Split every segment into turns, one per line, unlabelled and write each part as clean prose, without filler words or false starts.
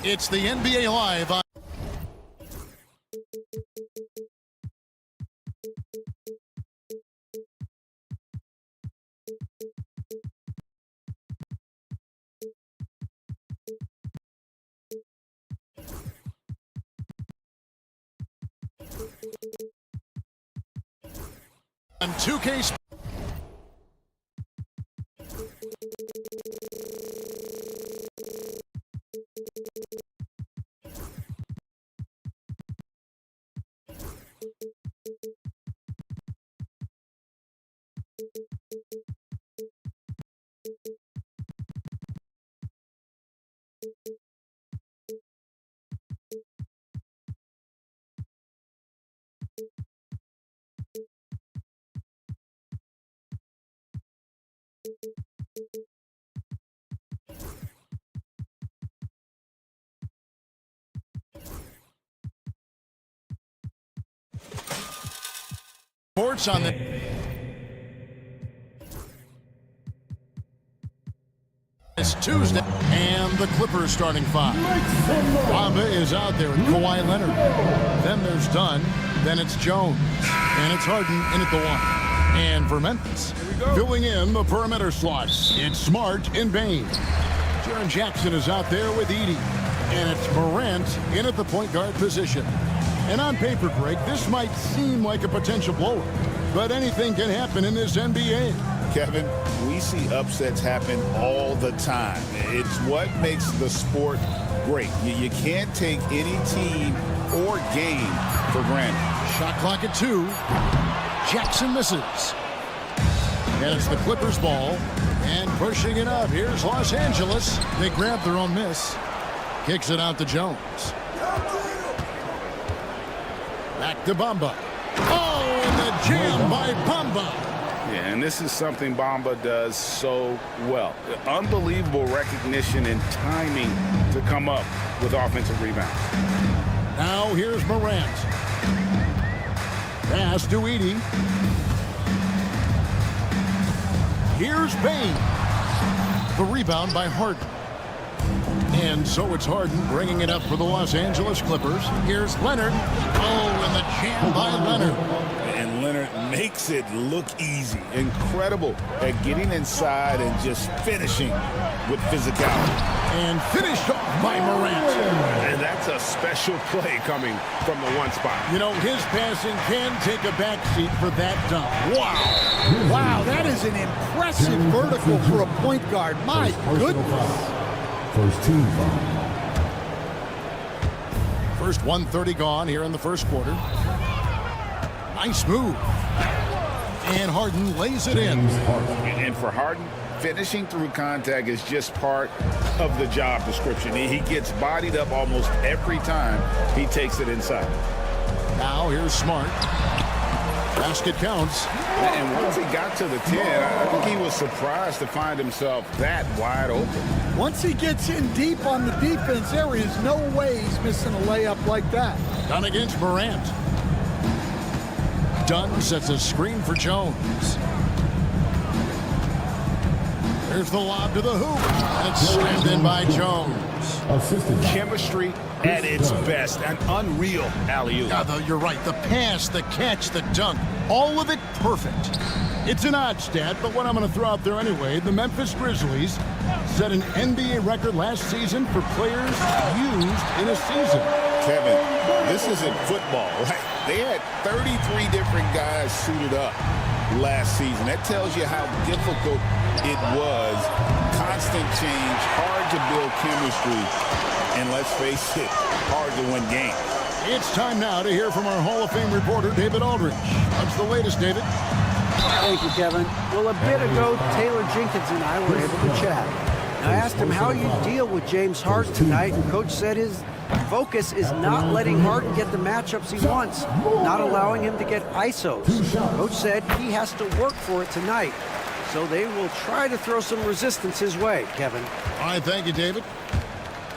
It's the NBA Live on on 2K. Sports on the it's Tuesday, and the Clippers starting five. Bamba is out there with Kawhi Leonard. Then there's Dunn. Then it's Jones, and it's Harden in at the one. And for Memphis, filling in the perimeter slots, it's Smart and Bain. Jaren Jackson is out there with Edey, and it's Morant in at the point guard position. And on paper, Greg, this might seem like a potential blower, but anything can happen in this NBA.
Kevin, we see upsets happen all the time. It's what makes the sport great. You can't take any team or game for granted.
Shot clock at 2. Jackson misses. And it's the Clippers ball. And pushing it up. Here's Los Angeles. They grab their own miss. Kicks it out to Jones. Back to Bamba. Oh, and the jam by Bamba.
Yeah, and this is something Bamba does so well. Unbelievable recognition and timing to come up with offensive rebounds.
Now here's Morant. Pass to Edey. Here's Bain. The rebound by Harden. And so it's Harden bringing it up for the Los Angeles Clippers. Here's Leonard. Oh, and the jam by Leonard.
And Leonard makes it look easy. Incredible at getting inside and just finishing with physicality.
And finished off by Morant.
And that's a special play coming from the one spot.
You know, his passing can take a backseat for that dunk. Wow.
Wow, that is an impressive vertical for a point guard. My goodness.
First team foul.
First 1:30 gone here in the first quarter. Nice move. And Harden lays it in.
And for Harden, finishing through contact is just part of the job description. He gets bodied up almost every time he takes it inside.
Now here's Smart. Basket counts.
And once he got to the 10, I think he was surprised to find himself that wide open.
Once he gets in deep on the defense, there is no way he's missing a layup like that.
Done against Morant. Dunn sets a screen for Jones. There's the lob to the hoop. It's slammed in by Jones.
Chemistry at its best. An unreal alley-oop.
Yeah, you're right. The pass, the catch, the dunk, all of it perfect. It's an odd stat, but what I'm going to throw out there anyway, the Memphis Grizzlies set an NBA record last season for players used in a season.
Kevin, this isn't football, right? They had 33 different guys suited up last season. That tells you how difficult it was. Constant change, hard to build chemistry, and let's face it, hard to win games.
It's time now to hear from our Hall of Fame reporter, David Aldridge. What's the latest, David?
Thank you, Kevin. Well, a bit ago, Taylor Jenkins and I were able to chat. I asked him how you deal with James Harden tonight, and Coach said his focus is not letting Harden get the matchups he wants, not allowing him to get ISOs. Coach said he has to work for it tonight, so they will try to throw some resistance his way, Kevin.
All right, thank you, David.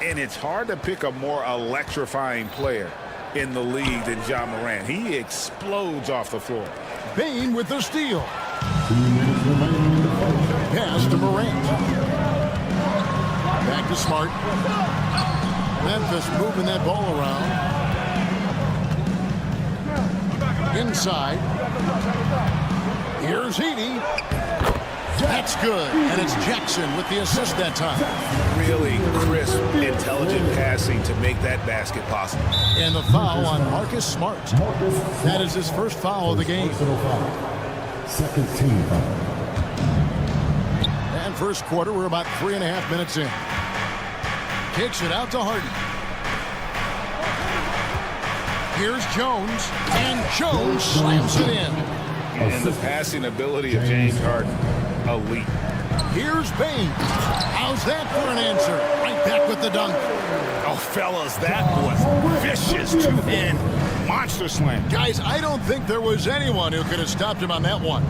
And it's hard to pick a more electrifying player in the league than Ja Morant. He explodes off the floor.
Bain with the steal. Pass to Morant. Back to Smart. Memphis moving that ball around. Inside. Here's Edey. That's good. And it's Jackson with the assist that time.
Really crisp, intelligent passing to make that basket possible.
And the foul on Marcus Smart. That is his first foul of the game.
Second team foul.
And first quarter, we're about 3.5 minutes in. Kicks it out to Harden. Here's Jones, and Jones slams it in.
And the passing ability of James Harden, elite.
Here's Bane. How's that for an answer? Right back with the dunk.
Oh, fellas, that was vicious two-hand monster slam.
Guys, I don't think there was anyone who could have stopped him on that one.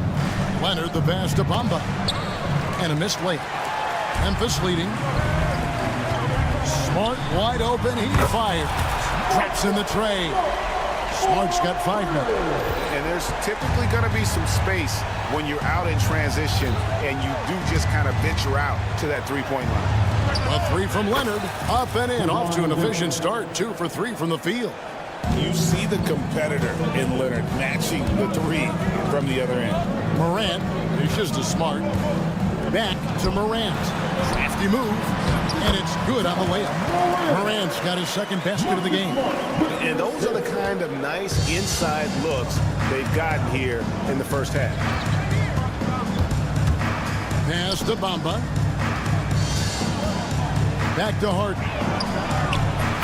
Leonard, the pass to Bamba. And a missed layup. Memphis leading. Smart wide open. He fires. Drops in the tray. Smart's got 5 minutes.
And there's typically going to be some space when you're out in transition and you do just kind of venture out to that three-point line.
A 3 from Leonard. Up and in. Off to an efficient start. 2 for 3 from the field.
You see the competitor in Leonard matching the 3 from the other end.
Morant is just as smart. Back to Morant. Crafty move. And it's good on the layup. Morant's got his second basket of the game.
And those are the kind of nice inside looks they've gotten here in the first half.
Pass to Bamba. Back to Harden.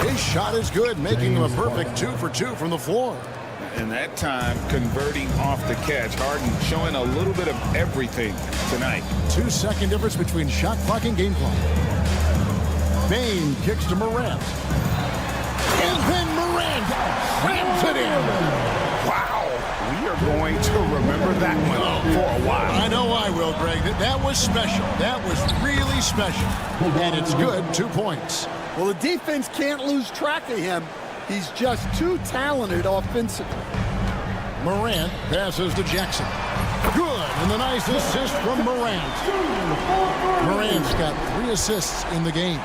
His shot is good, making him a perfect 2 for 2 from the floor.
And that time, converting off the catch. Harden showing a little bit of everything tonight.
2-second difference between shot clock and game clock. Bane kicks to Morant. And then Morant slams it in.
Wow. We are going to remember that one for a while.
I know I will, Greg. That was special. That was really special. And it's good. 2 points.
Well, the defense can't lose track of him. He's just too talented offensively.
Morant passes to Jackson. Good, and the nice assist from Morant. Morant's got 3 assists in the game.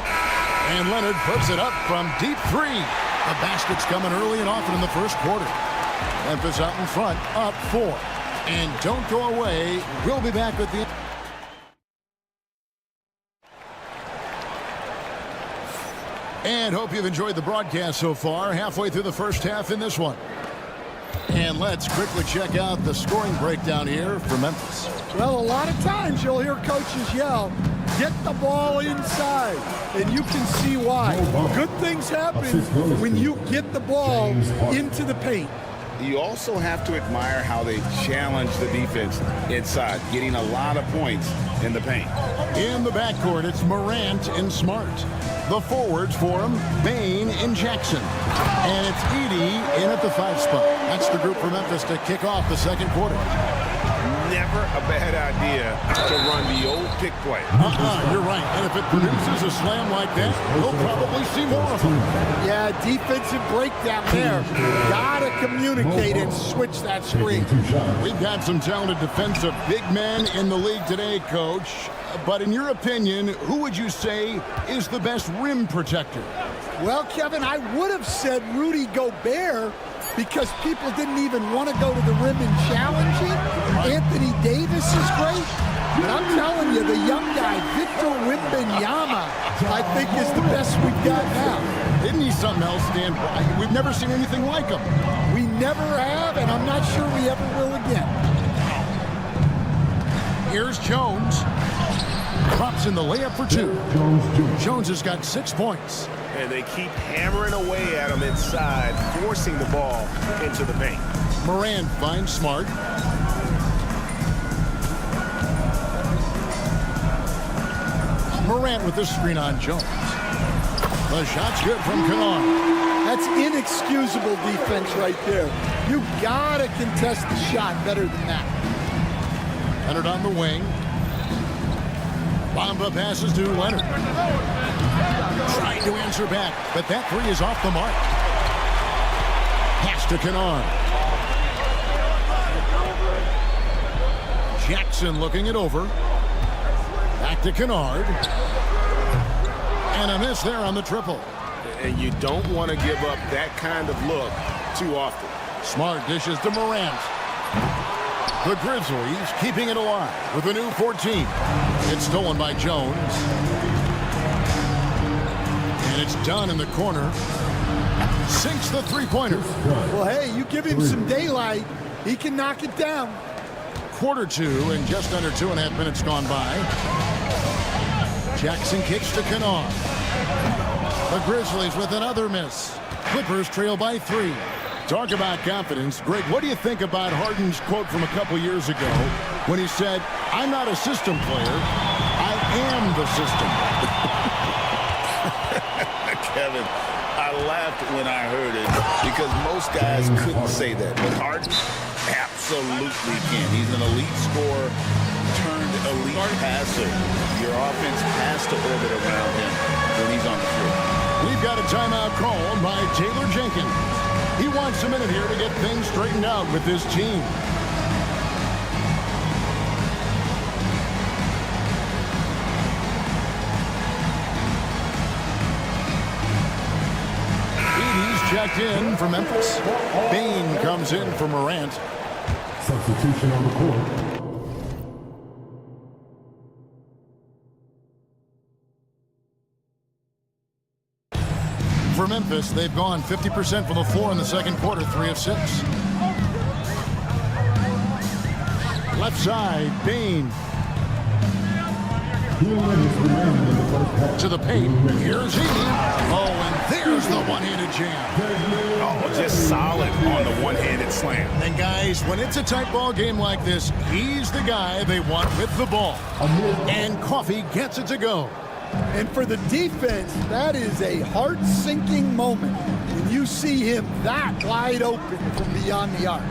And Leonard puts it up from deep 3. The basket's coming early and often in the first quarter. Memphis out in front, up 4. And don't go away. We'll be back with the... And hope you've enjoyed the broadcast so far. Halfway through the first half in this one. And let's quickly check out the scoring breakdown here for Memphis.
Well, a lot of times you'll hear coaches yell, get the ball inside. And you can see why. Good things happen when you get the ball into the paint.
You also have to admire how they challenge the defense inside, getting a lot of points in the paint.
In the backcourt, it's Morant and Smart. The forwards for him, Bane and Jackson. And it's Edey in at the 5 spot. That's the group for Memphis to kick off the second quarter.
Never a bad idea to run the old pick play.
You're right. And if it produces a slam like that, we'll probably see more of them.
Yeah, defensive breakdown there. Gotta communicate and switch that screen.
We've got some talented defensive big men in the league today, Coach. But in your opinion, who would you say is the best rim protector?
Well, Kevin, I would have said Rudy Gobert because people didn't even want to go to the rim and challenge it. Anthony Davis is great. But I'm telling you, the young guy, Victor Wembanyama, I think is the best we've got now.
Isn't he something else, Dan? We've never seen anything like him.
We never have, and I'm not sure we ever will again.
Here's Jones. Drops in the layup for 2. Jones has got 6 points.
And they keep hammering away at him inside, forcing the ball into the paint.
Morant finds Smart. Morant with the screen on Jones. The shot's good from Kennard.
That's inexcusable defense right there. You gotta contest the shot better than that.
Leonard on the wing. Bamba passes to Leonard. Trying to answer back, but that 3 is off the mark. Pass to Kennard. Jackson looking it over. Back to Kennard. And a miss there on the triple.
And you don't want to give up that kind of look too often.
Smart dishes to Morant. The Grizzlies keeping it alive with a new 14. It's stolen by Jones. And it's done in the corner. Sinks the three-pointer.
Well, hey, you give him some daylight, he can knock it down.
Quarter two and just under 2.5 minutes gone by. Jackson kicks to Kennard. The Grizzlies with another miss. Clippers trail by 3. Talk about confidence. Greg, what do you think about Harden's quote from a couple years ago when he said, "I'm not a system player, I am the system"?
Kevin, I laughed when I heard it because most guys couldn't say that. But Harden absolutely can. He's an elite scorer turned elite passer. Your offense has to orbit around him when he's on the floor.
We've got a timeout called by Taylor Jenkins. He wants a minute here to get things straightened out with this team. Edie's checked in for Memphis. Bain comes in for Morant.
Substitution on the court.
For Memphis, they've gone 50% from the floor in the second quarter, 3 of 6. Left side, Bain. To the paint. Here's Edie. Oh, and there's the one-handed jam.
Oh, just solid on the one-handed slam.
And guys, when it's a tight ball game like this, he's the guy they want with the ball. And Coffee gets it to go.
And for the defense, that is a heart-sinking moment when you see him that wide open from beyond the arc.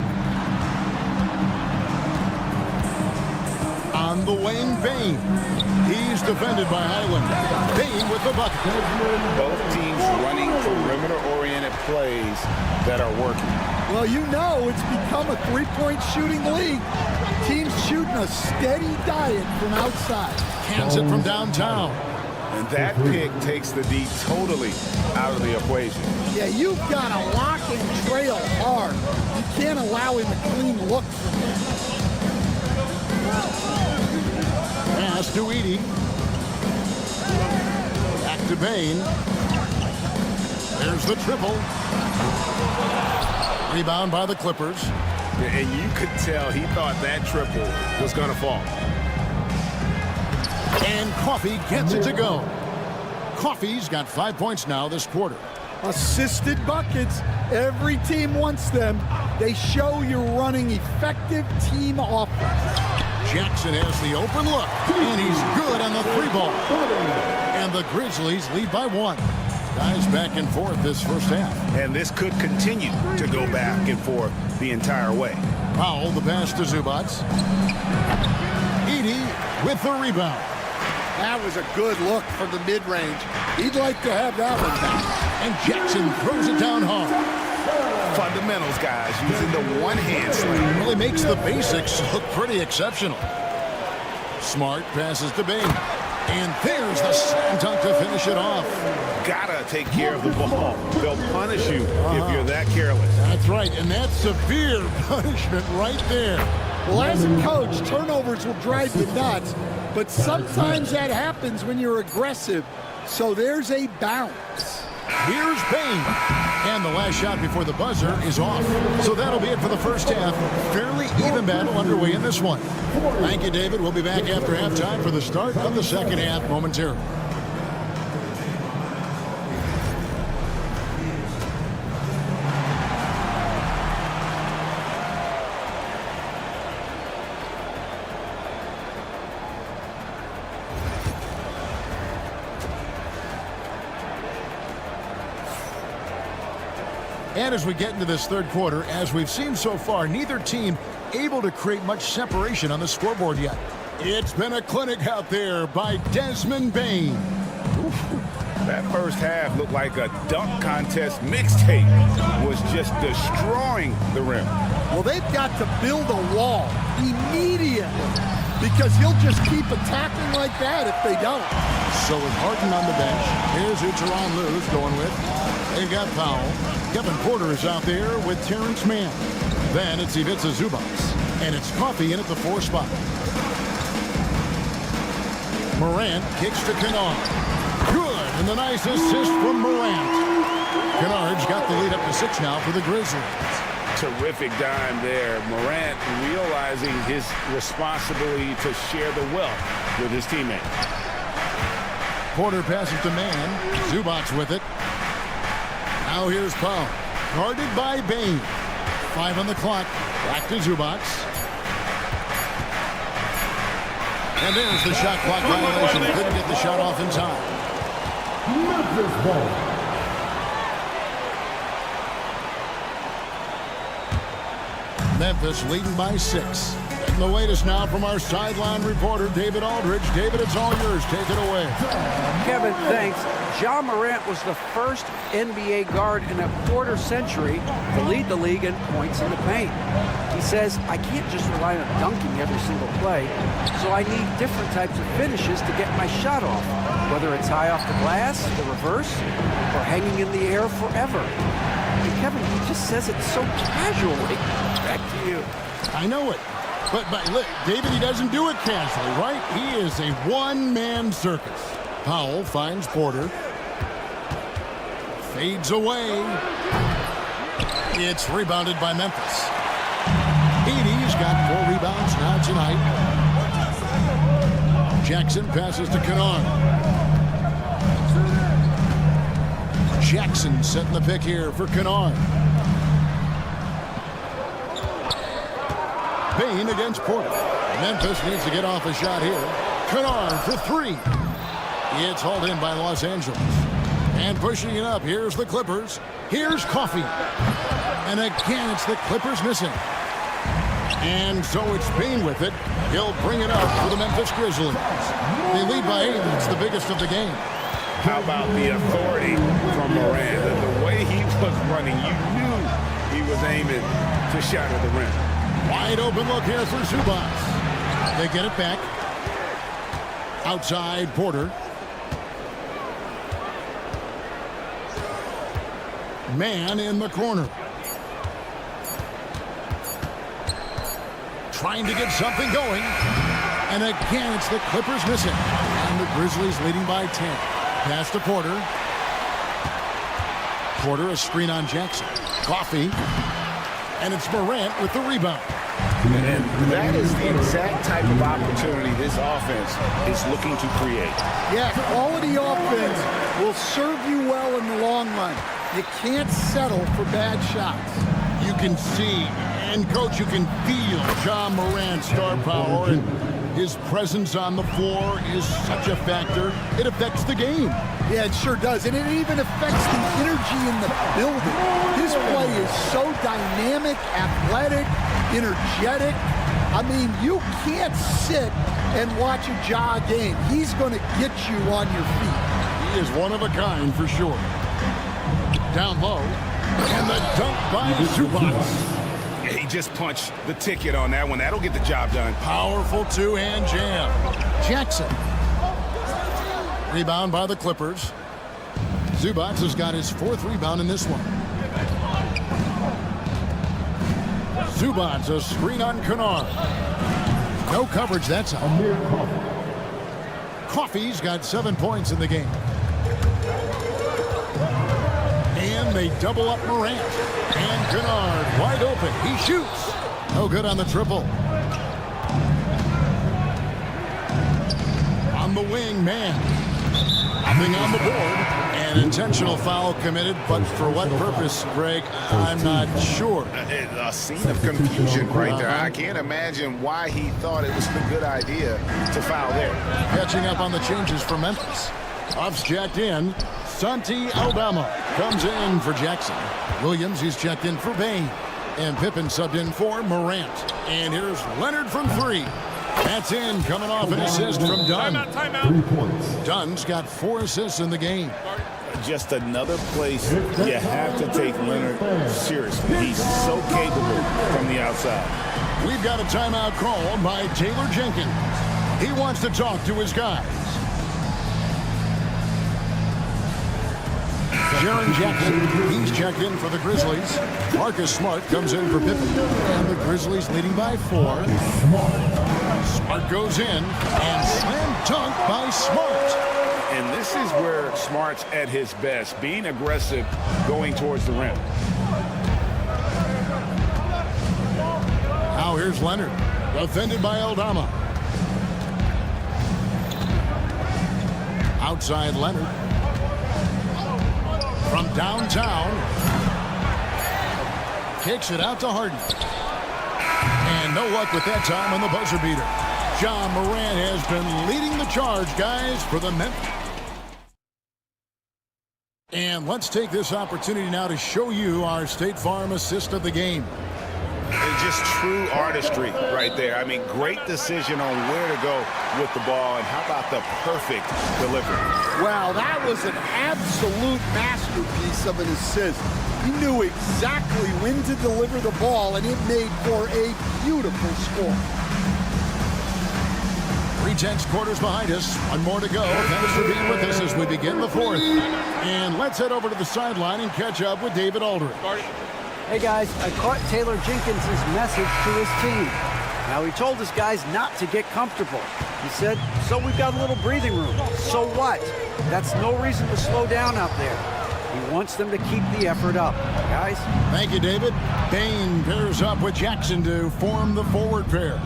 On the wing, Bain. He's defended by Highland. Bain with the bucket.
Both teams running perimeter-oriented plays that are working.
Well, you know it's become a three-point shooting league. Teams shooting a steady diet from outside.
Cans it from downtown.
And that pick takes the D totally out of the equation.
Yeah, you've got to lock and trail hard. You can't allow him a clean look from there.
Pass to Edie. Back to Bain. There's the triple. Rebound by the Clippers.
And you could tell he thought that triple was going to fall.
And Coffee gets it to go. Coffee's got 5 points now this quarter.
Assisted buckets. Every team wants them. They show you're running effective team offense.
Jackson has the open look, and he's good on the 3-ball. And the Grizzlies lead by 1. Guys back and forth this first half.
And this could continue to go back and forth the entire way.
Powell, the pass to Zubac. Edie with the rebound.
That was a good look from the mid-range. He'd like to have that one back.
And Jackson throws it down hard.
Fundamentals, guys, using the one-hand slam.
Really makes the basics look pretty exceptional. Smart passes to Bain. And there's the slam dunk to finish it off.
Gotta take care of the ball. They'll punish you if you're that careless.
That's right, and that's severe punishment right there.
Well, as a coach, turnovers will drive you nuts, but sometimes that happens when you're aggressive. So there's a bounce.
Here's Bain. And the last shot before the buzzer is off. So that'll be it for the first half. Fairly even battle underway in this one. Thank you, David. We'll be back after halftime for the start of the second half momentarily. And as we get into this third quarter, as we've seen so far, neither team able to create much separation on the scoreboard yet. It's been a clinic out there by Desmond Bain.
That first half looked like a dunk contest mixtape. Was just destroying the rim.
Well, they've got to build a wall immediately. because he'll just keep attacking like that if they don't.
So with Harden on the bench, here's who Tyronn Lue's going with. They've got Powell. Kevin Porter is out there with Terrence Mann. Then it's Ivica Zubac. And it's Coffey in at the 4 spot. Morant kicks to Kennard. Good, and the nice assist from Morant. Kennard's got the lead up to 6 now for the Grizzlies.
Terrific dime there. Morant realizing his responsibility to share the wealth with his teammates.
Porter passes to Mann. Zubac with it. Now here's Powell. Guarded by Bane. 5 on the clock. Back to Zubac. And there's the shot clock violation. Couldn't get the shot off in time.
Memphis ball.
Memphis leading by 6. And the latest now from our sideline reporter, David Aldridge. David, it's all yours. Take it away.
Kevin, thanks. Ja Morant was the first NBA guard in a quarter century to lead the league in points in the paint. He says, I can't just rely on dunking every single play, so I need different types of finishes to get my shot off, whether it's high off the glass, the reverse, or hanging in the air forever. And Kevin, he just says it so casually. Back to you.
I know it. But look, David, he doesn't do it casually, right? He is a one-man circus. Powell finds Porter. Fades away. It's rebounded by Memphis. Edey's got 4 rebounds now tonight. Jackson passes to Kennard. Jackson setting the pick here for Kennard. Bane against Porter. Memphis needs to get off a shot here. Kennard for 3. It's hauled in by Los Angeles. And pushing it up, here's the Clippers. Here's Coffey. And again, it's the Clippers missing. And so it's Bane with it. He'll bring it up for the Memphis Grizzlies. They lead by 8. It's the biggest of the game.
How about the authority from Morant? The way he was running, you knew he was aiming to shatter the rim.
Wide open look here for Zubac. They get it back. Outside Porter. Man in the corner. Trying to get something going. And again, it's the Clippers missing. And the Grizzlies leading by 10. Pass to Porter. Porter, a screen on Jackson. Coffey. And it's Morant with the rebound.
And that is the exact type of opportunity this offense is looking to create.
Yeah, quality offense will serve you well in the long run. You can't settle for bad shots.
You can see, and coach, you can feel Ja Morant's star power, and his presence on the floor is such a factor. It affects the game.
Yeah, it sure does. And it even affects the energy in the building. His play is so dynamic, athletic, energetic. I mean, you can't sit and watch a Ja game. He's going to get you on your feet.
He is one of a kind for sure. Down low, and the dunk by Zubac.
Yeah, he just punched the ticket on that one. That'll get the job done.
Powerful two-hand jam. Jackson. Rebound by the Clippers. Zubac has got his 4th rebound in this one. Zubac, a screen on Kennard. No coverage, that's out. Coffey's got 7 points in the game. And they double up Morant. And Kennard wide open. He shoots. No good on the triple. On the wing, man. Nothing on the board. An intentional foul committed, but for what purpose, Greg, I'm not sure.
A scene of confusion right there. I can't imagine why he thought it was a good idea to foul there.
Catching up on the changes for Memphis. Off's jacked in. Tonci Alibaba comes in for Jackson. Williams, he's checked in for Bane. And Pippen subbed in for Morant. And here's Leonard from 3. That's in, coming off an assist from Dunn.
Timeout.
3 points.
Dunn's got 4 assists in the game.
Just another place you have to take Leonard seriously. He's so capable from the outside.
We've got a timeout called by Taylor Jenkins. He wants to talk to his guys. Jaron Jackson, he's checked in for the Grizzlies. Marcus Smart comes in for Pippen. And the Grizzlies leading by 4. Smart goes in and slam dunk by Smart.
And this is where Smart's at his best, being aggressive, going towards the rim.
Now here's Leonard, defended by Aldama. Outside Leonard. From downtown. Kicks it out to Harden. And no luck with that time on the buzzer beater. John Moran has been leading the charge, guys, for the Memphis. And let's take this opportunity now to show you our State Farm assist of the game.
It's just true artistry right there. I mean, great decision on where to go with the ball, and how about the perfect delivery?
Wow, that was an absolute masterpiece of an assist. He knew exactly when to deliver the ball, and it made for a beautiful score.
3/10 quarters behind us. One more to go. Thanks for being with us as we begin the 4th. And let's head over to the sideline and catch up with David Aldridge.
Hey guys, I caught Taylor Jenkins' message to his team. Now he told his guys not to get comfortable. He said, so we've got a little breathing room. So what? That's no reason to slow down out there. He wants them to keep the effort up. Guys?
Thank you, David. Bain pairs up with Jackson to form the forward pair.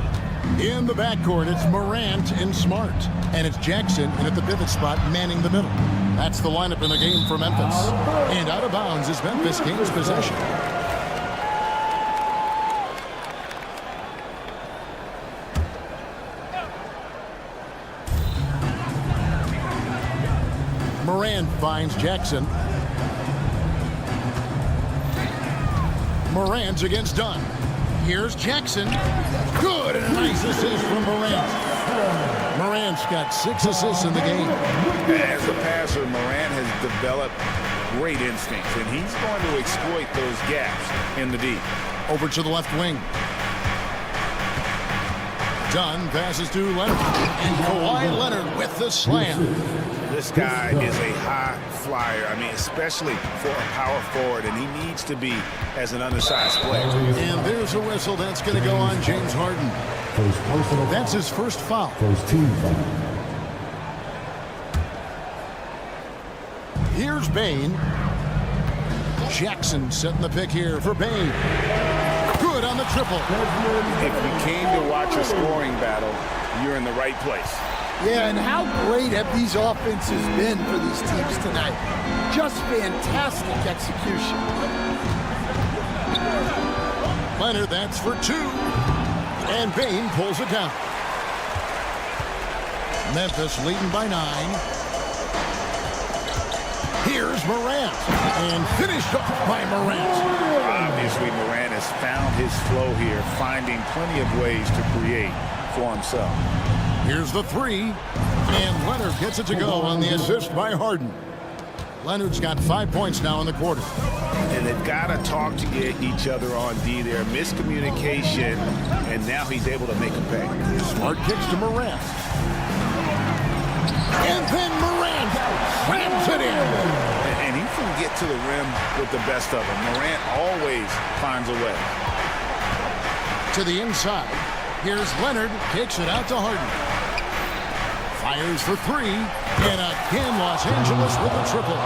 In the backcourt, it's Morant and Smart. And it's Jackson in at the pivot spot, manning the middle. That's the lineup in the game for Memphis. And out of bounds as Memphis gains possession. Morant finds Jackson. Morant's against Dunn. Here's Jackson. Good, and a nice assist from Morant. Morant's got 6 assists in the game.
As a passer, Morant has developed great instincts, and he's going to exploit those gaps in the D.
Over to the left wing. Dunn passes to Leonard. And Kawhi Leonard with the slam.
This guy is a high flyer. I mean, especially for a power forward, and he needs to be as an undersized player.
And there's a whistle that's going to go on James Harden. That's his first foul.
First team foul.
Here's Bain. Jackson setting the pick here for Bain. Good on the triple.
If you came to watch a scoring battle, you're in the right place.
Yeah, and how great have these offenses been for these teams tonight? Just fantastic execution.
Leonard, that's for 2. And Bain pulls it down. Memphis leading by 9. Here's Morant. And finished off by Morant.
Obviously, Morant has found his flow here, finding plenty of ways to create for himself.
Here's the 3. And Leonard gets it to go on the assist by Harden. Leonard's got 5 points now in the quarter.
And they've got to talk to get each other on D there. Miscommunication, and now he's able to make a pay.
Smart kicks to Morant. And then Morant slams it in.
And he can get to the rim with the best of them. Morant always finds a way.
To the inside. Here's Leonard. Kicks it out to Harden. Fires for 3. And again, Los Angeles with a triple.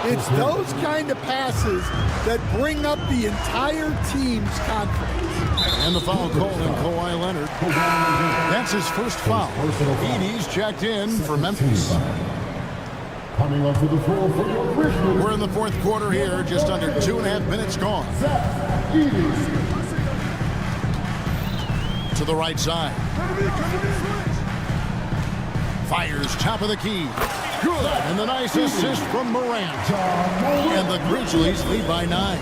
It's those kind of passes that bring up the entire team's confidence.
And the foul called on Kawhi Leonard. That's his first foul. Edie's checked in for Memphis.
Coming onto the floor for your Grizzlies.
We're in the 4th quarter here, just under 2.5 minutes gone. To the right side. Fires top of the key. Good, and the nice assist from Morant. And the Grizzlies lead by 9.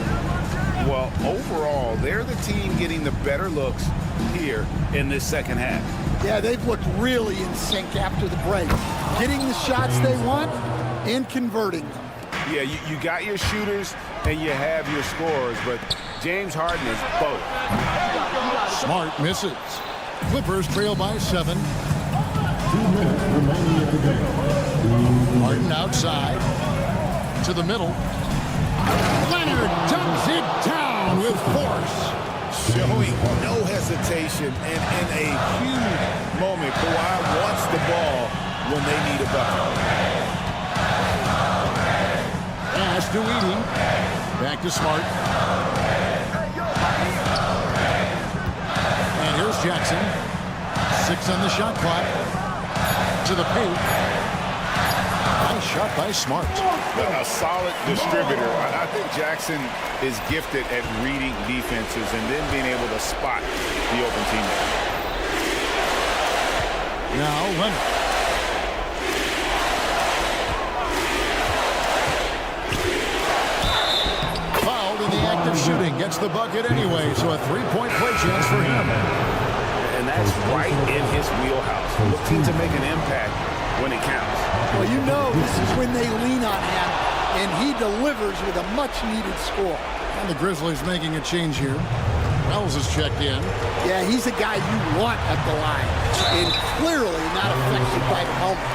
Well, overall, they're the team getting the better looks here in this second half.
Yeah, they've looked really in sync after the break. Getting the shots they want and converting them.
Yeah, you got your shooters and you have your scorers, but James Harden is both.
Smart misses. Clippers trail by 7.
minutes remaining in the game.
Harden outside to the middle. Leonard dumps it down with force.
Showing no hesitation, and in a huge moment, Kawhi wants the ball when they need a bucket.
Pass to Edey. Back to Smart. And here's Jackson. 6 on the shot clock. To the paint. Nice shot by Smart.
A solid distributor. I think Jackson is gifted at reading defenses and then being able to spot the open teammate.
Now Leonard. Fouled in the act of shooting. Gets the bucket anyway, so a three-point play chance for him.
And that's right in his wheelhouse. Looking to make an impact when it counts.
Well, you know this is when they lean on him, and he delivers with a much-needed score.
And the Grizzlies making a change here. Wells is checked in.
Yeah, he's a guy you want at the line, and clearly not affected by the moment.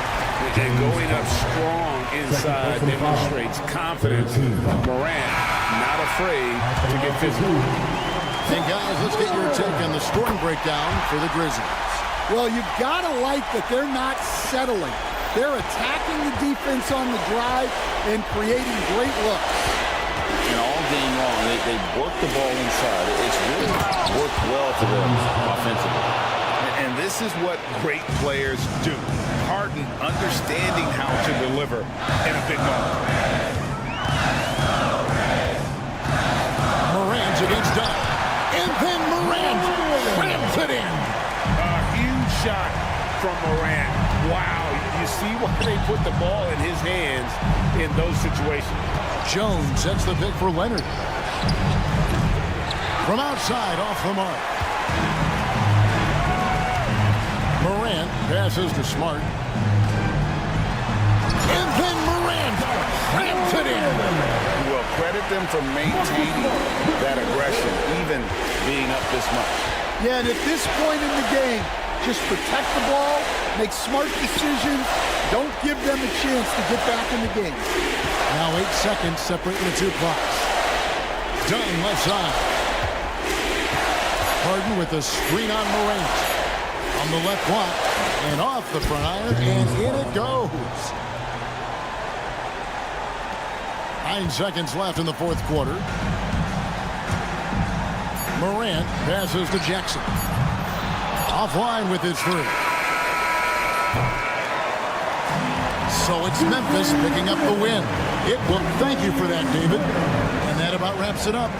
And going up strong inside demonstrates confidence. Morant not afraid to get physical.
And guys, let's get your take on the scoring breakdown for the Grizzlies.
Well, you've got to like that they're not settling. They're attacking the defense on the drive and creating great looks.
And all game long, they work the ball inside. It's really worked well for them offensively. And this is what great players do. Harden understanding how to deliver in a big moment.
Morant's against Dunn. And then Morant rams it in.
A huge shot from Morant. Wow, you see why they put the ball in his hands in those situations.
Jones sets the pick for Leonard. From outside, off the mark. Morant passes to Smart. And then Morant rams it in.
Well, credit them for maintaining that aggression, even being up this much.
Yeah, and at this point in the game, just protect the ball, make smart decisions, don't give them a chance to get back in the game.
Now 8 seconds separating the two clocks. Dunn left side. Harden with a screen on Morant. On the left block. And off the front iron. And in it goes. 9 seconds left in the fourth quarter. Morant passes to Jackson. Offline with his three. So it's Memphis picking up the win. Well, thank you for that, David. And that about wraps it up.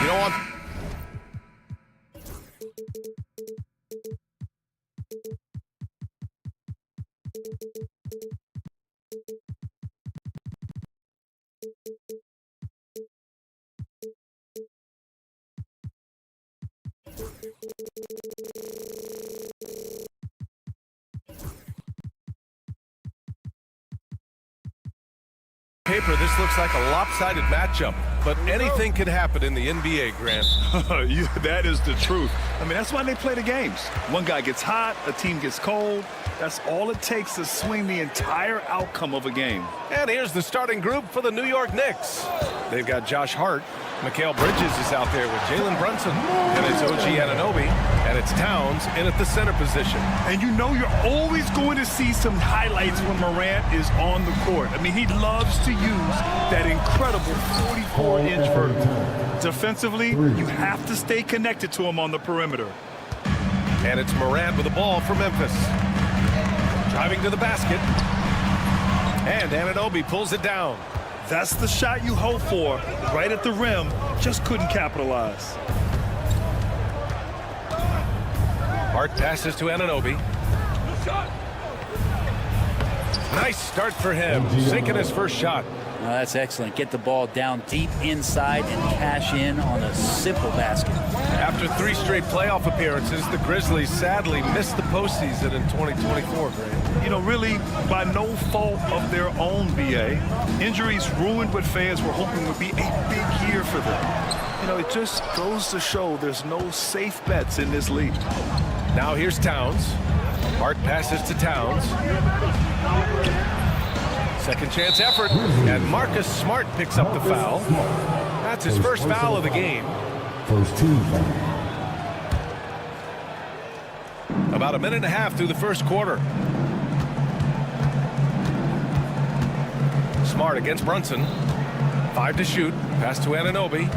You know what?
Paper, this looks like a lopsided matchup, but anything can happen in the NBA, Grant.
That is the truth. I mean, that's why they play the games. One guy gets hot, a team gets cold. That's all it takes to swing the entire outcome of a game.
And here's the starting group for the New York Knicks. They've got Josh Hart. Mikal Bridges is out there with Jalen Brunson. And it's OG Anunoby. And it's Towns in at the center position.
And you know you're always going to see some highlights when Morant is on the court. I mean, he loves to use that incredible 44-inch vertical. Defensively, you have to stay connected to him on the perimeter.
And it's Morant with the ball for Memphis. Driving to the basket. And Anunoby pulls it down.
That's the shot you hope for, right at the rim. Just couldn't capitalize.
Hart passes to Anunoby. Nice start for him, sinking his first shot.
Oh, that's excellent. Get the ball down deep inside and cash in on a simple basket.
After 3 straight playoff appearances, the Grizzlies sadly missed the postseason in 2024, Grant.
You know, really, by no fault of their own, BA. Injuries ruined what fans were hoping would be a big year for them. You know, it just goes to show there's no safe bets in this league.
Now here's Towns. Hart passes to Towns. Second chance effort, and Marcus Smart picks up the foul. That's his first foul of the game.
First team foul.
About a minute and a half through the first quarter. Smart against Brunson. 5 to shoot. Pass to Anunoby.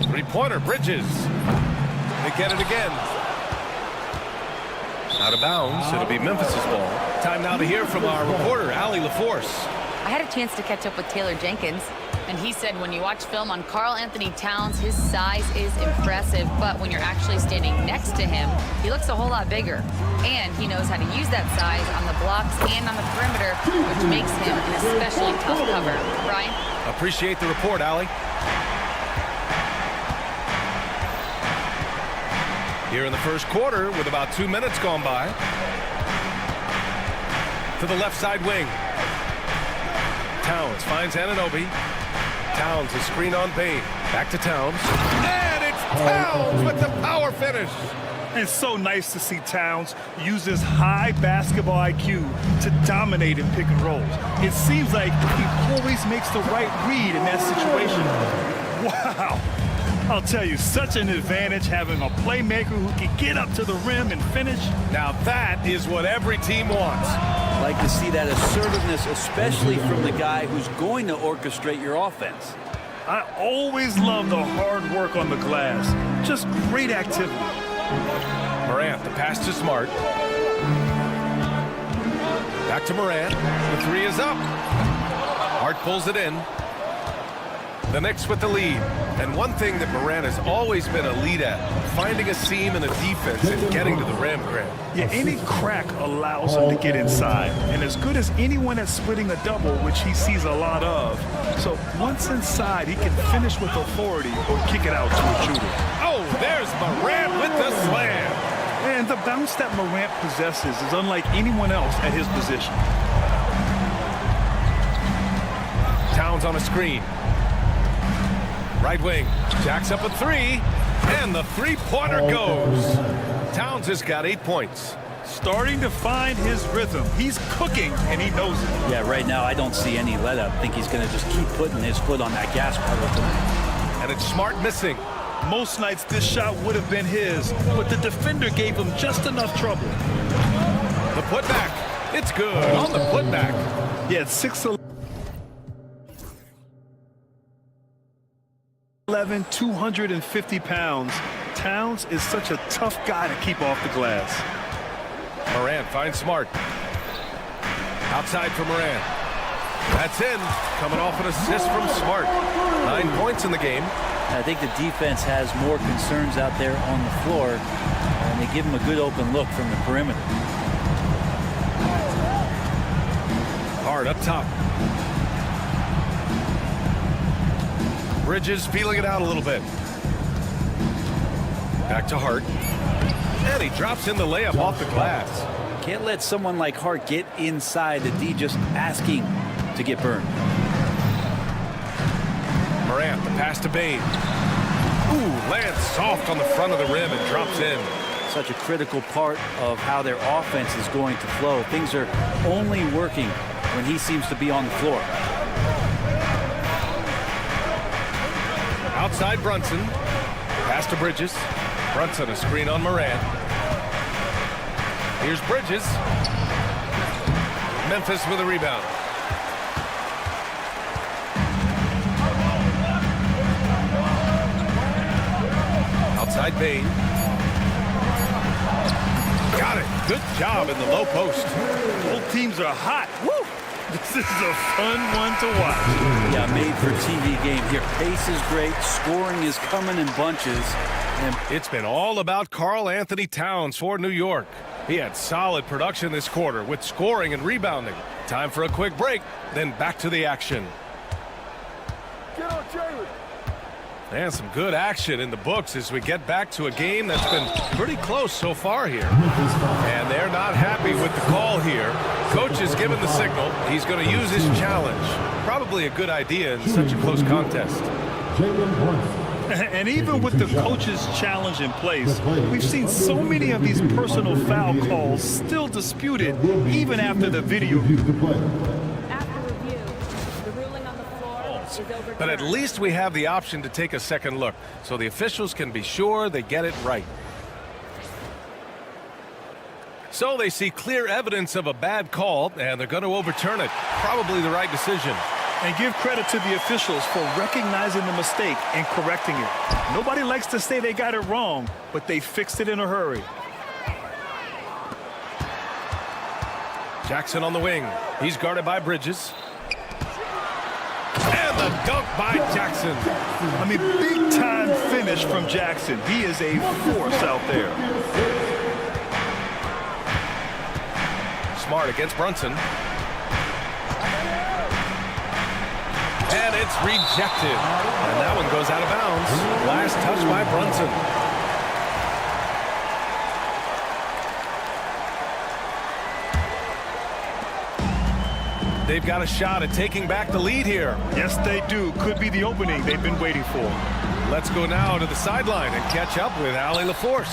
3-pointer, Bridges. They get it again. Out of bounds. It'll be Memphis' ball. Time now to hear from our reporter, Allie LaForce.
I had a chance to catch up with Taylor Jenkins, and he said when you watch film on Karl Anthony Towns, his size is impressive, but when you're actually standing next to him, he looks a whole lot bigger. And he knows how to use that size on the blocks and on the perimeter, which makes him an especially tough cover. Brian?
Appreciate the report, Allie. Here in the first quarter, with about 2 minutes gone by. To the left side wing. Towns finds Anunoby. Towns, a screen on Bain. Back to Towns. And it's Towns with the power finish.
It's so nice to see Towns use his high basketball IQ to dominate in pick and rolls. It seems like he always makes the right read in that situation. Wow. I'll tell you, such an advantage having a playmaker who can get up to the rim and finish.
Now that is what every team wants.
Like to see that assertiveness, especially from the guy who's going to orchestrate your offense.
I always love the hard work on the glass. Just great activity.
Morant, the pass to Smart. Back to Morant. The 3 is up. Hart pulls it in. The Knicks with the lead. And one thing that Morant has always been a lead at, finding a seam in a defense and getting to the rim, Grant.
Yeah, any crack allows him to get inside. And as good as anyone at splitting a double, which he sees a lot of. So once inside, he can finish with authority or kick it out to a shooter.
Oh, there's Morant with the slam.
And the bounce that Morant possesses is unlike anyone else at his position.
Towns on a screen. Right wing, jacks up a 3, and the 3-pointer goes. Towns has got 8 points.
Starting to find his rhythm. He's cooking, and he knows it.
Yeah, right now I don't see any let-up. I think he's going to just keep putting his foot on that gas pedal tonight.
And it's Smart missing.
Most nights this shot would have been his, but the defender gave him just enough trouble.
The putback, it's good on the putback.
Yeah, 6'11", 250 pounds. Towns is such a tough guy to keep off the glass.
Morant finds Smart. Outside for Morant. That's in. Coming off an assist from Smart. 9 points in the game.
I think the defense has more concerns out there on the floor, and they give him a good open look from the perimeter.
Hard up top. Bridges feeling it out a little bit. Back to Hart. And he drops in the layup off the glass.
Can't let someone like Hart get inside the D just asking to get burned.
Morant, the pass to Bane. Ooh, lands soft on the front of the rim and drops in.
Such a critical part of how their offense is going to flow. Things are only working when he seems to be on the floor.
Outside Brunson. Pass to Bridges. Brunson, a screen on Morant. Here's Bridges. Memphis with a rebound. Outside Bane. Got it. Good job in the low post.
Both teams are hot. Woo! This is a fun one to watch.
Yeah, made for TV game here. Pace is great. Scoring is coming in bunches. And
it's been all about Karl Anthony Towns for New York. He had solid production this quarter with scoring and rebounding. Time for a quick break, then back to the action.
Get on, Jalen.
And some good action in the books as we get back to a game that's been pretty close so far here. And they're not happy with the call here. Coach has given the signal. He's going to use his challenge. Probably a good idea in such a close contest.
And even with the coach's challenge in place, we've seen so many of these personal foul calls still disputed even after the video.
But at least we have the option to take a second look, so the officials can be sure they get it right. So they see clear evidence of a bad call, and they're going to overturn it. Probably the right decision.
And give credit to the officials for recognizing the mistake and correcting it. Nobody likes to say they got it wrong, but they fixed it in a hurry.
Jackson on the wing. He's guarded by Bridges. And the dunk by Jackson.
I mean, big-time finish from Jackson. He is a force out there.
Smart against Brunson. And it's rejected. And that one goes out of bounds. Last touch by Brunson. They've got a shot at taking back the lead here.
Yes, they do. Could be the opening they've been waiting for.
Let's go now to the sideline and catch up with Allie LaForce.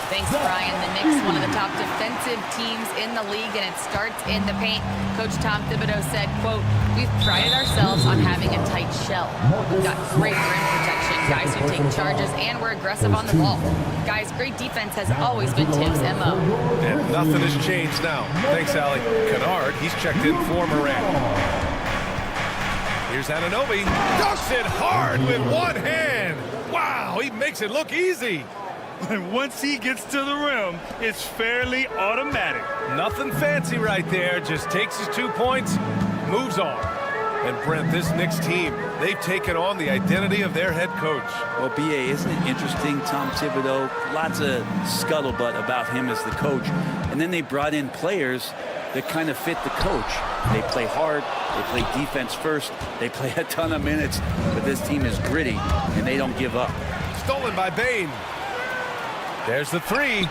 Thanks, Brian. The Knicks, one of the top defensive teams in the league, and it starts in the paint. Coach Tom Thibodeau said, quote, "We've prided ourselves on having a tight shell. We've got great rim protection, guys who take charges, and we're aggressive on the ball. Guys, great defense has always been Tim's MO."
And nothing has changed now. Thanks, Allie. Kennard, he's checked in for Morant. Here's Anunoby. Dunks it hard with one hand. Wow, he makes it look easy.
And once he gets to the rim, it's fairly automatic.
Nothing fancy right there. Just takes his 2 points, moves on. And Brent, this Knicks team, they've taken on the identity of their head coach.
Well, B.A., isn't it interesting? Tom Thibodeau, lots of scuttlebutt about him as the coach. And then they brought in players that kind of fit the coach. They play hard, they play defense first, they play a ton of minutes, but this team is gritty, and they don't give up.
Stolen by Bane. There's the three.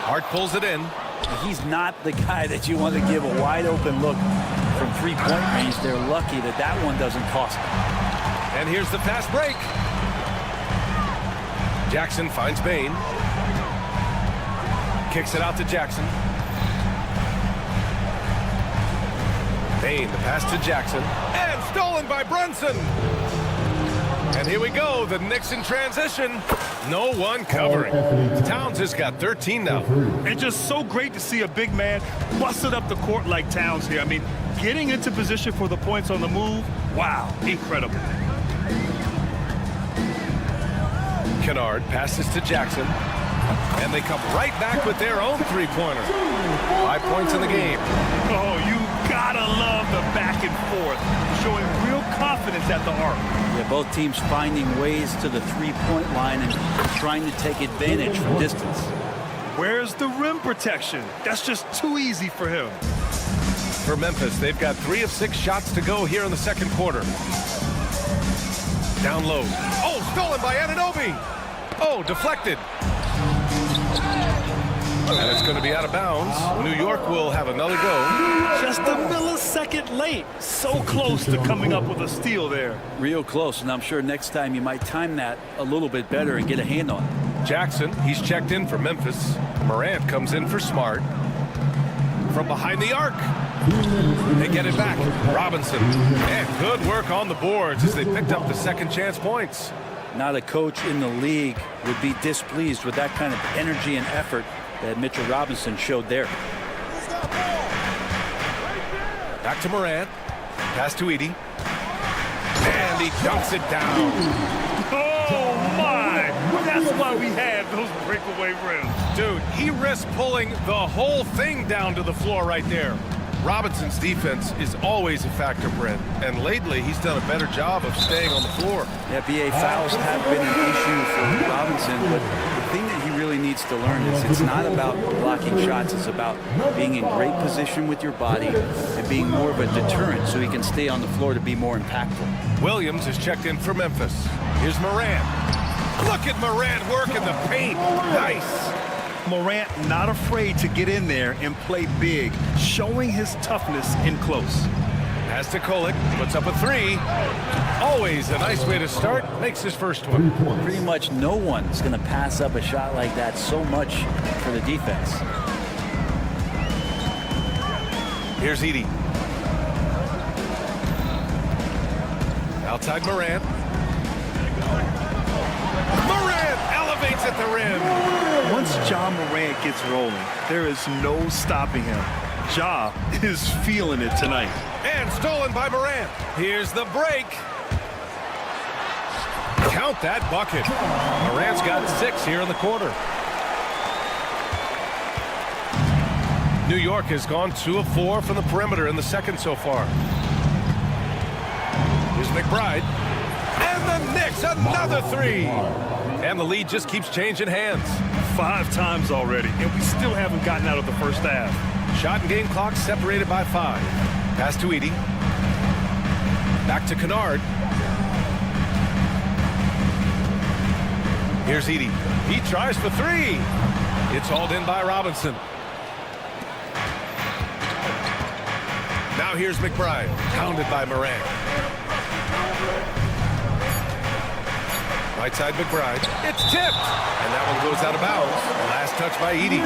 Hart pulls it in.
He's not the guy that you want to give a wide open look from three-point range. They're lucky that that one doesn't cost them.
And here's the fast break. Jackson finds Bane. Kicks it out to Jackson. Bane, the pass to Jackson. And stolen by Brunson. And here we go, the Knicks in transition. No one covering. Towns has got 13 now.
And just so great to see a big man busted up the court like Towns here. I mean, getting into position for the points on the move, wow, incredible.
Kennard passes to Jackson. And they come right back with their own three-pointer. 5 points in the game.
Oh, you gotta love the back and forth, showing real confidence at the arc.
Yeah, both teams finding ways to the three-point line and trying to take advantage from distance.
Where's the rim protection? That's just too easy for him.
For Memphis, they've got 3 of 6 shots to go here in the second quarter. Down low. Oh, stolen by Anunoby. Oh, deflected. And it's going to be out of bounds. New York will have another go.
Just a millisecond late. So close to coming up with a steal there.
Real close, and I'm sure next time you might time that a little bit better and get a hand on it.
Jackson, he's checked in for Memphis. Morant comes in for Smart. From behind the arc. They get it back. Robinson. And good work on the boards as they picked up the second chance points.
Not a coach in the league would be displeased with that kind of energy and effort that Mitchell Robinson showed there.
Back to Morant. Pass to Edey. And he dunks it down.
Oh, my! That's why we had those breakaway rims.
Dude, he risked pulling the whole thing down to the floor right there. Robinson's defense is always a factor, Brent, and lately he's done a better job of staying on the floor.
Yeah, BA fouls have been an issue for Robinson, but the thing that he really needs to learn is it's not about blocking shots, it's about being in great position with your body and being more of a deterrent so he can stay on the floor to be more impactful.
Williams is checked in for Memphis. Here's Morant. Look at Morant work in the paint. Nice.
Morant not afraid to get in there and play big, showing his toughness in close.
Pass to Kolek, puts up a 3. Always a nice way to start, makes his first one.
Pretty much no one's going to pass up a shot like that so much for the defense.
Here's Edey. Outside Morant. Morant elevates at the rim.
Once Ja Morant gets rolling, there is no stopping him. Ja is feeling it tonight.
And stolen by Morant. Here's the break. Count that bucket. Morant's got 6 here in the quarter. New York has gone 2 of 4 from the perimeter in the second so far. Here's McBride. And the Knicks, another 3. And the lead just keeps changing hands.
5 times already, and we still haven't gotten out of the first half.
Shot and game clock separated by 5. Pass to Edey. Back to Kennard. Here's Edey. He tries for 3. It's hauled in by Robinson. Now here's McBride. Pounded by Morant. Right side McBride. It's tipped. And that one goes out of bounds. Last touch by Edey.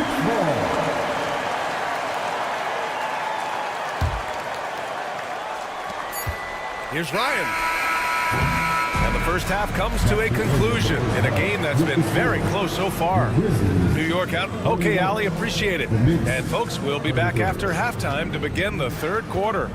Here's Ryan. And the first half comes to a conclusion in a game that's been very close so far. New York out. Okay, Ali, appreciate it. And folks, we'll be back after halftime to begin the third quarter.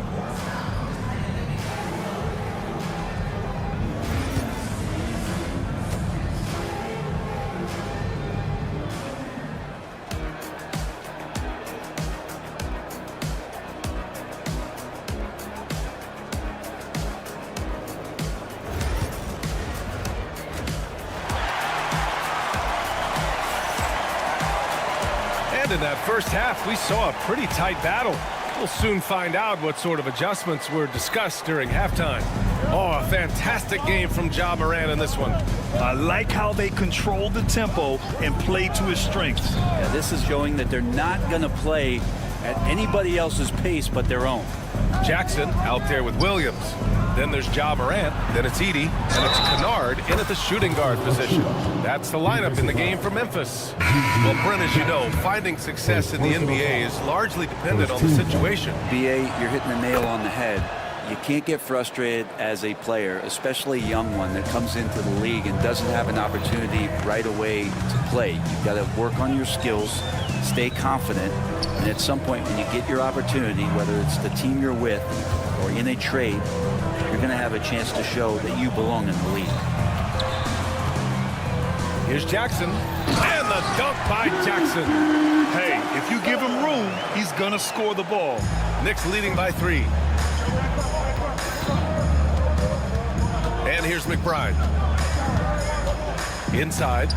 In that first half, we saw a pretty tight battle. We'll soon find out what sort of adjustments were discussed during halftime. Oh, a fantastic game from Ja Morant in this one.
I like how they controlled the tempo and played to his strengths.
Yeah, this is showing that they're not going to play at anybody else's pace but their own.
Jackson out there with Williams. Then there's Ja Morant. Then it's Edey. And it's Kennard in at the shooting guard position. That's the lineup in the game for Memphis. Well, Brent, as you know, finding success in the NBA is largely dependent on the situation.
BA, you're hitting the nail on the head. You can't get frustrated as a player, especially a young one that comes into the league and doesn't have an opportunity right away to play. You've got to work on your skills, stay confident, and at some point when you get your opportunity, whether it's the team you're with or in a trade, you're going to have a chance to show that you belong in the league.
Here's Jackson, and the dunk by Jackson.
Hey, if you give him room, he's going to score the ball. Knicks
leading by 3. And here's McBride. Inside.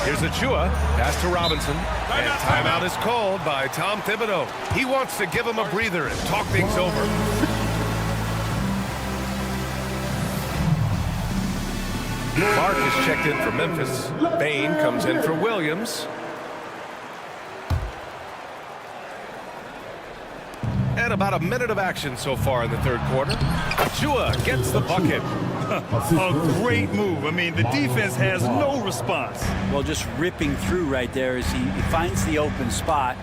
Here's Achua. Pass to Robinson. And timeout is called by Tom Thibodeau. He wants to give him a breather and talk things over. Clark is checked in for Memphis. Bain comes in for Williams. And about a minute of action so far in the third quarter. Achua gets the bucket.
A great move. I mean, the defense has no response.
Well, just ripping through right there as he finds the open spot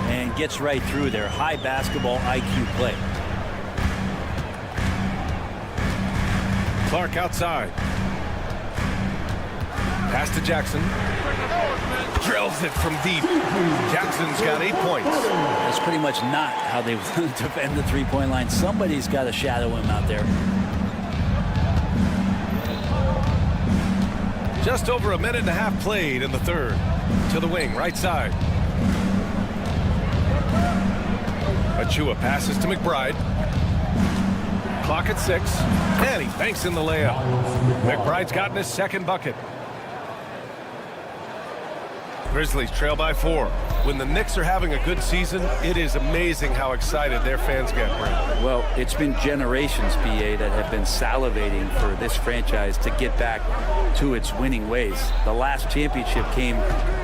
and gets right through there. High basketball IQ play.
Clark outside. Pass to Jackson. Drills it from deep. Jackson's got 8 points.
That's pretty much not how they want to defend the three-point line. Somebody's got to shadow him out there.
Just over a minute and a half played in the third. To the wing, right side. Achua passes to McBride. Clock at 6. And he banks in the layup. McBride's gotten his second bucket. Grizzlies trail by 4. When the Knicks are having a good season, it is amazing how excited their fans get.
Well, it's been generations, BA, that have been salivating for this franchise to get back to its winning ways. The last championship came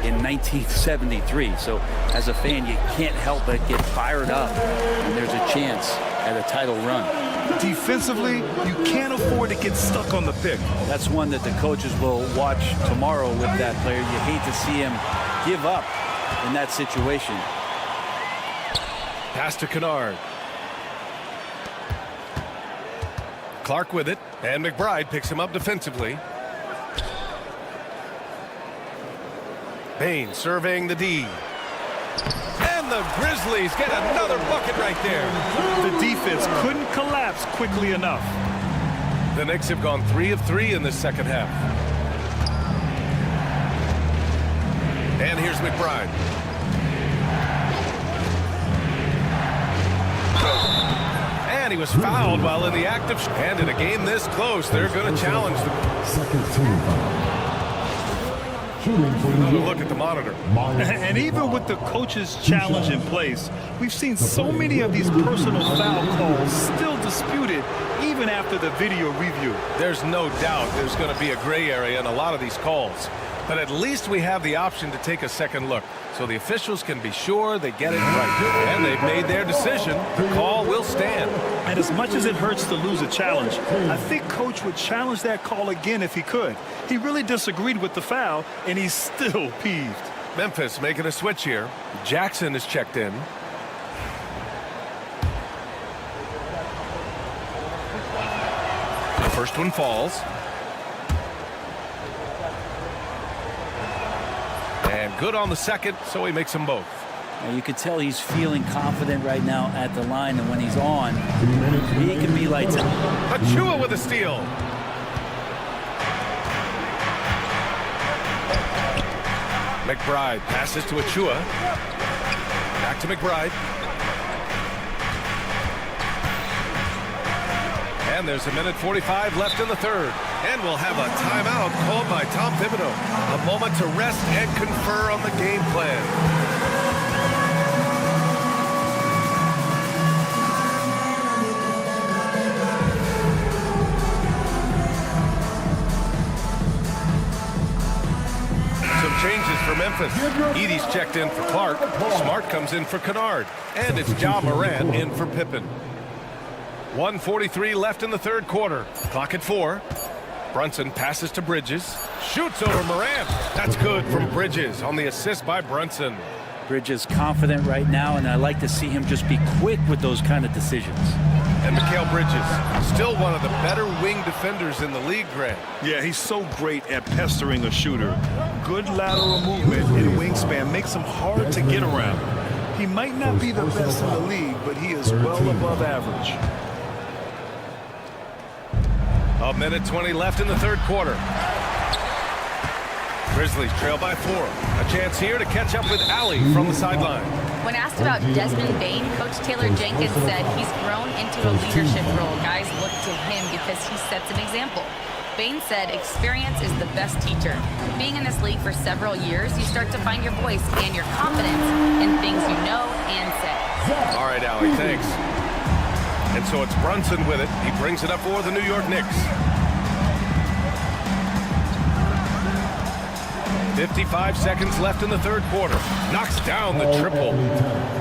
in 1973. So as a fan, you can't help but get fired up when there's a chance at a title run.
Defensively, you can't afford to get stuck on the pick.
That's one that the coaches will watch tomorrow with that player. You hate to see him give up in that situation.
Pass to Kennard. Clark with it, and McBride picks him up defensively. Bain surveying the D. And the Grizzlies get another bucket right there.
The defense couldn't collapse quickly enough.
The Knicks have gone 3 of 3 in the second half. And here's McBride. And he was fouled while in the act of... And in a game this close, they're going to challenge them.
Second team foul.
Another look at the monitor.
And even with the coach's challenge in place, we've seen so many of these personal foul calls still disputed even after the video review.
There's no doubt there's going to be a gray area in a lot of these calls. But at least we have the option to take a second look, so the officials can be sure they get it right. And they've made their decision. The call will stand.
And as much as it hurts to lose a challenge, I think Coach would challenge that call again if he could. He really disagreed with the foul, and he's still peeved.
Memphis making a switch here. Jackson is checked in. The first one falls. And good on the second, so he makes them both.
Now you can tell he's feeling confident right now at the line, and when he's on, he can be lights out.
Achua with a steal. McBride passes to Achua. Back to McBride. And there's a minute 45 left in the third. And we'll have a timeout called by Tom Thibodeau. A moment to rest and confer on the game plan. Changes for Memphis. Edey's checked in for Clark. Smart comes in for Kennard. And it's Ja Morant in for Pippen. 1:43 left in the third quarter. Clock at 4. Brunson passes to Bridges. Shoots over Morant. That's good from Bridges on the assist by Brunson.
Bridges confident right now, and I like to see him just be quick with those kind of decisions.
And Mikal Bridges, still one of the better wing defenders in the league, Grant.
Yeah, he's so great at pestering a shooter. Good lateral movement and wingspan makes him hard to get around. He might not be the best in the league, but he is well above average.
A minute 20 left in the third quarter. Grizzlies trail by 4. A chance here to catch up with Ali from the sideline.
When asked about Desmond Bane, Coach Taylor Jenkins said he's grown into a leadership role. Guys look to him because he sets an example. Bane said experience is the best teacher. Being in this league for several years, you start to find your voice and your confidence in things you know and say.
All right, Allie, thanks. And so it's Brunson with it. He brings it up for the New York Knicks. 55 seconds left in the third quarter. Knocks down the triple.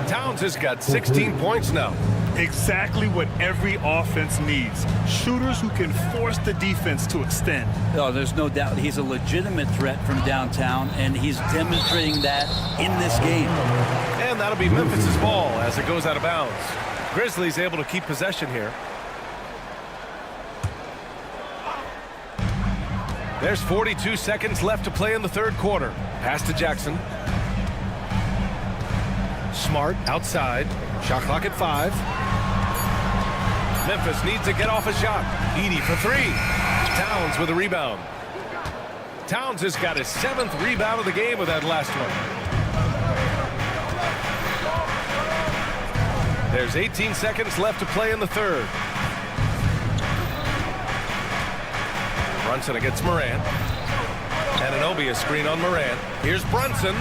Towns has got 16 points now.
Exactly what every offense needs. Shooters who can force the defense to extend.
Oh, there's no doubt he's a legitimate threat from downtown, and he's demonstrating that in this game.
And that'll be Memphis' ball as it goes out of bounds. Grizzlies able to keep possession here. There's 42 seconds left to play in the third quarter. Pass to Jackson. Smart outside. Shot clock at 5. Memphis needs to get off a shot. Edey for 3. Towns with a rebound. Towns has got his 7th rebound of the game with that last one. There's 18 seconds left to play in the third. Brunson against Morant. Anunoby a screen on Morant. Here's Brunson.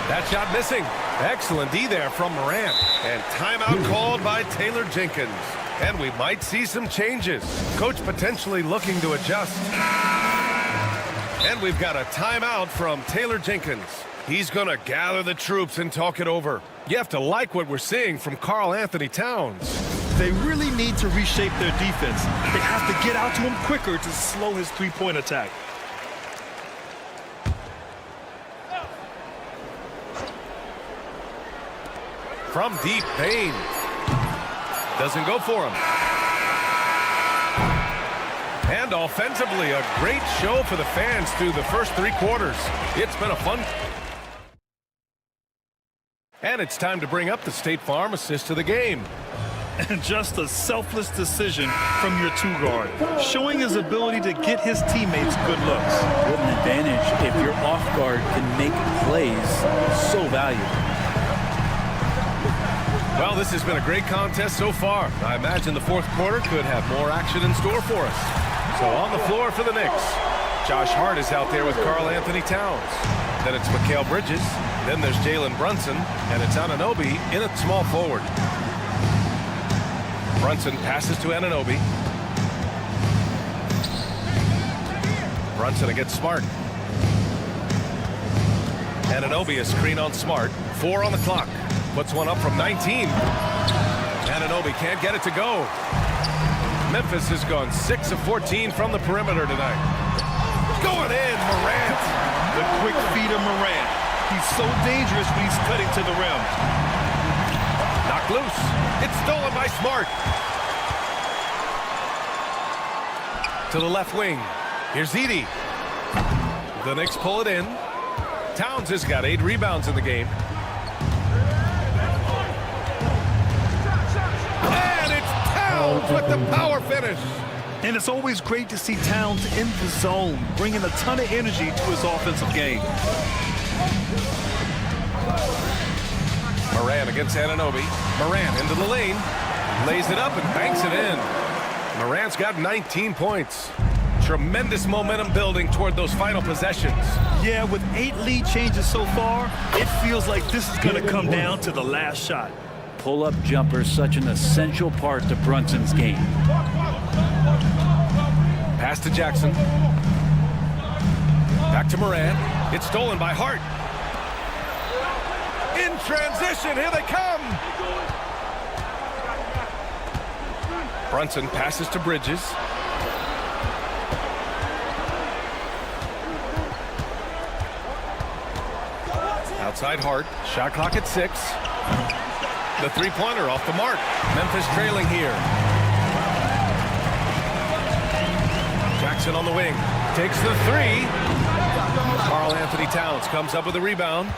That shot missing. Excellent D there from Morant. And timeout called by Taylor Jenkins. And we might see some changes. Coach potentially looking to adjust. And we've got a timeout from Taylor Jenkins. He's going to gather the troops and talk it over. You have to like what we're seeing from Karl Anthony Towns.
They really need to reshape their defense. They have to get out to him quicker to slow his three-point attack.
From deep, Bane. Doesn't go for him. And offensively, a great show for the fans through the first 3 quarters. It's been a fun. And it's time to bring up the State Farm assist to the game.
And just a selfless decision from your 2-guard, showing his ability to get his teammates good looks.
What an advantage if your off guard can make plays so valuable.
Well, this has been a great contest so far. I imagine the fourth quarter could have more action in store for us. So on the floor for the Knicks, Josh Hart is out there with Karl Anthony Towns. Then it's Mikal Bridges. Then there's Jalen Brunson. And it's Anunoby in at small forward. Brunson passes to Anunoby. Brunson against Smart. Anunoby a screen on Smart. 4 on the clock. Puts one up from 19. Anunoby can't get it to go. Memphis has gone 6 of 14 from the perimeter tonight. Going in, Morant.
The quick feed of Morant. He's so dangerous when he's cutting to the rim.
Knocked loose. It's stolen by Smart. To the left wing. Here's Edey. The Knicks pull it in. Towns has got 8 rebounds in the game. And it's Towns with the power finish.
And it's always great to see Towns in the zone, bringing a ton of energy to his offensive game.
Morant against Anunoby. Morant into the lane. Lays it up and banks it in. Morant's got 19 points. Tremendous momentum building toward those final possessions.
Yeah, with 8 lead changes so far, it feels like this is going to come down to the last shot.
Pull-up jumper, such an essential part to Brunson's game.
Pass to Jackson. Back to Morant. It's stolen by Hart. In transition, here they come. Brunson passes to Bridges. Outside Hart. Shot clock at 6. The three-pointer off the mark. Memphis trailing here. Jackson on the wing. Takes the 3. Karl Anthony Towns comes up with a rebound.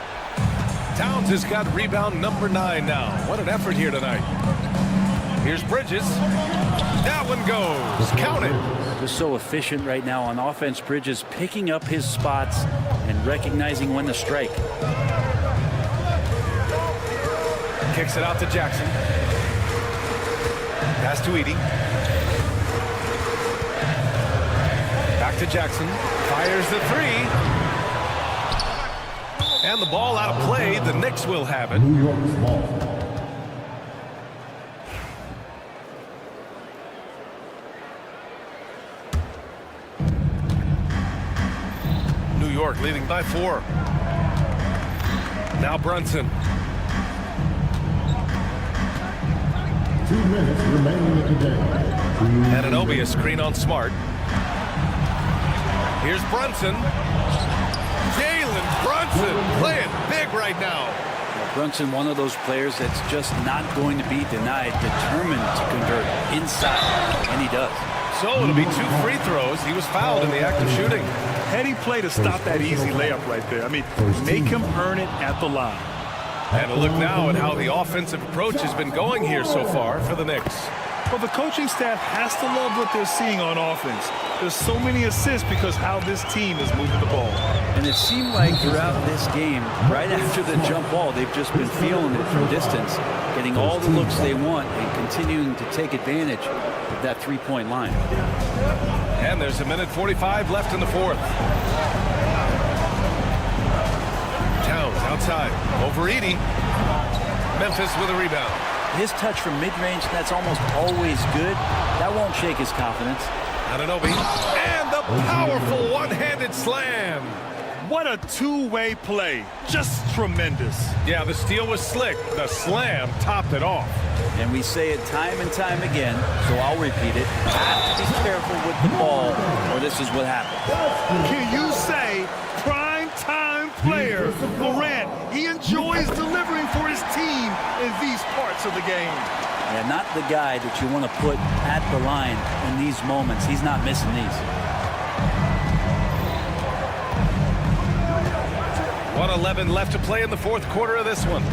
Towns has got rebound number 9 now. What an effort here tonight. Here's Bridges. That one goes. Count it.
Just so efficient right now on offense. Bridges picking up his spots and recognizing when to strike.
Kicks it out to Jackson. Pass to Edie. Back to Jackson. Fires the three. And the ball out of play. The Knicks will have it.
New York's ball.
New York leading by 4. Now Brunson.
2 minutes remaining in the game.
Anunoby, a screen on Smart. Here's Brunson. Jalen Brunson playing big right now.
Brunson, one of those players that's just not going to be denied, determined to convert inside, and he does.
So it'll be 2 free throws. He was fouled in the act of shooting.
Heady play to stop that easy layup right there. I mean, make him earn it at the line.
And a look now at how the offensive approach has been going here so far for the Knicks.
Well, the coaching staff has to love what they're seeing on offense. There's so many assists because how this team is moving the ball.
And it seemed like throughout this game, right after the jump ball, they've just been feeling it from distance, getting all the looks they want and continuing to take advantage of that three-point line.
And there's 1:45 left in the fourth. Towns outside. Over Edie. Memphis with a rebound.
His touch from mid-range, that's almost always good. That won't shake his confidence.
Anunoby. And the powerful one-handed slam.
What a two-way play. Just tremendous.
Yeah, the steal was slick. The slam topped it off.
And we say it time and time again, so I'll repeat it. Have to be careful with the ball, or this is what happens.
Can you say prime-time player Morant? He enjoys delivering for his team in these parts of the game.
Yeah, not the guy that you want to put at the line in these moments. He's not missing these.
1:11 left to play in the fourth quarter of this one.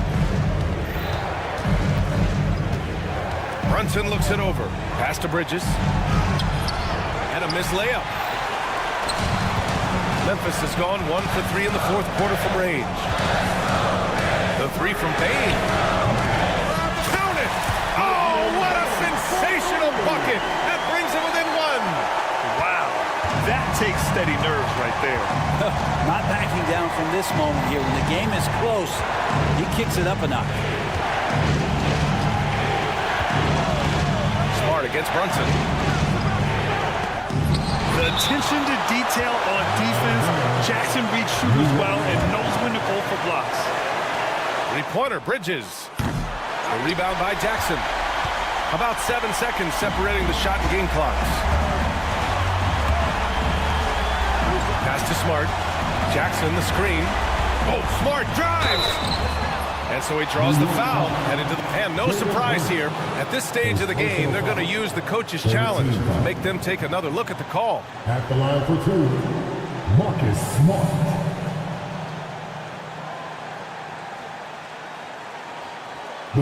Brunson looks it over. Pass to Bridges. And a missed layup. Memphis has gone 1 for 3 in the fourth quarter from range. The three from Payne. Count it! Oh, what a sensational bucket! That brings him within 1.
Wow, that takes steady nerves right there.
Not backing down from this moment here. When the game is close, he kicks it up a notch.
Smart against Brunson.
The attention to detail on defense. Jackson reads shooters well and knows when to go for blocks.
Three-pointer, Bridges. The rebound by Jackson. About 7 seconds separating the shot and game clocks. Pass to Smart. Jackson, the screen. Oh, Smart drives! And so he draws the foul. And no surprise here. At this stage of the game, they're going to use the coach's challenge to make them take another look at the call.
At the line for 2, Marcus Smart.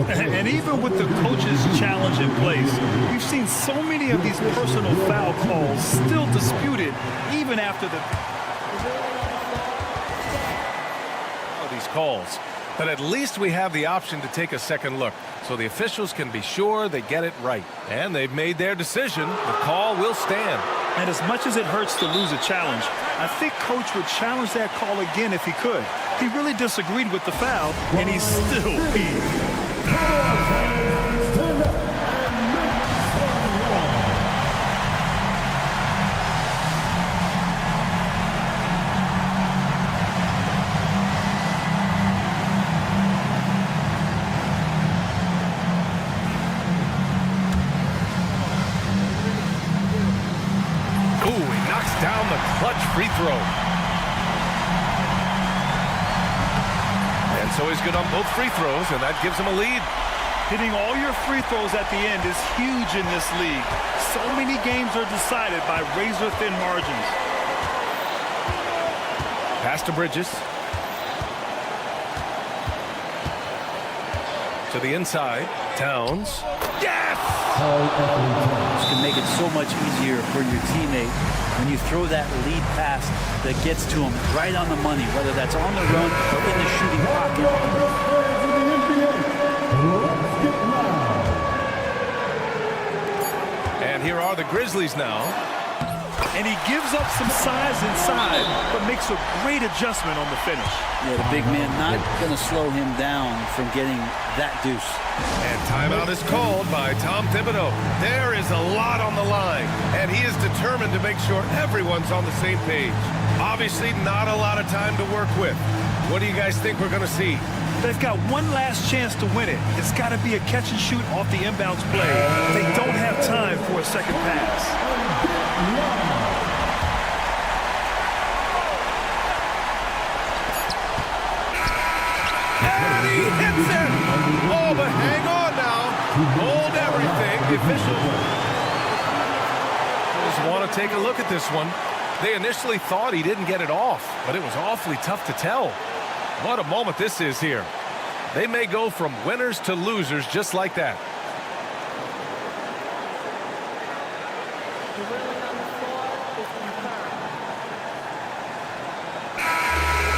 And even with the coach's challenge in place, we've seen so many of these personal foul calls still disputed even after
these calls. But at least we have the option to take a second look, so the officials can be sure they get it right. And they've made their decision. The call will stand.
And as much as it hurts to lose a challenge, I think Coach would challenge that call again if he could. He really disagreed with the foul, and he's still peeved.
Down the clutch free throw. And so he's good on both free throws, and that gives him a lead.
Hitting all your free throws at the end is huge in this league. So many games are decided by razor-thin margins.
Pass to Bridges. To the inside. Towns. Yes!
This can make it so much easier for your teammate when you throw that lead pass that gets to him right on the money, whether that's on the run or in the shooting pocket.
here are the Grizzlies now.
And he gives up some size inside, but makes a great adjustment on the finish.
Yeah, the big man not going to slow him down from getting that deuce.
And timeout is called by Tom Thibodeau. There is a lot on the line, and he is determined to make sure everyone's on the same page. Obviously, not a lot of time to work with. What do you guys think we're going to see?
They've got one last chance to win it. It's got to be a catch and shoot off the inbounds play. They don't have time for a second pass.
And he hits it! Oh, but hang on now. Hold everything. The officials just want to take a look at this one. They initially thought he didn't get it off, but it was awfully tough to tell. What a moment this is here. They may go from winners to losers just like that.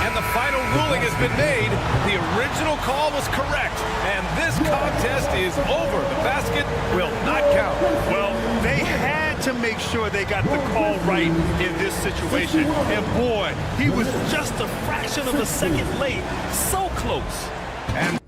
And the final ruling has been made. The original call was correct, and this contest is over. The basket will not count.
Well, they had to make sure they got the call right in this situation. And boy, he was just a fraction of a second late. So close.
And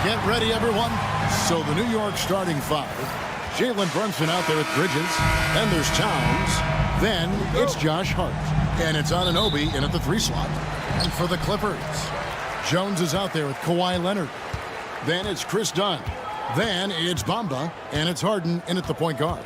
Get ready, everyone. So the New York starting five. Jalen Brunson out there with Bridges. Then there's Towns. Then it's Josh Hart. And it's Anunoby in at the 3 slot. And for the Clippers, Jones is out there with Kawhi Leonard. Then it's Chris Dunn. Then it's Bamba. And it's Harden in at the point guard.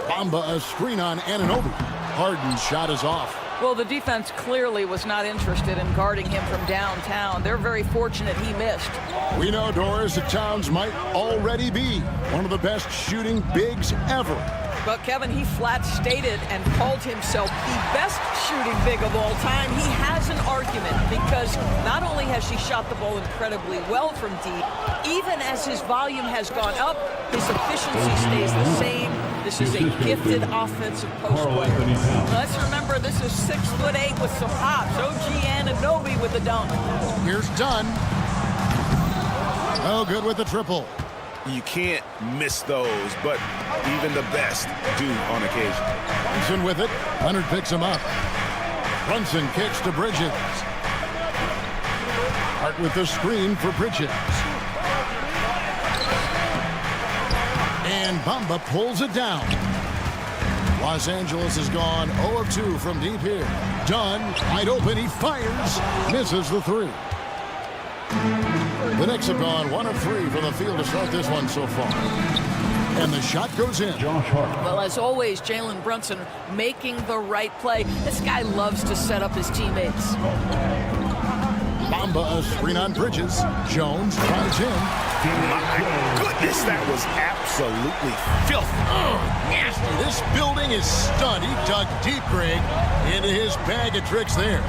Bamba a screen on Anunoby. Harden's shot is off.
Well, the defense clearly was not interested in guarding him from downtown. They're very fortunate he missed.
We know, Doris, that Towns might already be one of the best shooting bigs ever.
But, Kevin, he flat stated and called himself the best shooting big of all time. He has an argument because not only has he shot the ball incredibly well from deep, even as his volume has gone up, his efficiency stays the same. This is a gifted offensive post player. Let's remember, this is 6'8" with some hops. OG Anunoby with the dunk.
Here's Dunn. Oh, good with the triple.
You can't miss those, but even the best do on occasion.
Brunson with it. Leonard picks him up. Brunson kicks to Bridges. Hart with the screen for Bridges. And Bamba pulls it down. Los Angeles has gone 0 of 2 from deep here. Dunn, wide open, he fires, misses the 3. The Knicks have gone 1 of 3 from the field to start this one so far. And the shot goes in.
Josh Hart.
Well, as always, Jalen Brunson making the right play. This guy loves to set up his teammates.
Bamba a screen on Bridges. Jones drives in.
My goodness, that was absolutely filthy.
Oh, nasty. This building is stunned. He dug deep, Greg, into his bag of tricks there.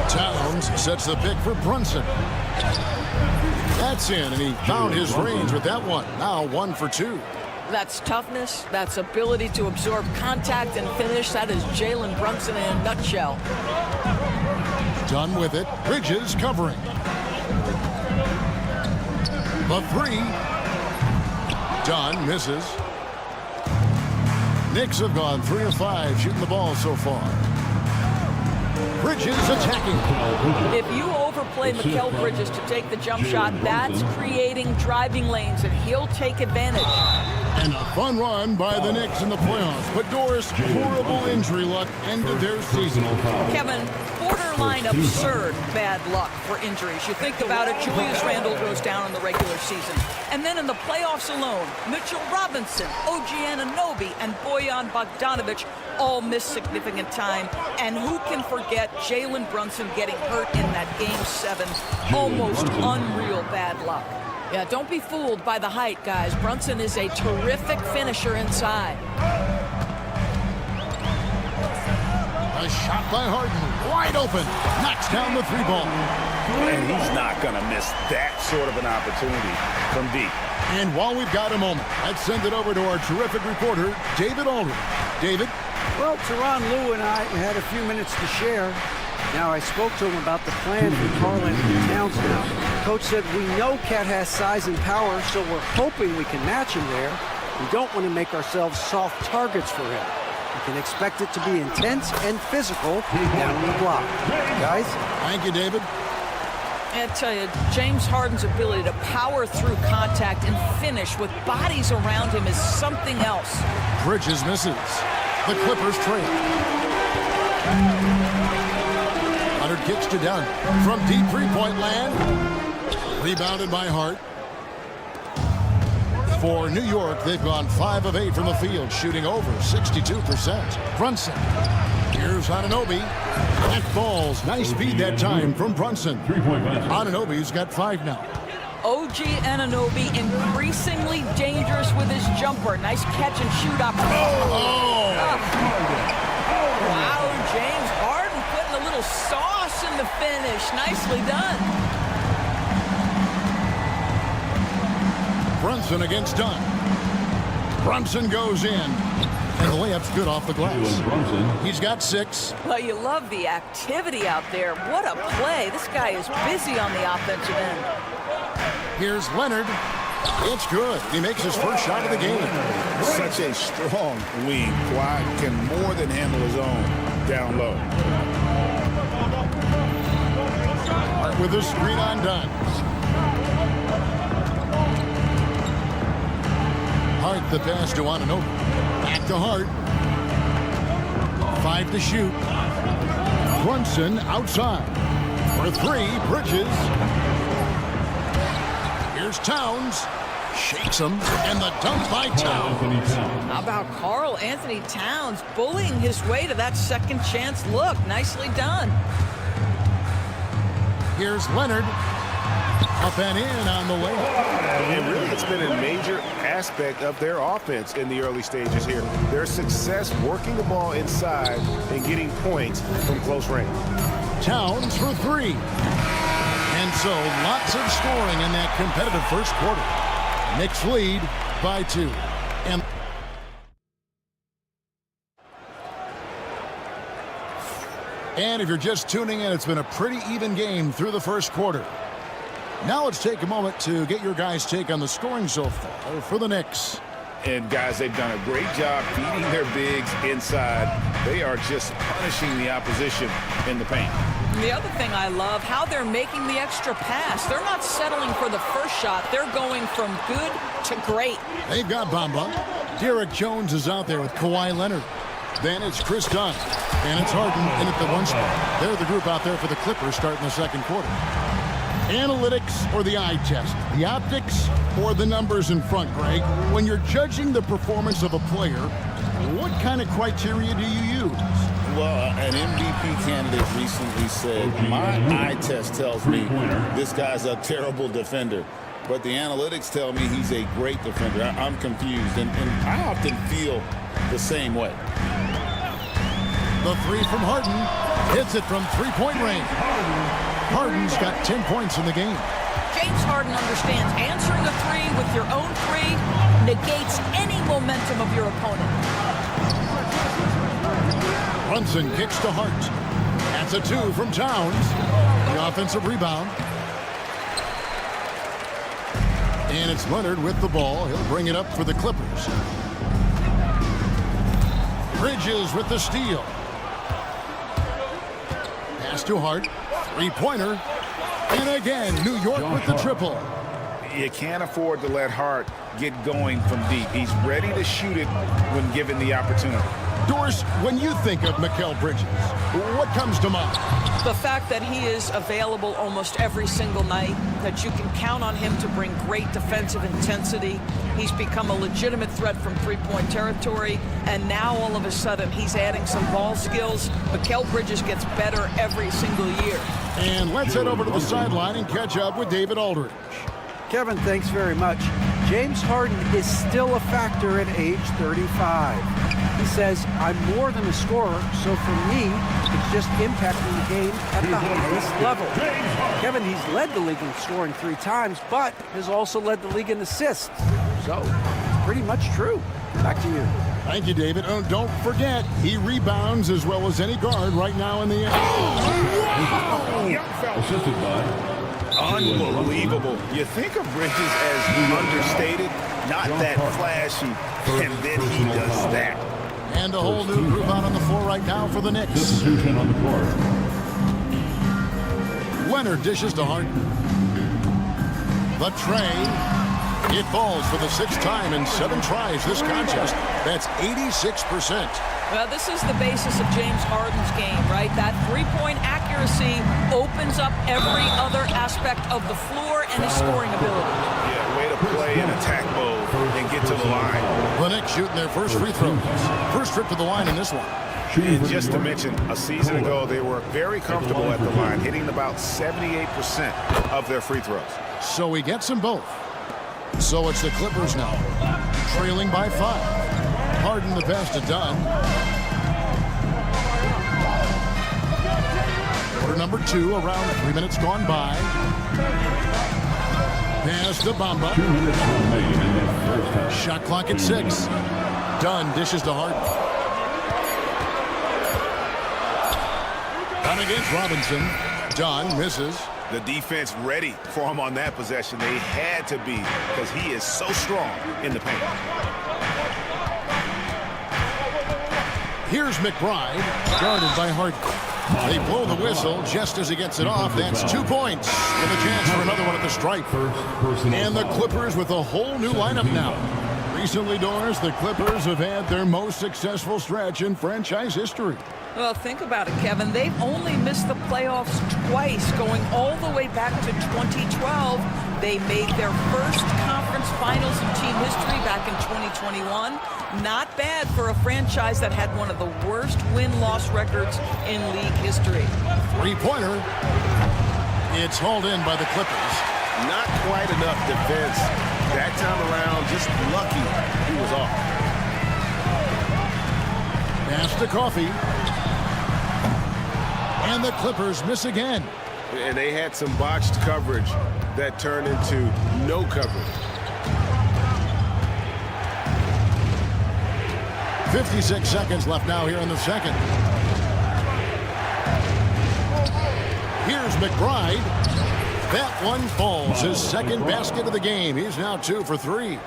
Towns sets the pick for Brunson. That's in, and he found his range with that one. Now 1 for 2.
That's toughness. That's ability to absorb contact and finish. That is Jalen Brunson in a nutshell.
Done with it. Bridges covering. The 3. Dunn misses. Knicks have gone 3 of 5 shooting the ball so far. Bridges attacking.
If you overplay Mikal Bridges to take the jump shot, that's creating driving lanes, and he'll take advantage.
And a fun run by the Knicks in the playoffs. But Doris, horrible injury luck ended their season.
Kevin, borderline absurd bad luck for injuries. You think about it, Julius Randle goes down in the regular season. And then in the playoffs alone, Mitchell Robinson, OG Anunoby, and Bojan Bogdanovic all missed significant time. And who can forget Jalen Brunson getting hurt in that Game 7? Almost unreal bad luck. Yeah, don't be fooled by the height, guys. Brunson is a terrific finisher inside.
A shot by Harden, wide open, knocks down the 3 ball.
And he's not going to miss that sort of an opportunity from deep.
And while we've got a moment, let's send it over to our terrific reporter, David Aldridge. David?
Well, Teron Lou and I had a few minutes to share. Now, I spoke to him about the plan for Karl Anthony Towns now. Coach said, we know Cat has size and power, so we're hoping we can match him there. We don't want to make ourselves soft targets for him. We can expect it to be intense and physical down the block. Guys?
Thank you, David.
I tell you, James Harden's ability to power through contact and finish with bodies around him is something else.
Bridges misses. The Clippers trail. Leonard kicks to Dunn from deep 3-point land. Rebounded by Hart. For New York, they've gone 5 of 8 from the field, shooting over 62%. Brunson. Here's Anunoby. That falls. Nice speed that time from Brunson. Anunoby's got 5 now.
OG Anunoby increasingly dangerous with his jumper. Nice catch and shoot opportunity. Wow, James Harden putting a little sauce in the finish. Nicely done.
Brunson against Dunn. Brunson goes in. And the layup's good off the glass. He's got 6.
Well, you love the activity out there. What a play. This guy is busy on the offensive end.
Here's Leonard. It's good. He makes his first shot of the game.
Such a strong wing. Kawhi can more than handle his own down low.
Hart with a screen on Dunn. Hart the pass to Anunoby. Back to Hart. 5 to shoot. Brunson outside. For 3, Bridges. Here's Towns. Shakes him, and the dunk by Towns.
How about Karl Anthony Towns bullying his way to that second chance look? Nicely done.
Here's Leonard. Up and in on the layup.
And really, it's been a major aspect of their offense in the early stages here. Their success working the ball inside and getting points from close range.
Towns for 3. And so lots of scoring in that competitive first quarter. Knicks lead by 2. And if you're just tuning in, it's been a pretty even game through the first quarter. Now let's take a moment to get your guys' take on the scoring so far for the Knicks.
And guys, they've done a great job feeding their bigs inside. They are just punishing the opposition in the paint.
The other thing I love, how they're making the extra pass. They're not settling for the first shot. They're going from good to great.
They've got Bamba. Derek Jones is out there with Kawhi Leonard. Then it's Chris Dunn. And it's Harden in at the 1 spot. They're the group out there for the Clippers starting the second quarter. Analytics or the eye test? The optics or the numbers in front, Greg? When you're judging the performance of a player, what kind of criteria do you use?
Well, an MVP candidate recently said, my eye test tells me this guy's a terrible defender. But the analytics tell me he's a great defender. I'm confused, and I often feel the same way.
The 3 from Harden. Hits it from three-point range. Harden's got 10 points in the game.
James Harden understands answering a 3 with your own 3 negates any momentum of your opponent.
Brunson kicks to Hart. That's a 2 from Towns. The offensive rebound. And it's Leonard with the ball. He'll bring it up for the Clippers. Bridges with the steal. Pass to Hart. 3-pointer. And again, New York with the triple.
You can't afford to let Hart get going from deep. He's ready to shoot it when given the opportunity.
Doris, when you think of Mikal Bridges, what comes to mind?
The fact that he is available almost every single night, that you can count on him to bring great defensive intensity. He's become a legitimate threat from three-point territory, and now all of a sudden he's adding some ball skills. Mikal Bridges gets better every single year.
And let's head over to the sideline and catch up with David Aldridge.
Kevin, thanks very much. James Harden is still a factor at age 35. He says, I'm more than a scorer, so for me, it's just impacting the game at the highest level. Kevin, he's led the league in scoring 3 times, but has also led the league in assists. So, pretty much true. Back to you.
Thank you, David. Oh, don't forget, he rebounds as well as any guard right now in the NBA.
Assisted by...
Unbelievable. You think of Bridges as understated, not that flashy, and then he does that.
And a whole new group out on the floor right now for the Knicks.
Substitution on the court.
Leonard dishes to Harden. The tray. It falls for the 6th time in 7 tries this contest. That's 86%.
Well, this is the basis of James Harden's game, right? That three-point accuracy opens up every other aspect of the floor and his scoring ability.
Yeah, way to play in attack mode and get to the line.
The Knicks shooting their first free throws. First trip to the line in this one.
And just to mention, a season ago, they were very comfortable at the line, hitting about 78% of their free throws.
So he gets them both. So it's the Clippers now, trailing by 5. Harden the pass to Dunn. Quarter number 2, around 3 minutes gone by. Pass to Bamba.
2 minutes remaining in the first half.
Shot clock at 6. Dunn dishes to Harden. Dunn against Robinson. Dunn misses.
The defense ready for him on that possession. They had to be, because he is so strong in the paint.
Here's McBride, guarded by Harden. They blow the whistle just as he gets it off. That's 2 points with a chance for another one at the stripe. And the Clippers with a whole new lineup now. Recently, Doris, the Clippers have had their most successful stretch in franchise history.
Well, think about it, Kevin. They've only missed the playoffs twice, going all the way back to 2012. They made their first conference finals in team history back in 2021. Not bad for a franchise that had one of the worst win-loss records in league history.
Three-pointer. It's hauled in by the Clippers.
Not quite enough defense that time around. Just lucky he was off.
Pass to Coffee. And the Clippers miss again.
And they had some botched coverage that turned into no coverage.
56 seconds left now here in the second. Here's McBride. That one falls. His second basket of the game. He's now 2 for 3.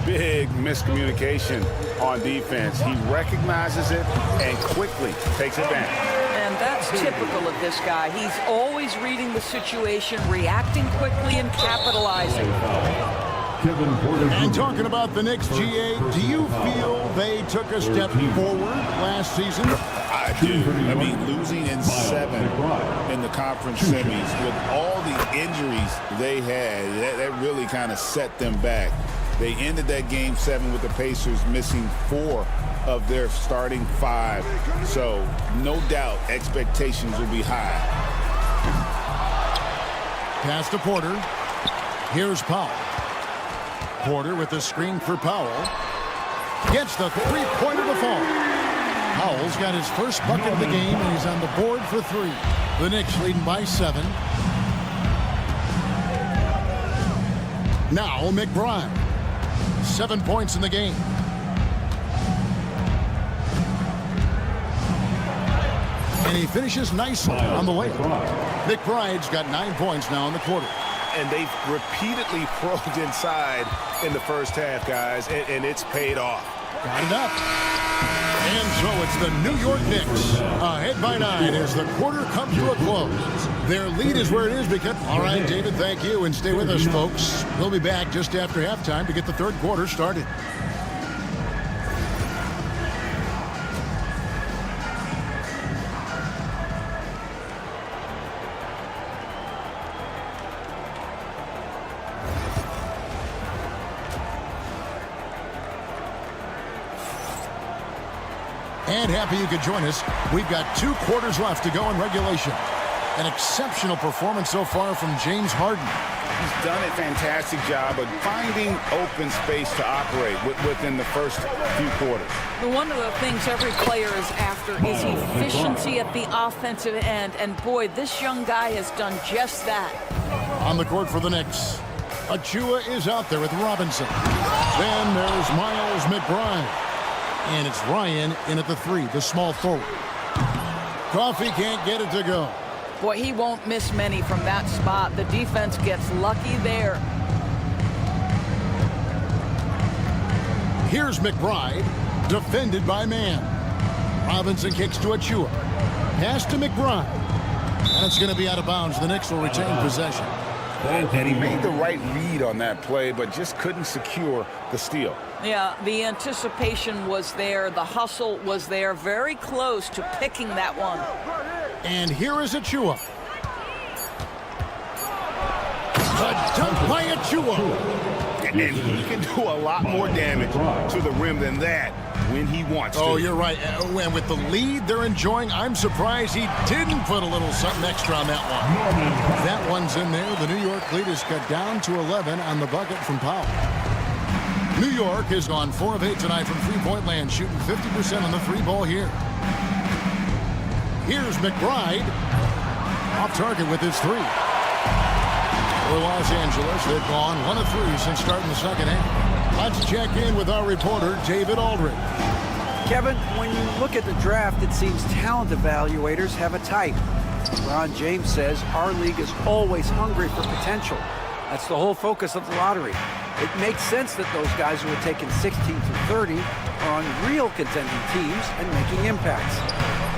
Big miscommunication on defense. He recognizes it and quickly takes advantage.
And that's typical of this guy. He's always reading the situation, reacting quickly, and capitalizing.
And talking about the Knicks, GA, do you feel they took a step forward last season?
I do. I mean, losing in 7 in the conference semis with all the injuries they had, that really kind of set them back. They ended that game 7 with the Pacers missing 4 of their starting 5. So, no doubt, expectations will be high.
Pass to Porter. Here's Powell. Porter with the screen for Powell. Gets the three-pointer to fall. Powell's got his first bucket of the game, and he's on the board for 3. The Knicks leading by 7. Now McBride. 7 points in the game. And he finishes nicely on the way. McBride's got 9 points now in the quarter.
And they've repeatedly probed inside in the first half, guys, and it's paid off.
Got it up. And so it's the New York Knicks ahead by 9 as the quarter comes to a close. Their lead is where it is because... All right, David, thank you, and stay with us, folks. We'll be back just after halftime to get the third quarter started. And happy you could join us. We've got 2 quarters left to go in regulation. An exceptional performance so far from James Harden.
He's done a fantastic job of finding open space to operate within the first few quarters.
One of the things every player is after is efficiency at the offensive end. And boy, this young guy has done just that.
On the court for the Knicks, Achua is out there with Robinson. Then there's Miles McBride. And it's Ryan in at the 3, the small forward. Coffee can't get it to go.
Boy, he won't miss many from that spot. The defense gets lucky there.
Here's McBride, defended by Mann. Robinson kicks to Achua. Pass to McBride. And it's going to be out of bounds. The Knicks will retain possession.
And he made the right read on that play, but just couldn't secure the steal.
Yeah, the anticipation was there. The hustle was there. Very close to picking that one.
And here is Achua. A dunk by Achua.
And he can do a lot more damage to the rim than that when he wants to.
Oh, you're right. And with the lead they're enjoying, I'm surprised he didn't put a little something extra on that one. That one's in there. The New York lead is cut down to 11 on the bucket from Powell. New York has gone 4 of 8 tonight from three-point land, shooting 50% on the 3-ball here. Here's McBride. Off target with his 3. For Los Angeles, they've gone 1 of 3 since starting the second half. Let's check in with our reporter, David Aldridge.
Kevin, when you look at the draft, it seems talent evaluators have a type. LeBron James says our league is always hungry for potential. That's the whole focus of the lottery. It makes sense that those guys who are taken 16 through 30 are on real contending teams and making impacts.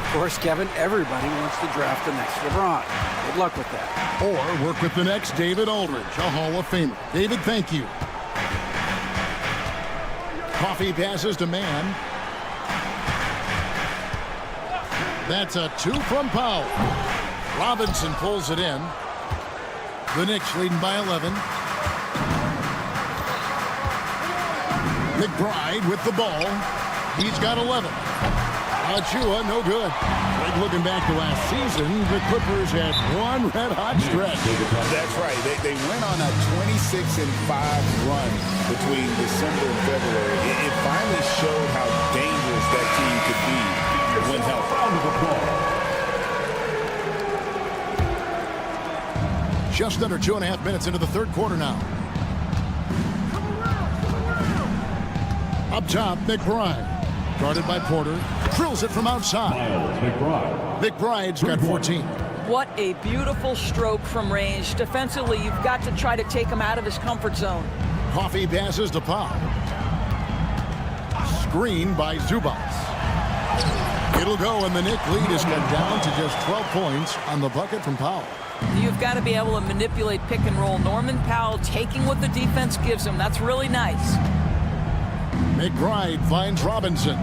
Of course, Kevin, everybody wants to draft the next LeBron. Good luck with that.
Or work with the next David Aldridge, a Hall of Famer. David, thank you. Coffee passes to Mann. That's a 2 from Powell. Robinson pulls it in. The Knicks leading by 11. McBride with the ball. He's got 11. Achua, no good. Like looking back to last season, the Clippers had one red-hot stretch.
That's right. They went on a 26-5 run between December and February. It finally showed how dangerous that team could be when healthy.
Just under 2.5 minutes into the third quarter now. Up top, McBride. Guarded by Porter. Drills it from outside. McBride's got 14.
What a beautiful stroke from range. Defensively, you've got to try to take him out of his comfort zone.
Coffee passes to Powell. Screen by Zubac. It'll go, and the Knicks lead is cut down to just 12 points on the bucket from Powell.
You've got to be able to manipulate pick and roll. Norman Powell taking what the defense gives him. That's really nice.
McBride finds Robinson.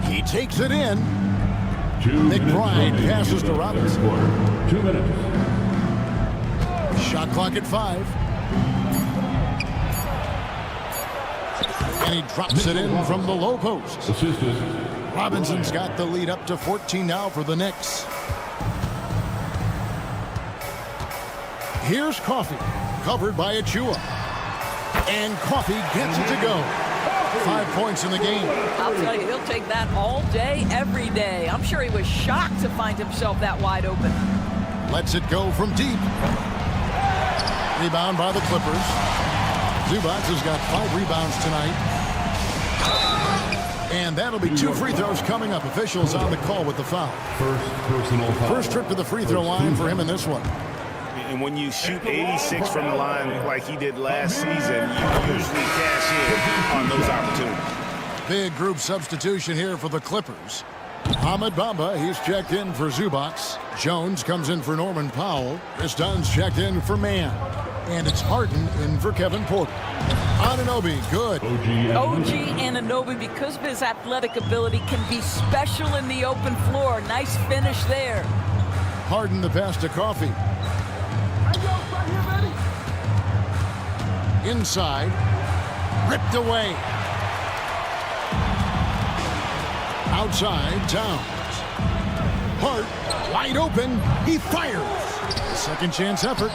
He takes it in. McBride passes to Robinson.
2 minutes.
Shot clock at 5. And he drops it in from the low post. Robinson's got the lead up to 14 now for the Knicks. Here's Coffee, covered by Achua. And Coffee gets it to go. 5 points in the game.
I'll tell you, he'll take that all day, every day. I'm sure he was shocked to find himself that wide open.
Lets it go from deep. Rebound by the Clippers. Zubac has got 5 rebounds tonight. And that'll be 2 free throws coming up. Officials on the call with the foul. First trip to the free throw line for him in this one.
And when you shoot 86 from the line like he did last season, you usually cash in on those opportunities.
Big group substitution here for the Clippers. Ahmed Bamba, he's checked in for Zubac. Jones comes in for Norman Powell. Chris Dunn's checked in for Mann. And it's Harden in for Kevin Porter. Anunoby, good.
OG Anunoby, because of his athletic ability, can be special in the open floor. Nice finish there.
Harden the pass to Coffee. Inside, ripped away. Outside, Towns. Hart, wide open, he fires. Second chance effort,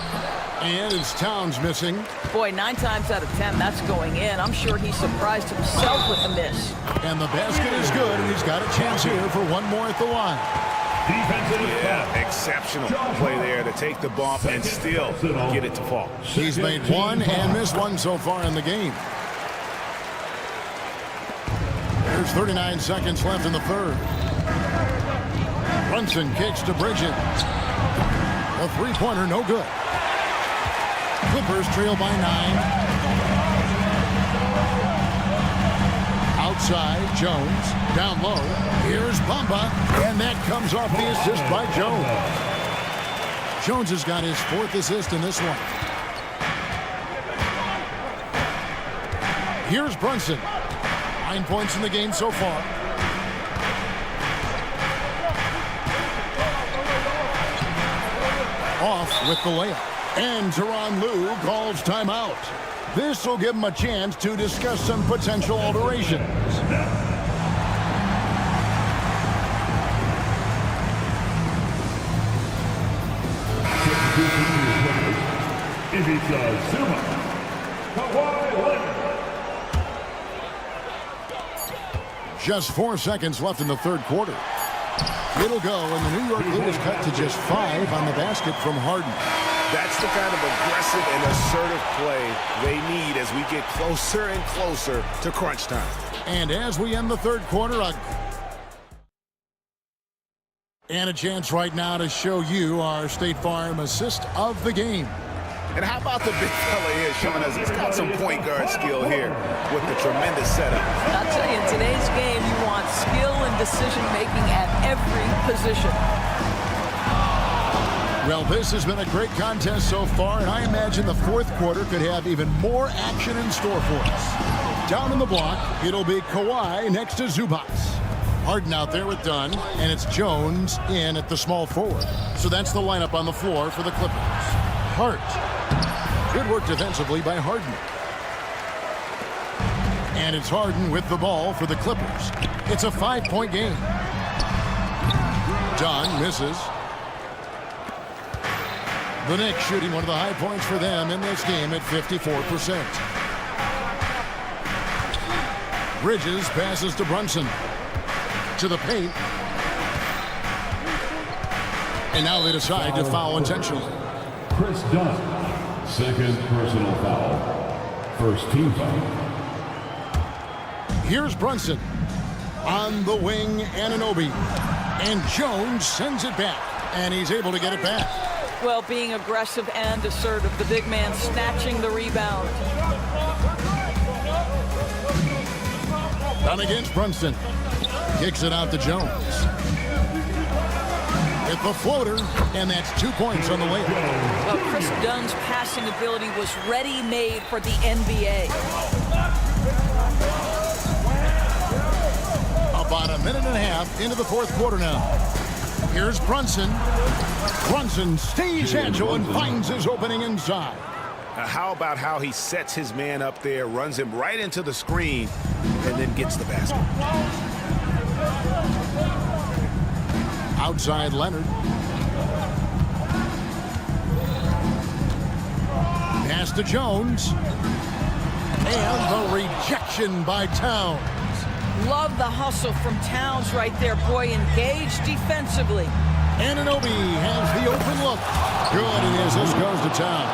and it's Towns missing.
Boy, 9 times out of 10, that's going in. I'm sure he surprised himself with the miss.
And the basket is good, and he's got a chance here for one more at the line.
Yeah, exceptional play there to take the bump and still get it to fall.
He's made 1 and missed 1 so far in the game. There's 39 seconds left in the third. Brunson kicks to Bridges. A three-pointer, no good. Clippers trail by 9. Outside, Jones. Down low. Here's Bamba. And that comes off the assist by Jones. Jones has got his 4th assist in this one. Here's Brunson. 9 points in the game so far. Off with the layup. And Tyronn Lue calls timeout. This will give him a chance to discuss some potential alterations. Just 4 seconds left in the third quarter. It'll go, and the New York lead is cut to just 5 on the basket from Harden.
That's the kind of aggressive and assertive play they need as we get closer and closer to crunch time.
And as we end the third quarter, a And a chance right now to show you our State Farm assist of the game.
And how about the big fella here showing us he's got some point guard skill here with the tremendous setup.
I'll tell you, in today's game, you want skill and decision-making at every position.
Well, this has been a great contest so far, and I imagine the fourth quarter could have even more action in store for us. Down in the block, it'll be Kawhi next to Zubac. Harden out there with Dunn, and it's Jones in at the small forward. So that's the lineup on the floor for the Clippers. Hart. Good work defensively by Harden. And it's Harden with the ball for the Clippers. It's a 5-point game. Dunn misses. The Knicks shooting one of the high points for them in this game at 54%. Bridges passes to Brunson. To the paint. And now they decide to foul intentionally.
Chris Dunn. Second personal foul. First team foul.
Here's Brunson. On the wing, Anunoby. And Jones sends it back. And he's able to get it back.
Well, being aggressive and assertive, the big man snatching the rebound.
Down against Brunson. Kicks it out to Jones. With the floater, and that's 2 points on the layup.
Well, Chris Dunn's passing ability was ready-made for the NBA.
About a minute and a half into the fourth quarter now. Here's Brunson. Brunson stays agile and finds his opening inside.
Now, how about how he sets his man up there, runs him right into the screen, and then gets the basket.
Outside Leonard. Pass to Jones. And the rejection by Towns.
Love the hustle from Towns right there. Boy, engaged defensively.
Anunoby has the open look. Good it is. This goes to Towns.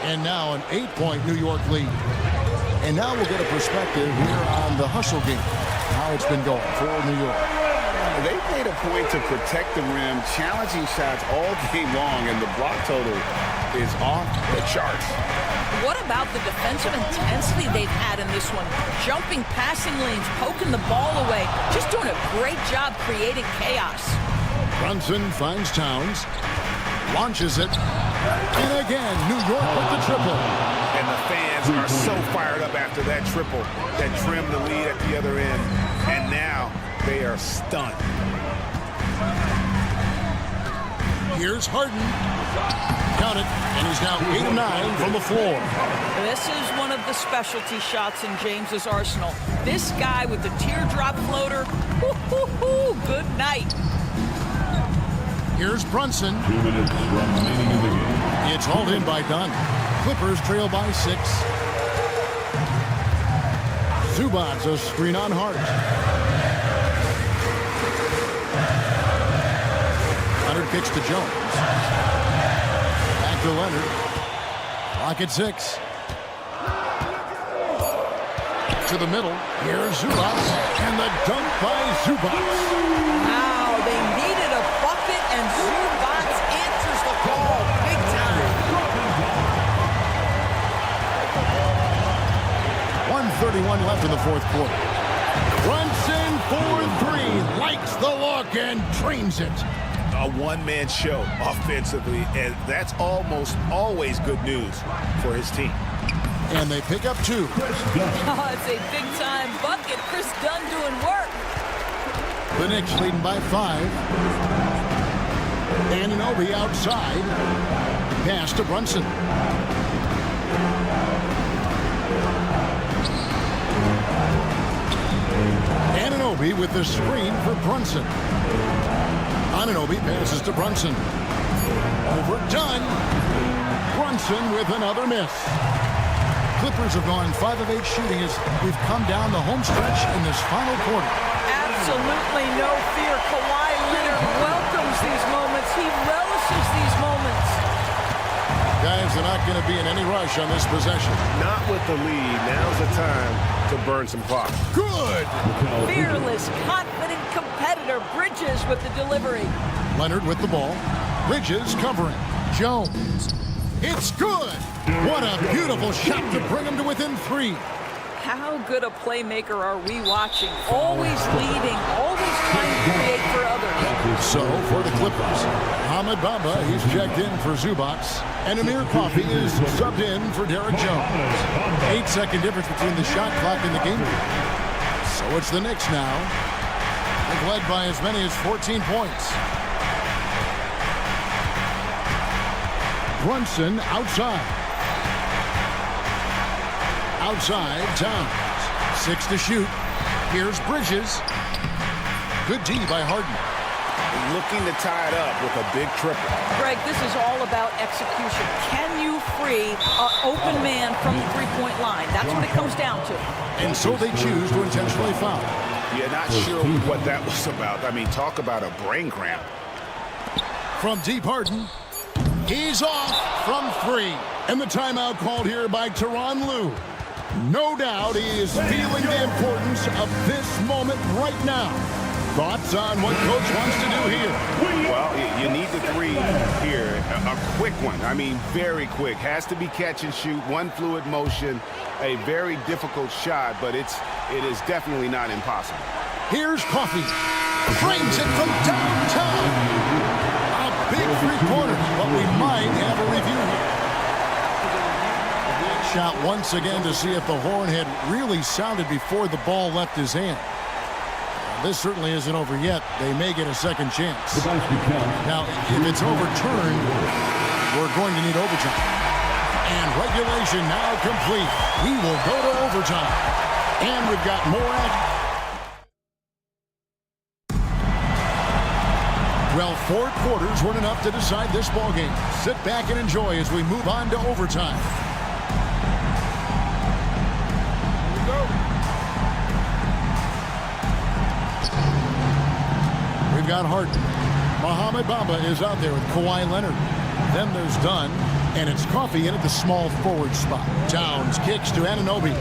And now an 8-point New York lead. And now we'll get a perspective here on the hustle game. How it's been going for New York.
They've made a point to protect the rim, challenging shots all game long, and the block total is off the charts.
What about the defensive intensity they've had in this one? Jumping passing lanes, poking the ball away, just doing a great job creating chaos.
Brunson finds Towns, launches it, and again, New York with the triple.
And the fans are so fired up after that triple that trimmed the lead at the other end, and now they are stunned.
Here's Harden. Count it, and he's now 8 of 9 from the floor.
This is one of the specialty shots in James's arsenal. This guy with the teardrop floater, good night.
Here's Brunson.
2 minutes remaining in the game.
It's hauled in by Dunn. Clippers trail by 6. Zubac a screen on Hart. Leonard kicks to Jones. Back to Leonard. Clock at 6. To the middle. Here's Zubac. And the dunk by Zubac.
Wow, they needed a bucket, and Zubac answers the call big time.
1:31 left in the fourth quarter. Brunson for 3. Likes the look and drains it.
A one-man show offensively, and that's almost always good news for his team.
And they pick up 2.
Oh, it's a big-time bucket. Chris Dunn doing work.
The Knicks leading by 5. Anunoby outside. Pass to Brunson. Anunoby with the screen for Brunson. Anunoby passes to Brunson. Overdone. Brunson with another miss. Clippers have gone 5 of 8 shooting as we've come down the home stretch in this final quarter.
Absolutely no fear. Kawhi Leonard welcomes these moments. He relishes these moments.
Guys, they're not going to be in any rush on this possession.
Not with the lead. Now's the time to to burn some clock.
Good.
Fearless, confident competitor. Bridges with the delivery.
Leonard with the ball. Bridges covering. Jones. It's good. What a beautiful shot to bring him to within 3.
How good a playmaker are we watching? Always leading, always trying to create for others.
So, for the Clippers, Alibaba, he's checked in for Zubac, and Amir Coffey is subbed in for Derek Jones. 8-second difference between the shot clock and the game. So it's the Knicks now. They've led by as many as 14 points. Brunson outside. Outside, Towns. 6 to shoot. Here's Bridges. Good D by Harden.
Looking to tie it up with a big triple.
Greg, this is all about execution. Can you free an open man from the three-point line? That's what it comes down to.
And so they choose to intentionally foul.
Yeah, not sure what that was about. I mean, talk about a brain cramp.
From deep, Harden. He's off from 3. And the timeout called here by Tyronn Lue. No doubt he is feeling the importance of this moment right now. Thoughts on what Coach wants to do here?
Well, you need the 3 here. A quick one. I mean, very quick. Has to be catch and shoot. One fluid motion. A very difficult shot, but it is definitely not impossible.
Here's Coffey. Frames it from downtown. A big 3-pointer, but we might have a review here. Shot once again to see if the horn had really sounded before the ball left his hand. This certainly isn't over yet. They may get a second chance. Now, if it's overturned, we're going to need overtime. And regulation now complete. We will go to overtime. And we've got more action. Well, 4 quarters weren't enough to decide this ballgame. Sit back and enjoy as we move on to overtime. We've got Harden. Mohamed Bamba is out there with Kawhi Leonard. Then there's Dunn, and it's Coffey in at the small forward spot. Towns kicks to Anunoby.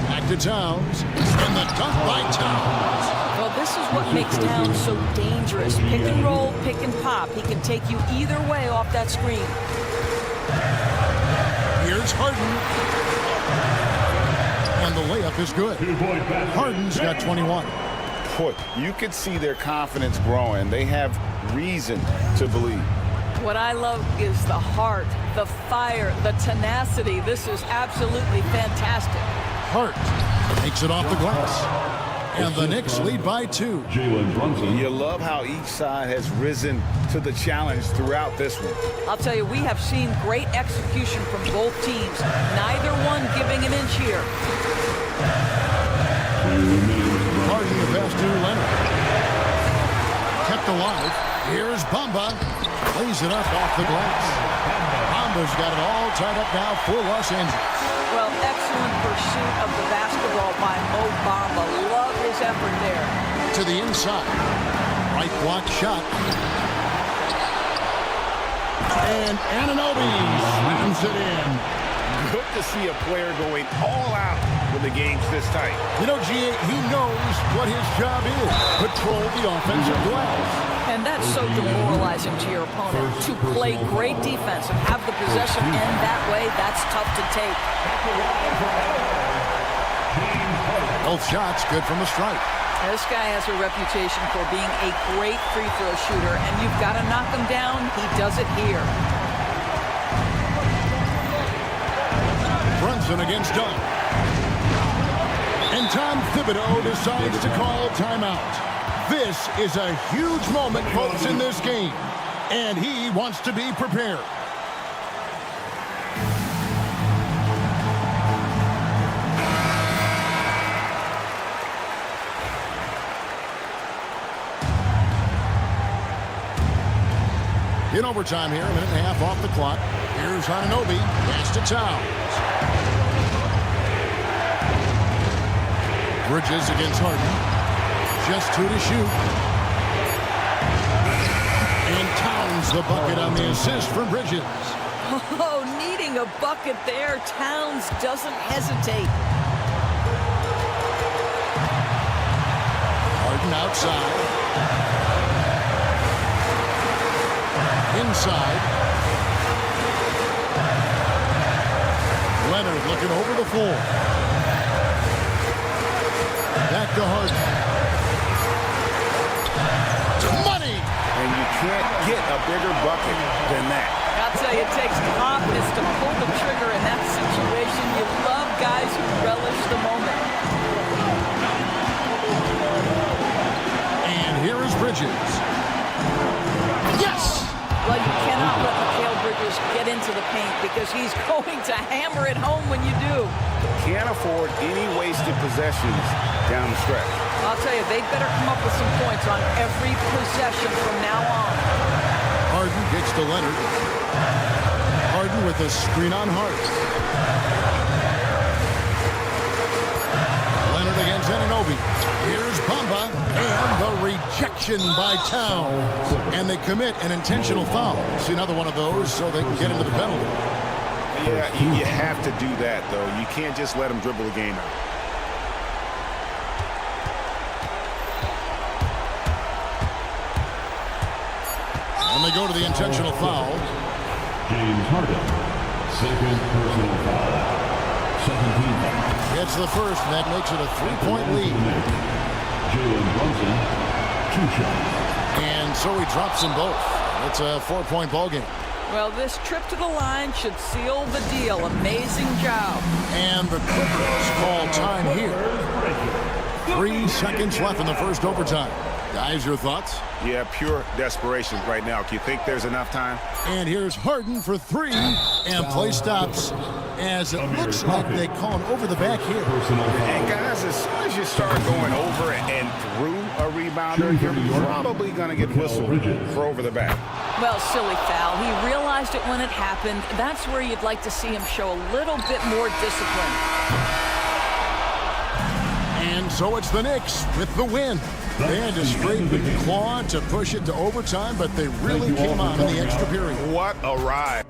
Back to Towns, and the dunk by Towns.
Well, this is what makes Towns so dangerous. Pick and roll, pick and pop. He can take you either way off that screen.
Here's Harden. And the layup is good. Harden's got 21.
Boy, you can see their confidence growing. They have reason to believe.
What I love is the heart, the fire, the tenacity. This is absolutely fantastic.
Hart takes it off the glass. And the Knicks lead by 2.
Jalen Brunson.
You love how each side has risen to the challenge throughout this one.
I'll tell you, we have seen great execution from both teams. Neither one giving an inch here.
Harden the pass to Leonard. Kept alive. Here's Bamba. Lays it up off the glass. Bamba's got it all tied up now for Los Angeles.
Well, excellent pursuit of the basketball by Mo Bamba. Love his effort there.
To the inside. Right block shot. And Anunoby slams it in.
Good to see a player going all out when the game's this tight.
You know, G.A., he knows what his job is. Control the offensive glass.
And that's so demoralizing to your opponent. To play great defense and have the possession end that way, that's tough to take.
Both shots good from the stripe.
This guy has a reputation for being a great free throw shooter, and you've got to knock him down. He does it here.
Brunson against Dunn. And Tom Thibodeau decides to call timeout. This is a huge moment, folks, in this game. And he wants to be prepared. In overtime here, a minute and a half off the clock. Here's Anunoby. Pass to Towns. Bridges against Harden. Just 2 to shoot. And Towns the bucket on the assist from Bridges.
Oh, needing a bucket there. Towns doesn't hesitate.
Harden outside. Inside. Leonard looking over the floor. Back to Harden. Money!
And you can't get a bigger bucket than that.
I'll tell you, it takes confidence to pull the trigger in that situation. You love guys who relish the moment.
And here is Bridges. Yes!
Well, you cannot let Mikal Bridges get into the paint because he's going to hammer it home when you do.
Can't afford any wasted possessions down the stretch.
I'll tell you, they better come up with some points on every possession from now on.
Harden gets to Leonard. Harden with a screen on Hart. Leonard against Anunoby. Here's Bamba, and the rejection by Towns. And they commit an intentional foul. See another one of those so they can get into the penalty.
Yeah, you have to do that, though. You can't just let them dribble the game out.
And they go to the intentional foul.
James Harden, second personal foul. 17.
Gets the first, and that makes it a three-point lead.
Jalen Brunson, 2 shots.
And so he drops them both. It's a 4-point ball game.
Well, this trip to the line should seal the deal. Amazing job.
And the Clippers call time here. 3 seconds left in the first overtime. Guys, your thoughts?
Yeah, pure desperation right now. Do you think there's enough time?
And here's Harden for 3, and play stops as it looks like they call him over the back here.
And guys, as soon as you start going over and through a rebounder, you're probably going to get whistled for over the back.
Well, silly foul. He realized it when it happened. That's where you'd like to see him show a little bit more discipline.
And so it's the Knicks with the win. They had to scrape the claw to push it to overtime, but they really came out in the extra period.
What a ride.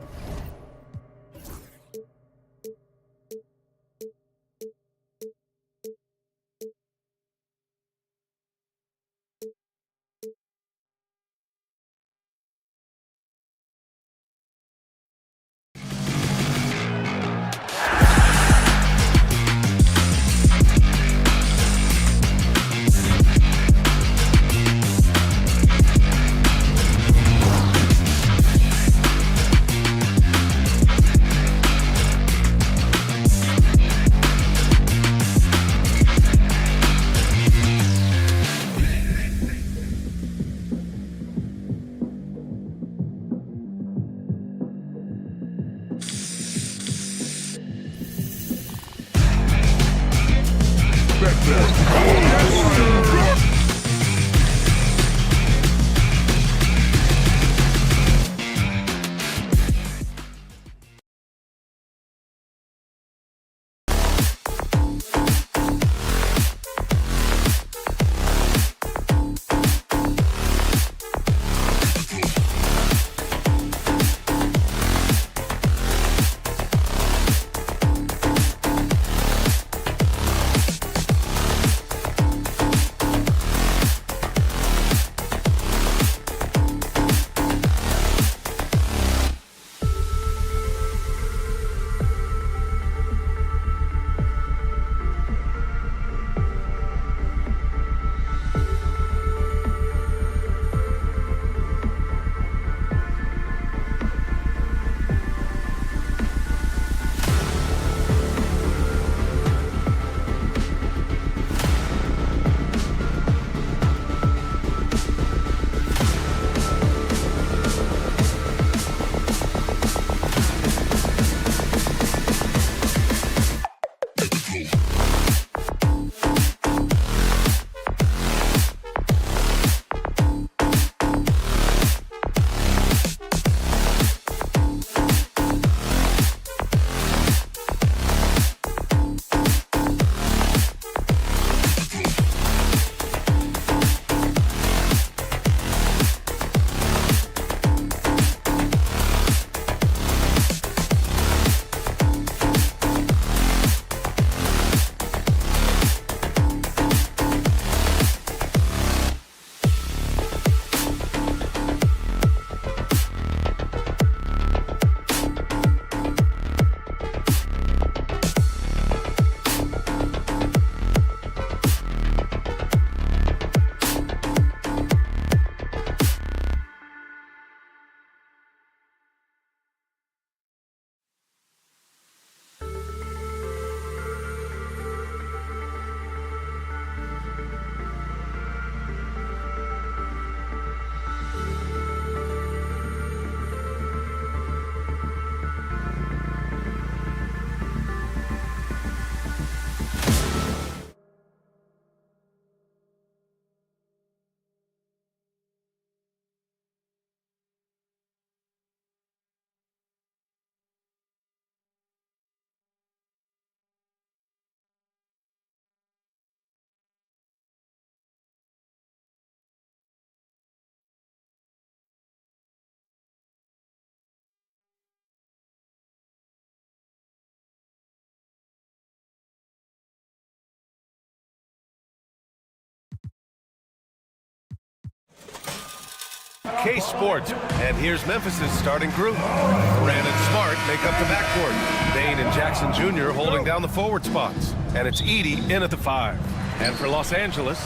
OK Sports. And here's Memphis' starting group. Moran and Smart make up the backcourt. Bain and Jackson Jr. holding down the forward spots. And it's Edey in at the 5. And for Los Angeles,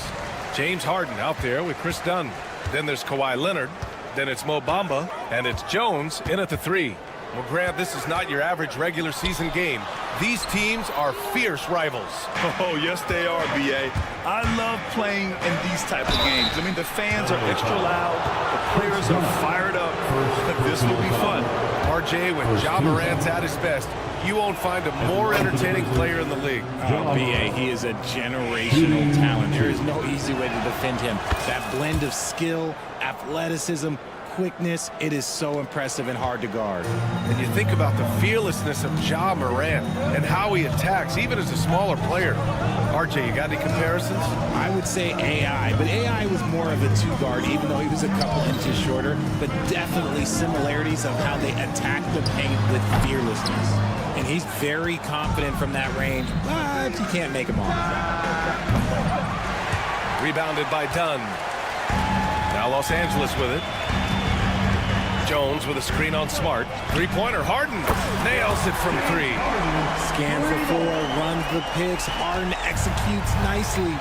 James Harden out there with Chris Dunn. Then there's Kawhi Leonard. Then it's Mo Bamba. And it's Jones in at the 3. Well, Grant, this is not your average regular season game. These teams are fierce rivals.
Oh, yes, they are, B.A. I love playing in these type of games. I mean, the fans are extra loud. The players are fired up. This will be fun.
RJ, when Ja Morant's at his best, you won't find a more entertaining player in the league.
B.A., he is a generational talent. There is no easy way to defend him. That blend of skill, athleticism, quickness, it is so impressive and hard to guard.
And you think about the fearlessness of Ja Morant and how he attacks, even as a smaller player. RJ, you got any comparisons?
I would say AI, but AI was more of a 2-guard, even though he was a couple inches shorter, but definitely similarities of how they attack the paint with fearlessness. And he's very confident from that range, but you can't make him all.
Rebounded by Dunn. Now Los Angeles with it. Jones with a screen on Smart. Three-pointer, Harden nails it from 3.
Scans the floor, runs the picks. Harden executes nicely.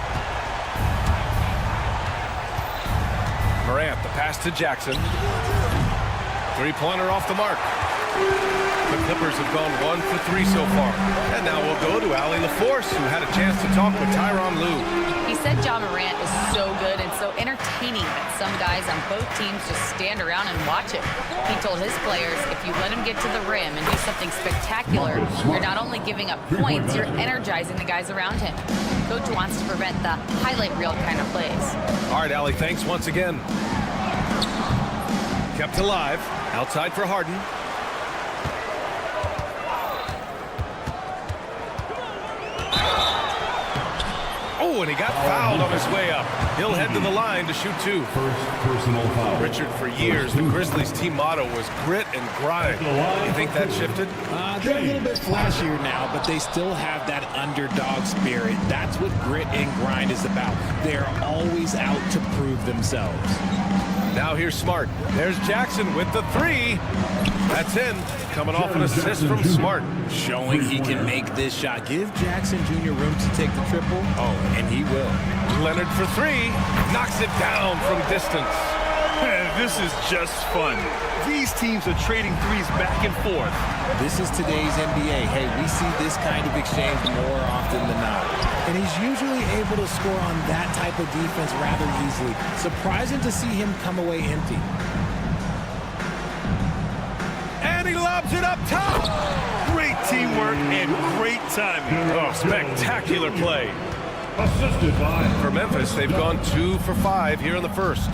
Morant, the pass to Jackson. Three-pointer off the mark. The Clippers have gone 1 for 3 so far. And now we'll go to Allie LaForce, who had a chance to talk with Tyronn Lue.
He said Ja Morant is so good and so entertaining that some guys on both teams just stand around and watch it. He told his players, if you let him get to the rim and do something spectacular, you're not only giving up points, you're energizing the guys around him. Coach wants to prevent the highlight reel kind of plays.
All right, Allie, thanks once again. Kept alive. Outside for Harden. Oh, and he got fouled on his way up. He'll head to the line to shoot 2.
First personal foul.
Richard, for years, the Grizzlies team motto was grit and grind. You think that shifted?
They're a little bit flashier now, but they still have that underdog spirit. That's what grit and grind is about. They're always out to prove themselves.
Now here's Smart. There's Jackson with the 3. That's in. Coming off an assist from Smart.
Showing he can make this shot. Give Jackson Jr. room to take the triple. Oh, and he will.
Leonard for 3. Knocks it down from distance.
This is just fun. These teams are trading threes back and forth.
This is today's NBA. Hey, we see this kind of exchange more often than not. And he's usually able to score on that type of defense rather easily. Surprising to see him come away empty.
And he lobs it up top.
Great teamwork and great timing.
Oh, spectacular play.
Assisted by.
For Memphis, they've gone 2 for 5 here in the first.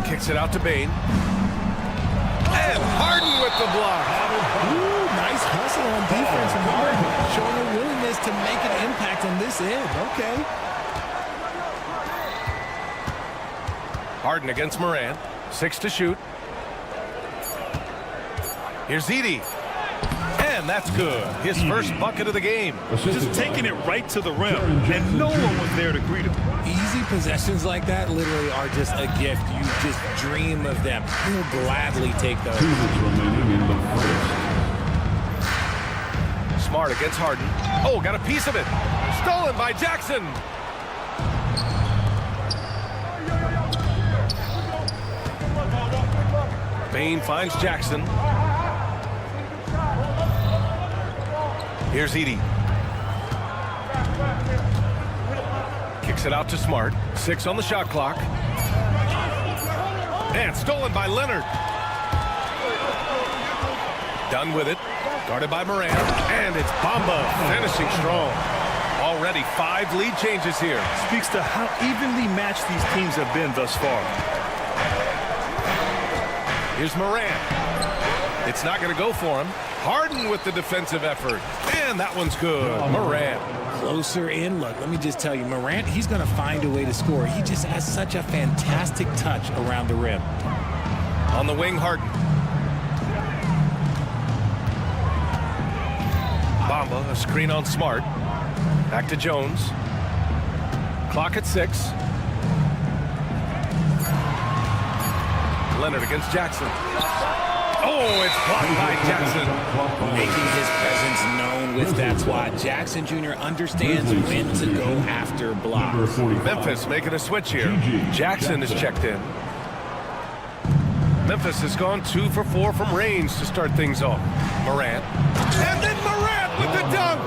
Kicks it out to Bain. And Harden with the block.
Ooh, nice hustle on defense from Harden, showing a willingness to make an impact on this end. Okay.
Harden against Morant. 6 to shoot. Here's Edey. And that's good. His first bucket of the game.
Just taking it right to the rim, and no one was there to greet him.
Easy possessions like that literally are just a gift. You just dream of them. You'll gladly take those.
2 minutes remaining in the first.
Smart against Harden. Oh, got a piece of it. Stolen by Jackson. Bain finds Jackson. Here's Edey. Kicks it out to Smart. 6 on the shot clock. And stolen by Leonard. Done with it. Guarded by Morant. And it's Bamba finishing strong. Already 5 lead changes here.
Speaks to how evenly matched these teams have been thus far.
Here's Morant. It's not going to go for him. Harden with the defensive effort. And that one's good. Morant.
Closer in. Look, let me just tell you, Morant, he's going to find a way to score. He just has such a fantastic touch around the rim.
On the wing, Harden. Bamba, a screen on Smart. Back to Jones. Clock at 6. Leonard against Jackson. Oh, it's blocked by Jackson.
Making his presence known with that swat. Jackson Jr. understands when to go after blocks.
Memphis making a switch here. Jackson is checked in. Memphis has gone 2 for 4 from range to start things off. Morant. And then Morant with the dunk.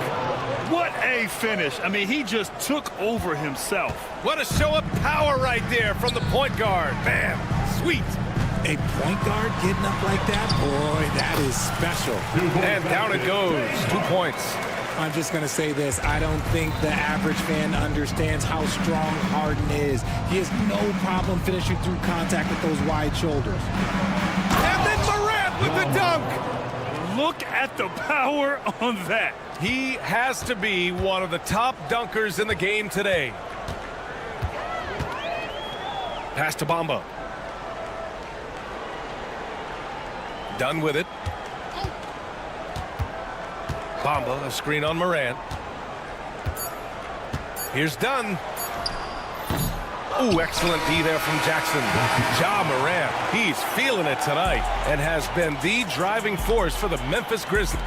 What a finish. I mean, he just took over himself.
What a show of power right there from the point guard. Man, sweet.
A point guard getting up like that? Boy, that is special.
And down it goes. 2 points.
I'm just going to say this. I don't think the average fan understands how strong Harden is. He has no problem finishing through contact with those wide shoulders.
And then Morant with the dunk.
Look at the power on that.
He has to be one of the top dunkers in the game today. Pass to Bamba. Done with it. Bamba, a screen on Morant. Here's Dunn. Ooh, excellent D there from Jackson. Ja Morant, he's feeling it tonight and has been the driving force for the Memphis Grizzlies.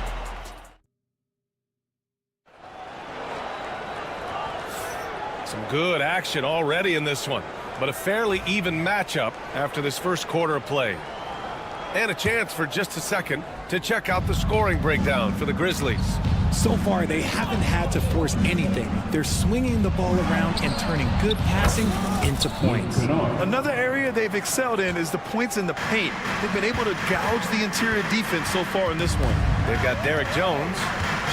Some good action already in this one, but a fairly even matchup after this first quarter of play. And a chance for just a second to check out the scoring breakdown for the Grizzlies.
So far, they haven't had to force anything. They're swinging the ball around and turning good passing into points.
Another area they've excelled in is the points in the paint. They've been able to gouge the interior defense so far in this one.
They've got Derek Jones,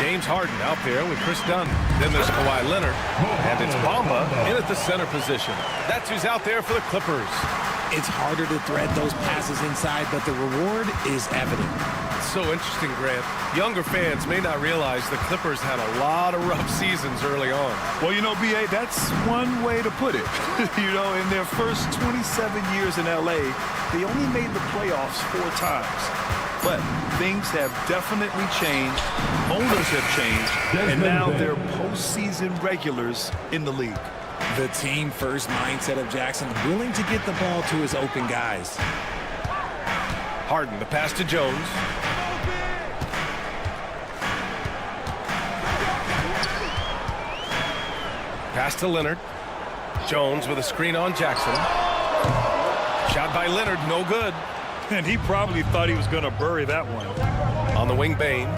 James Harden out there with Chris Dunn. Then there's Kawhi Leonard, and it's Bamba in at the center position. That's who's out there for the Clippers.
It's harder to thread those passes inside, but the reward is evident.
It's so interesting, Grant. Younger fans may not realize the Clippers had a lot of rough seasons early on.
Well, you know, B.A., that's one way to put it. You know, in their first 27 years in L.A., they only made the playoffs 4 times. But things have definitely changed. Owners have changed. And now they're postseason regulars in the league.
The team-first mindset of Jackson, willing to get the ball to his open guys.
Harden, the pass to Jones. Pass to Leonard. Jones with a screen on Jackson. Shot by Leonard, no good.
And he probably thought he was going to bury that one.
On the wing, Bane.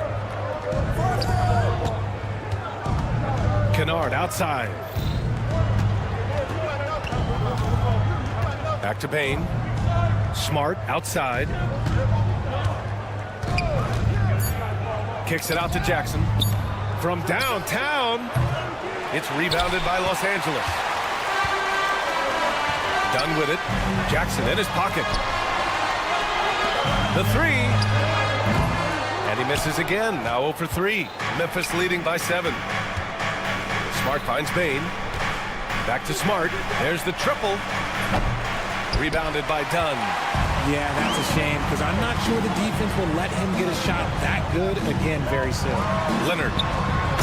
Kennard outside. Back to Bane. Smart outside. Kicks it out to Jackson. From downtown. It's rebounded by Los Angeles. Done with it. Jackson in his pocket. The 3. And he misses again. Now 0 for 3. Memphis leading by 7. Smart finds Bane. Back to Smart. There's the triple. Rebounded by Dunn.
Yeah, that's a shame because I'm not sure the defense will let him get a shot that good again very soon.
Leonard.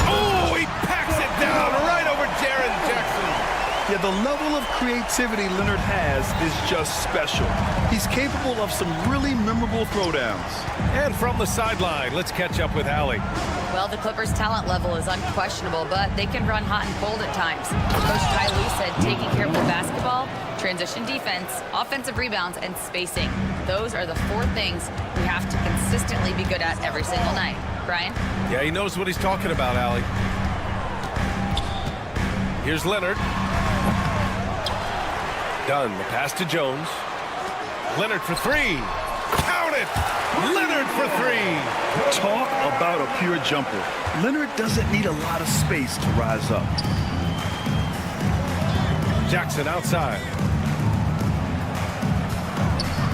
Oh, he packs it down right over Jaren Jackson.
Yeah, the level of creativity Leonard has is just special. He's capable of some really memorable throwdowns.
And from the sideline, let's catch up with Allie.
Well, the Clippers' talent level is unquestionable, but they can run hot and cold at times. Coach Ty Lue said taking care of the basketball, transition defense, offensive rebounds, and spacing. Those are the 4 things we have to consistently be good at every single night. Brian?
Yeah, he knows what he's talking about, Allie. Here's Leonard. Done. The pass to Jones. Leonard for 3. Count it! Leonard for 3.
Talk about a pure jumper. Leonard doesn't need a lot of space to rise up.
Jackson outside.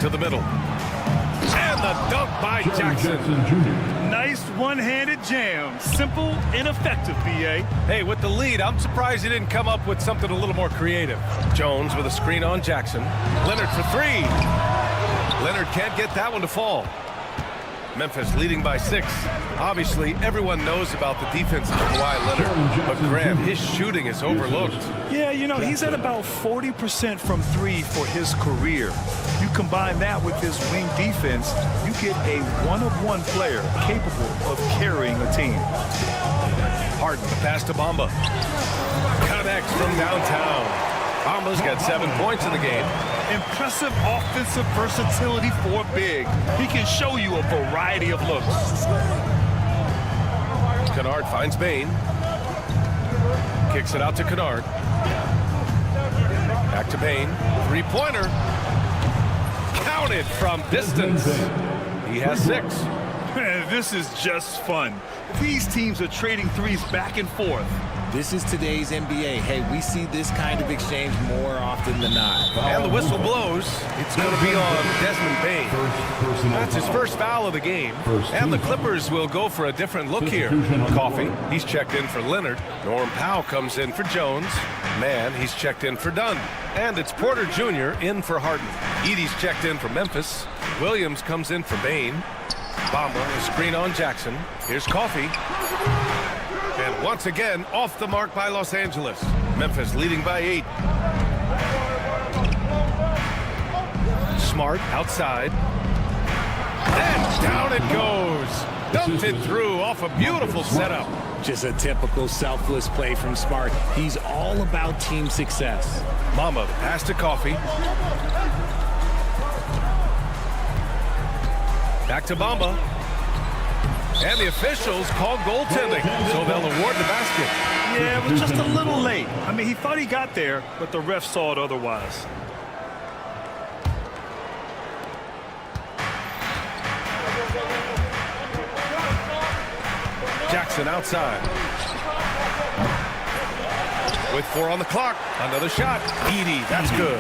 To the middle. And the dunk by Jackson.
Nice one-handed jam. Simple and effective, B.A.
Hey, with the lead, I'm surprised he didn't come up with something a little more creative. Jones with a screen on Jackson. Leonard for 3. Leonard can't get that one to fall. Memphis leading by 6. Obviously, everyone knows about the defense of Kawhi Leonard, but Grant, his shooting is overlooked.
Yeah, you know, he's at about 40% from 3 for his career. You combine that with his wing defense, you get a one-of-one player capable of carrying a team.
Harden, the pass to Bamba. Connects from downtown. Bamba's got 7 points in the game.
Impressive offensive versatility for big. He can show you a variety of looks.
Kennard finds Bane. Kicks it out to Kennard. Back to Bane. Three-pointer. Counted from distance. He has 6.
Man, this is just fun. These teams are trading threes back and forth.
This is today's NBA. Hey, we see this kind of exchange more often than not.
And the whistle blows. It's going to be on Desmond Bane. That's his first foul of the game. And the Clippers will go for a different look here. Coffey, he's checked in for Leonard. Norm Powell comes in for Jones. Mann, he's checked in for Dunn. And it's Porter Jr. in for Harden. Edey's checked in for Memphis. Williams comes in for Bane. Bamba, a screen on Jackson. Here's Coffey. And once again, off the mark by Los Angeles. Memphis leading by 8. Smart outside. And down it goes. Dumped it through off a beautiful setup.
Just a typical selfless play from Smart. He's all about team success.
Bamba, the pass to Coffey. Back to Bamba. And the officials call goaltending, so they'll award the basket.
Yeah, it was just a little late. I mean, he thought he got there, but the ref saw it otherwise.
Jackson outside. With 4 on the clock, another shot. Edey, that's good.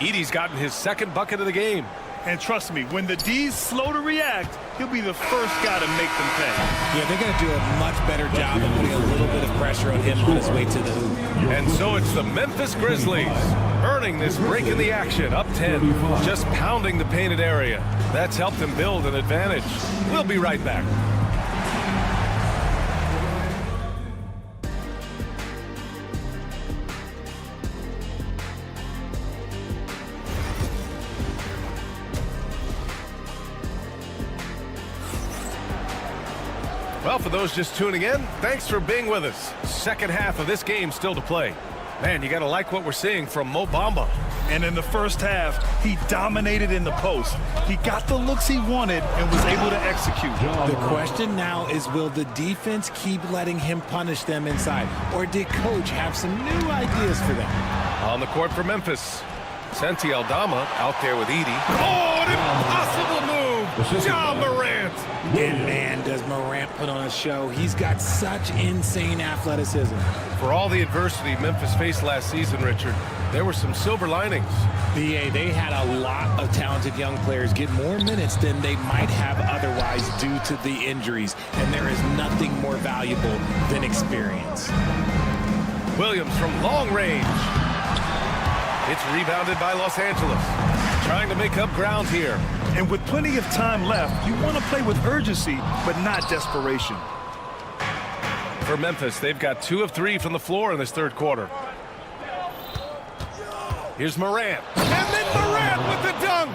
Edey's gotten his 2nd bucket of the game.
And trust me, when the D's slow to react, he'll be the first guy to make them pay.
Yeah, they're going to do a much better job of putting a little bit of pressure on him on his way to the hoop.
And so it's the Memphis Grizzlies earning this break in the action, up 10, just pounding the painted area. That's helped them build an advantage. We'll be right back. Well, for those just tuning in, thanks for being with us. Second half of this game still to play. Man, you got to like what we're seeing from Mo Bamba.
And in the first half, he dominated in the post. He got the looks he wanted and was able to execute.
The question now is, will the defense keep letting him punish them inside? Or did Coach have some new ideas for them?
On the court for Memphis. Santi Aldama out there with Edey. Oh, an impossible move! John Morant!
And man, does Morant put on a show. He's got such insane athleticism.
For all the adversity Memphis faced last season, Richard, there were some silver linings.
BA, they had a lot of talented young players get more minutes than they might have otherwise due to the injuries. And there is nothing more valuable than experience.
Williams from long range. It's rebounded by Los Angeles. Trying to make up ground here.
And with plenty of time left, you want to play with urgency, but not desperation.
For Memphis, they've got 2 of 3 from the floor in this third quarter. Here's Morant. And then Morant with the dunk.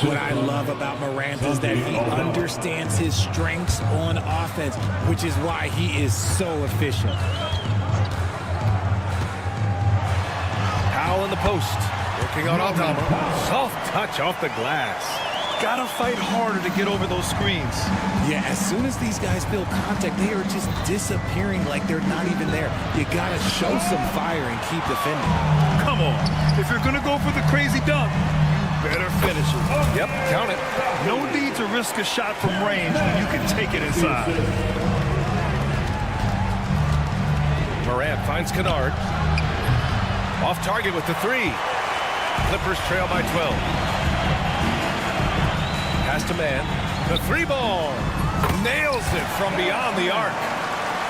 What I love about Morant is that he understands his strengths on offense, which is why he is so efficient.
Powell in the post. Working on Aldama. Soft touch off the glass.
Gotta fight harder to get over those screens.
Yeah, as soon as these guys build contact, they are just disappearing like they're not even there. You gotta show some fire and keep defending.
Come on. If you're gonna go for the crazy dunk, you better finish it.
Yep, count it.
No need to risk a shot from range when you can take it inside.
Morant finds Kennard. Off target with the 3. Clippers trail by 12. Pass to Mann. The 3-ball. Nails it from beyond the arc.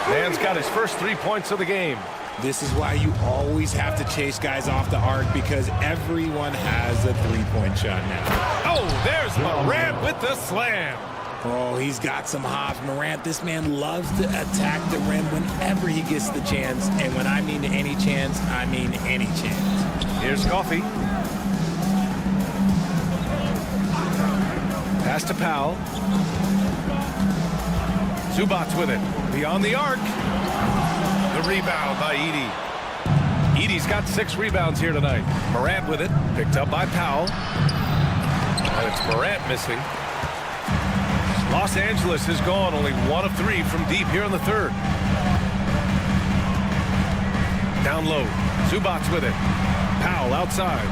Mann's got his first 3 points of the game.
This is why you always have to chase guys off the arc, because everyone has a 3-point shot now.
Oh, there's Morant with the slam.
Oh, he's got some hops. Morant, this man loves to attack the rim whenever he gets the chance. And when I mean any chance, I mean any chance.
Here's Coffee. Pass to Powell. Zubats with it. Beyond the arc. The rebound by Edey. Edey's got 6 rebounds here tonight. Morant with it. Picked up by Powell. And it's Morant missing. Los Angeles has gone only 1 of 3 from deep here in the third. Down low. Zubats with it. Powell outside.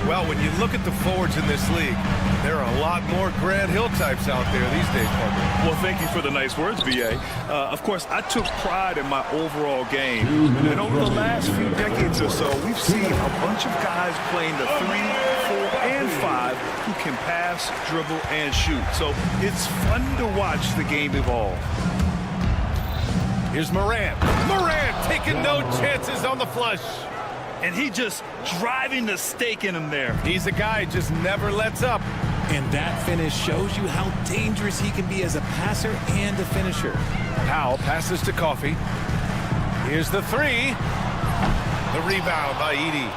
Well, when you look at the forwards in this league, there are a lot more Grant Hill types out there these days, Parker.
Well, thank you for the nice words, B.A. Of course, I took pride in my overall game. And over the last few decades or so, we've seen a bunch of guys playing the 3, 4, and 5 who can pass, dribble, and shoot. So it's fun to watch the game evolve.
Here's Morant. Morant taking no chances on the flush.
And he just driving the stake in him there.
He's a guy who just never lets up.
And that finish shows you how dangerous he can be as a passer and a finisher.
Powell passes to Coffee. Here's the 3. The rebound by Edey.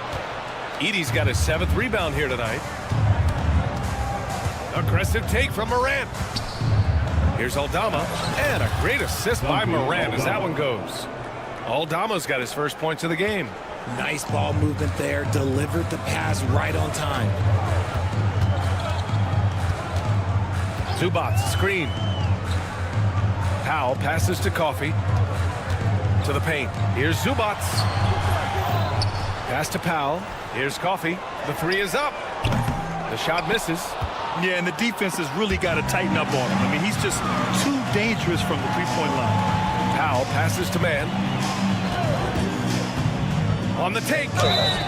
Edey's got his 7th rebound here tonight. Aggressive take from Morant. Here's Aldama. And a great assist by Morant as that one goes. Aldama's got his first points of the game.
Nice ball movement there. Delivered the pass right on time.
Zubats, screen. Powell passes to Coffee. To the paint. Here's Zubats. Pass to Powell. Here's Coffee. The 3 is up. The shot misses.
Yeah, and the defense has really got to tighten up on him. I mean, he's just too dangerous from the three-point line.
Powell passes to man. On the take.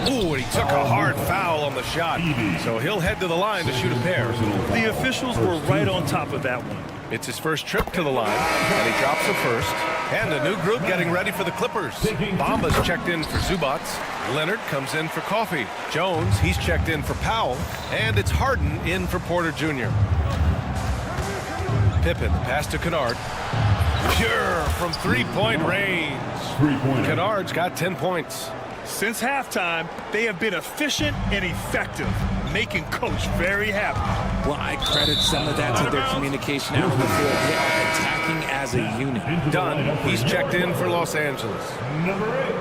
Ooh, and he took a hard foul on the shot. So he'll head to the line to shoot a pair.
The officials were right on top of that one.
It's his first trip to the line, and he drops the first. And a new group getting ready for the Clippers. Bamba's checked in for Zubats. Leonard comes in for Coffee. Jones, he's checked in for Powell. And it's Harden in for Porter Jr. Pippen, pass to Kennard. Pure from three-point range. Kennard's got 10 points.
Since halftime, they have been efficient and effective, making Coach very happy.
Well, I credit some of that to their communication out of the field. They are attacking as a unit.
Dunn, he's checked in for Los Angeles.
Number 8,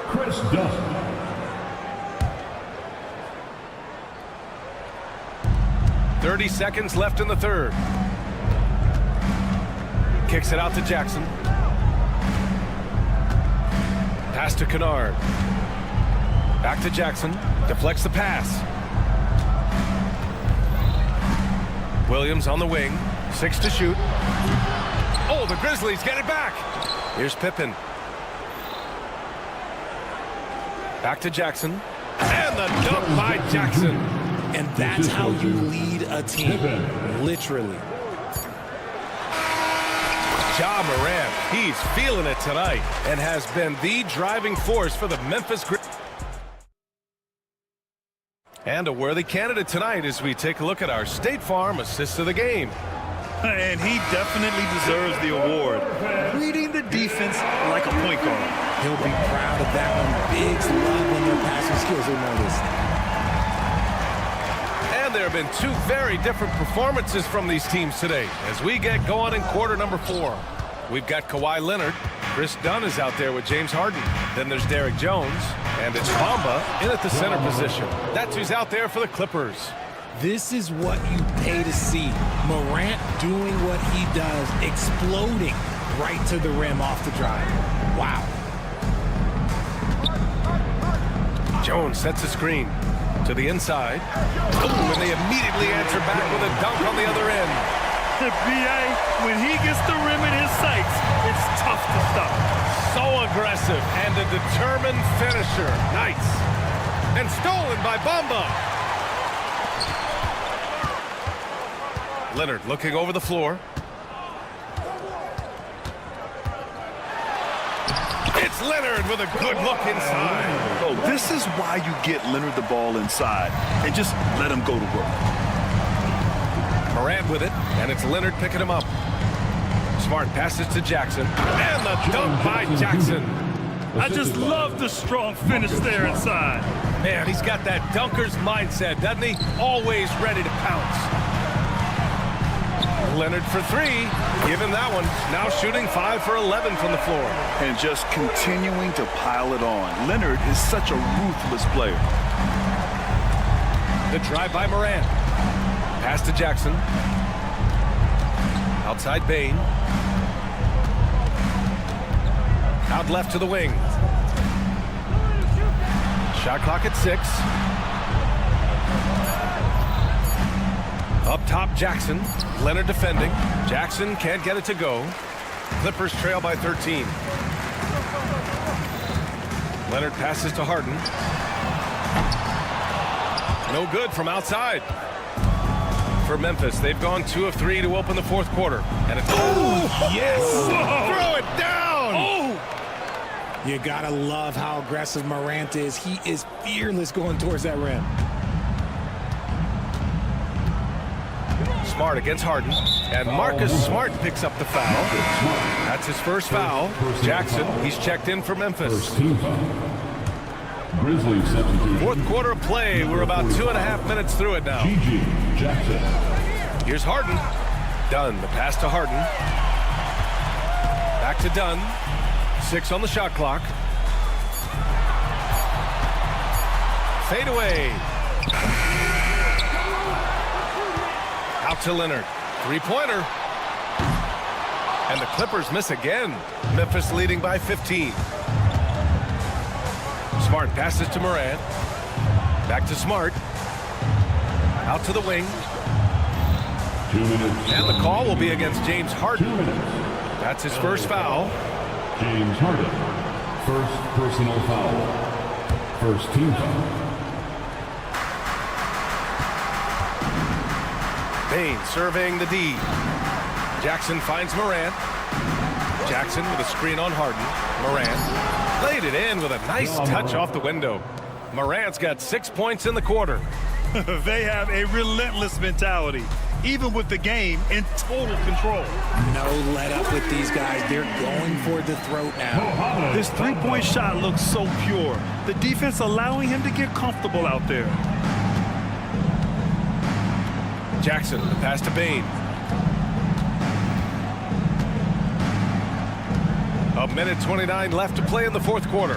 Chris Dunn.
.30 seconds left in the third. Kicks it out to Jackson. Pass to Kennard. Back to Jackson. Deflects the pass. Williams on the wing. 6 to shoot. Oh, the Grizzlies get it back. Here's Pippen. Back to Jackson. And the dunk by Jackson.
And that's how you lead a team. Literally.
Ja Morant, he's feeling it tonight and has been the driving force for the Memphis Grizzlies. And a worthy candidate tonight as we take a look at our State Farm Assist of the Game.
And he definitely deserves the award. Reading the defense like a point guard.
He'll be proud of that one. Biggs love when their passing skills are noticed.
And there have been 2 very different performances from these teams today as we get going in quarter number 4. We've got Kawhi Leonard. Chris Dunn is out there with James Harden. Then there's Derrick Jones. And it's Bamba in at the center position. That's who's out there for the Clippers.
This is what you pay to see. Morant doing what he does, exploding right to the rim off the drive. Wow.
Jones sets a screen to the inside. Oh, and they immediately answer back with a dunk on the other end.
The B.A., when he gets the rim in his sights, it's tough to stop.
So aggressive and a determined finisher. Nice. And stolen by Bamba. Leonard looking over the floor. It's Leonard with a good look inside.
Oh, this is why you get Leonard the ball inside and just let him go to work.
Morant with it, and it's Leonard picking him up. Smart passes to Jackson, and the dunk by Jackson.
I just love the strong finish there inside.
Man, he's got that dunker's mindset, doesn't he? Always ready to pounce. Leonard for three. Give him that one. Now shooting 5 for 11 from the floor.
And just continuing to pile it on. Leonard is such a ruthless player.
The drive by Morant. Pass to Jackson. Outside Bane. Out left to the wing. Shot clock at 6. Up top, Jackson. Leonard defending. Jackson can't get it to go. Clippers trail by 13. Leonard passes to Harden. No good from outside. For Memphis, they've gone 2 of 3 to open the fourth quarter. And it's yes! Throw it down!
Oh!
You gotta love how aggressive Morant is. He is fearless going towards that rim.
Smart against Harden. And Marcus Smart picks up the foul. That's his first foul. Jackson, he's checked in for Memphis.
First team foul. Grizzlies substitution.
Fourth quarter of play. We're about 2.5 minutes through it now.
G.G. Jackson.
Here's Harden. Dunn, the pass to Harden. Back to Dunn. 6 on the shot clock. Fade away. Out to Leonard. Three-pointer. And the Clippers miss again. Memphis leading by 15. Smart passes to Morant. Back to Smart. Out to the wing.
2 minutes.
And the call will be against James Harden.
2 minutes.
That's his first foul.
James Harden. First personal foul. First team foul.
Bane surveying the D. Jackson finds Morant. Jackson with a screen on Harden. Morant laid it in with a nice touch off the window. Morant's got 6 points in the quarter.
They have a relentless mentality, even with the game in total control.
No let up with these guys. They're going for the throat now.
His three-point shot looks so pure. The defense allowing him to get comfortable out there.
Jackson, the pass to Bane. A minute 29 left to play in the fourth quarter.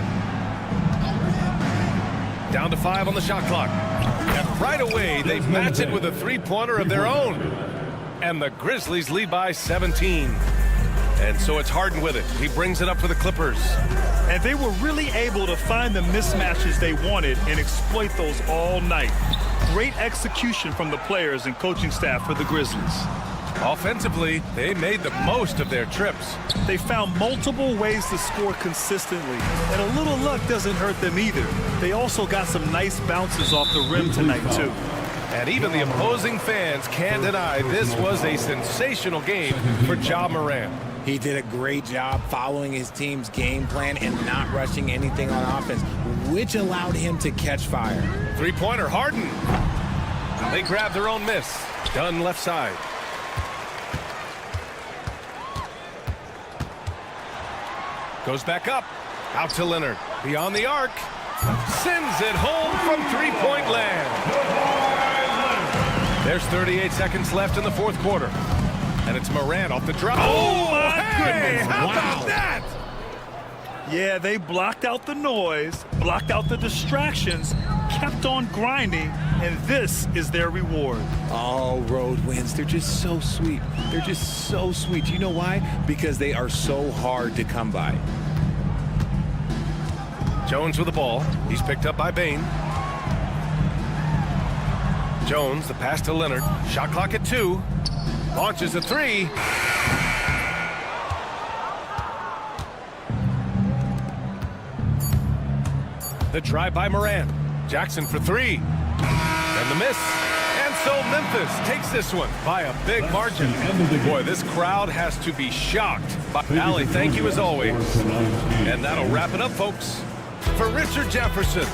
Down to 5 on the shot clock. And right away, they match it with a three-pointer of their own. And the Grizzlies lead by 17. And so it's Harden with it. He brings it up for the Clippers.
And they were really able to find the mismatches they wanted and exploit those all night. Great execution from the players and coaching staff for the Grizzlies.
Offensively, they made the most of their trips.
They found multiple ways to score consistently, and a little luck doesn't hurt them either. They also got some nice bounces off the rim tonight, too.
And even the opposing fans can't deny this was a sensational game for Ja Morant.
He did a great job following his team's game plan and not rushing anything on offense, which allowed him to catch fire.
Three-pointer, Harden. They grab their own miss. Dunn left side. Goes back up. Out to Leonard. Beyond the arc. Sends it home from three-point land. There's 38 seconds left in the fourth quarter. And it's Morant off the drop.
Oh, my goodness.
How about that?
Yeah, they blocked out the noise, blocked out the distractions, kept on grinding, and this is their reward.
All road wins. They're just so sweet. They're just so sweet. You know why? Because they are so hard to come by.
Jones with the ball. He's picked up by Bane. Jones, the pass to Leonard. Shot clock at 2. Launches a 3. The drive by Morant. Jackson for 3. And the miss. And so Memphis takes this one by a big margin. Boy, this crowd has to be shocked. Allie, thank you as always. And that'll wrap it up, folks. For Richard Jefferson.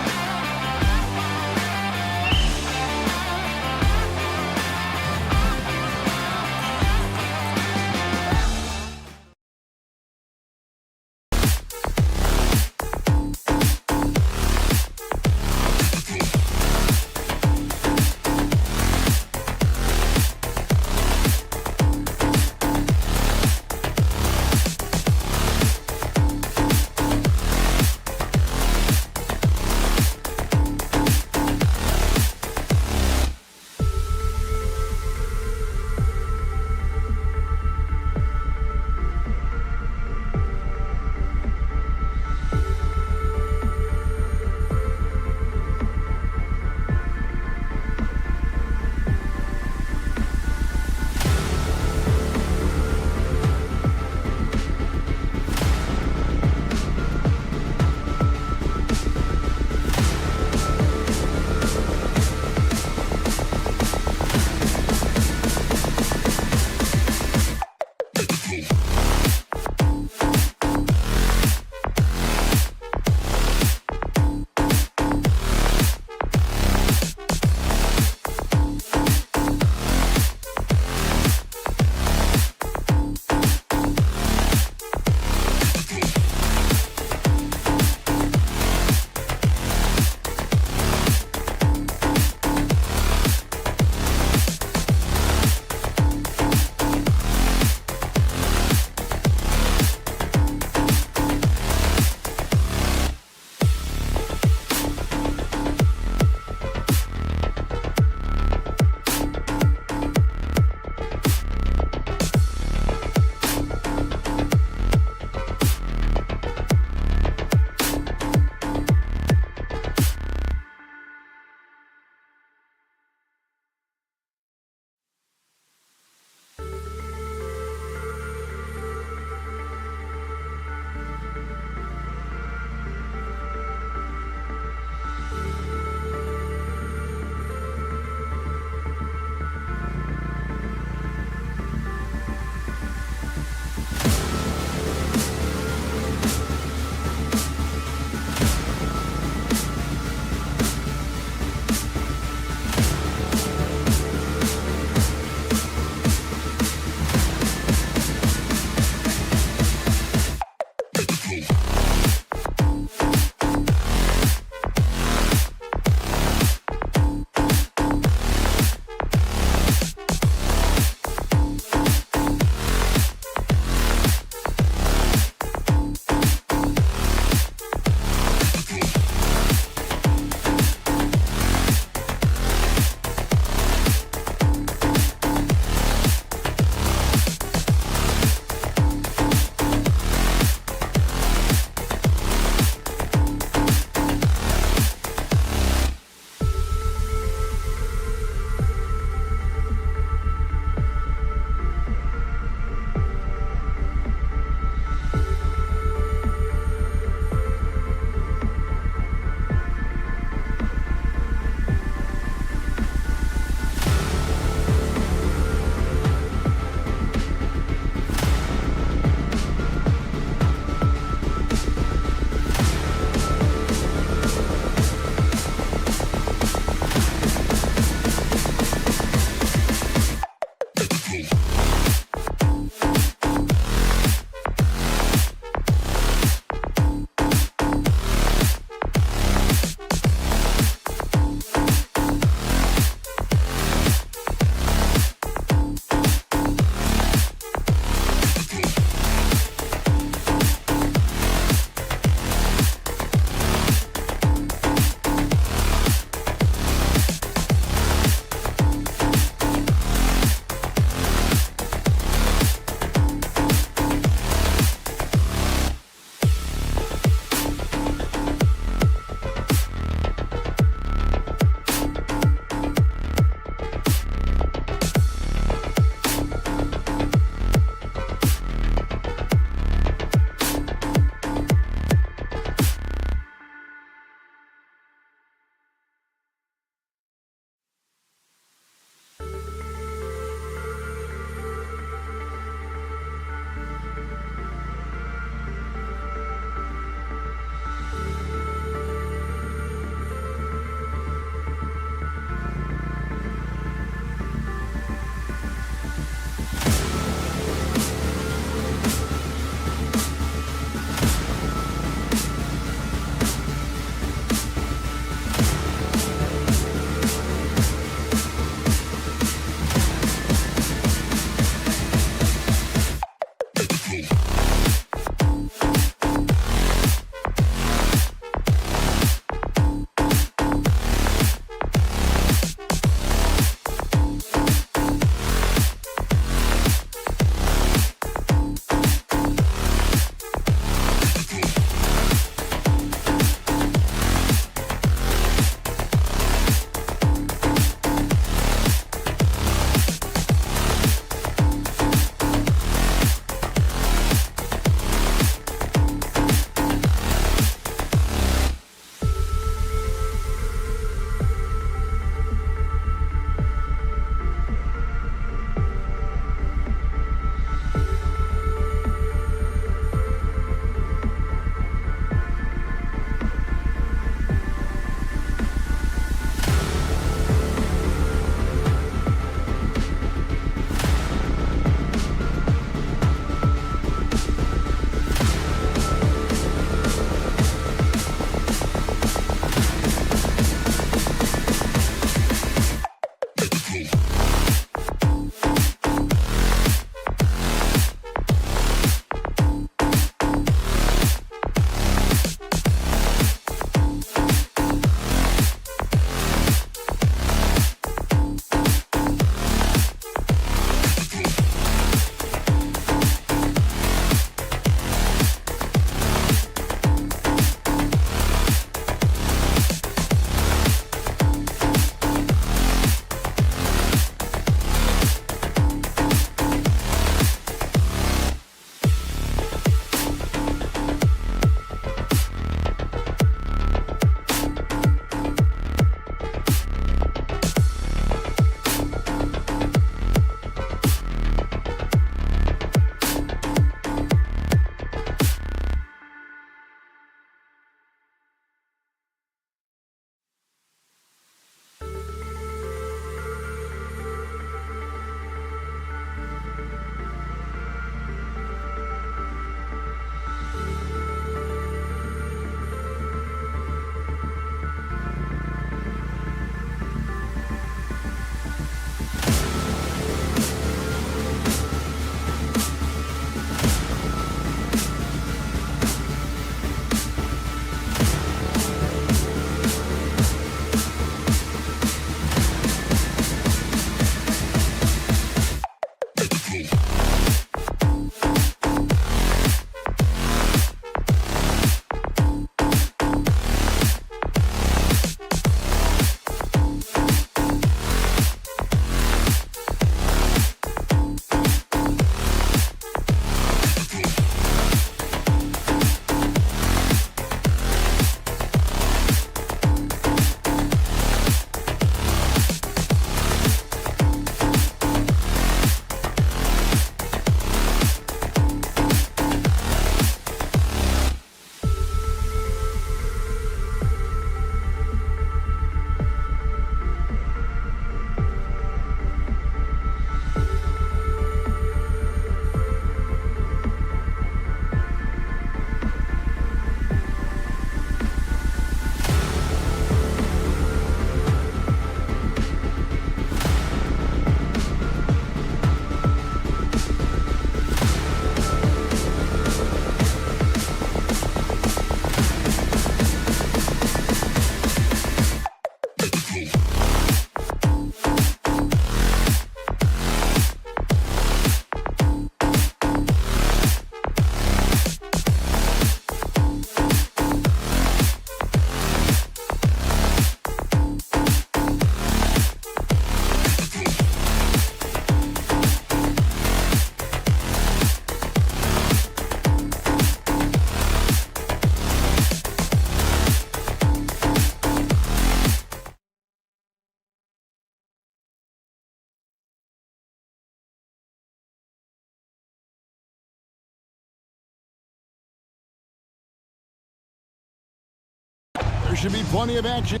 There should be plenty of action.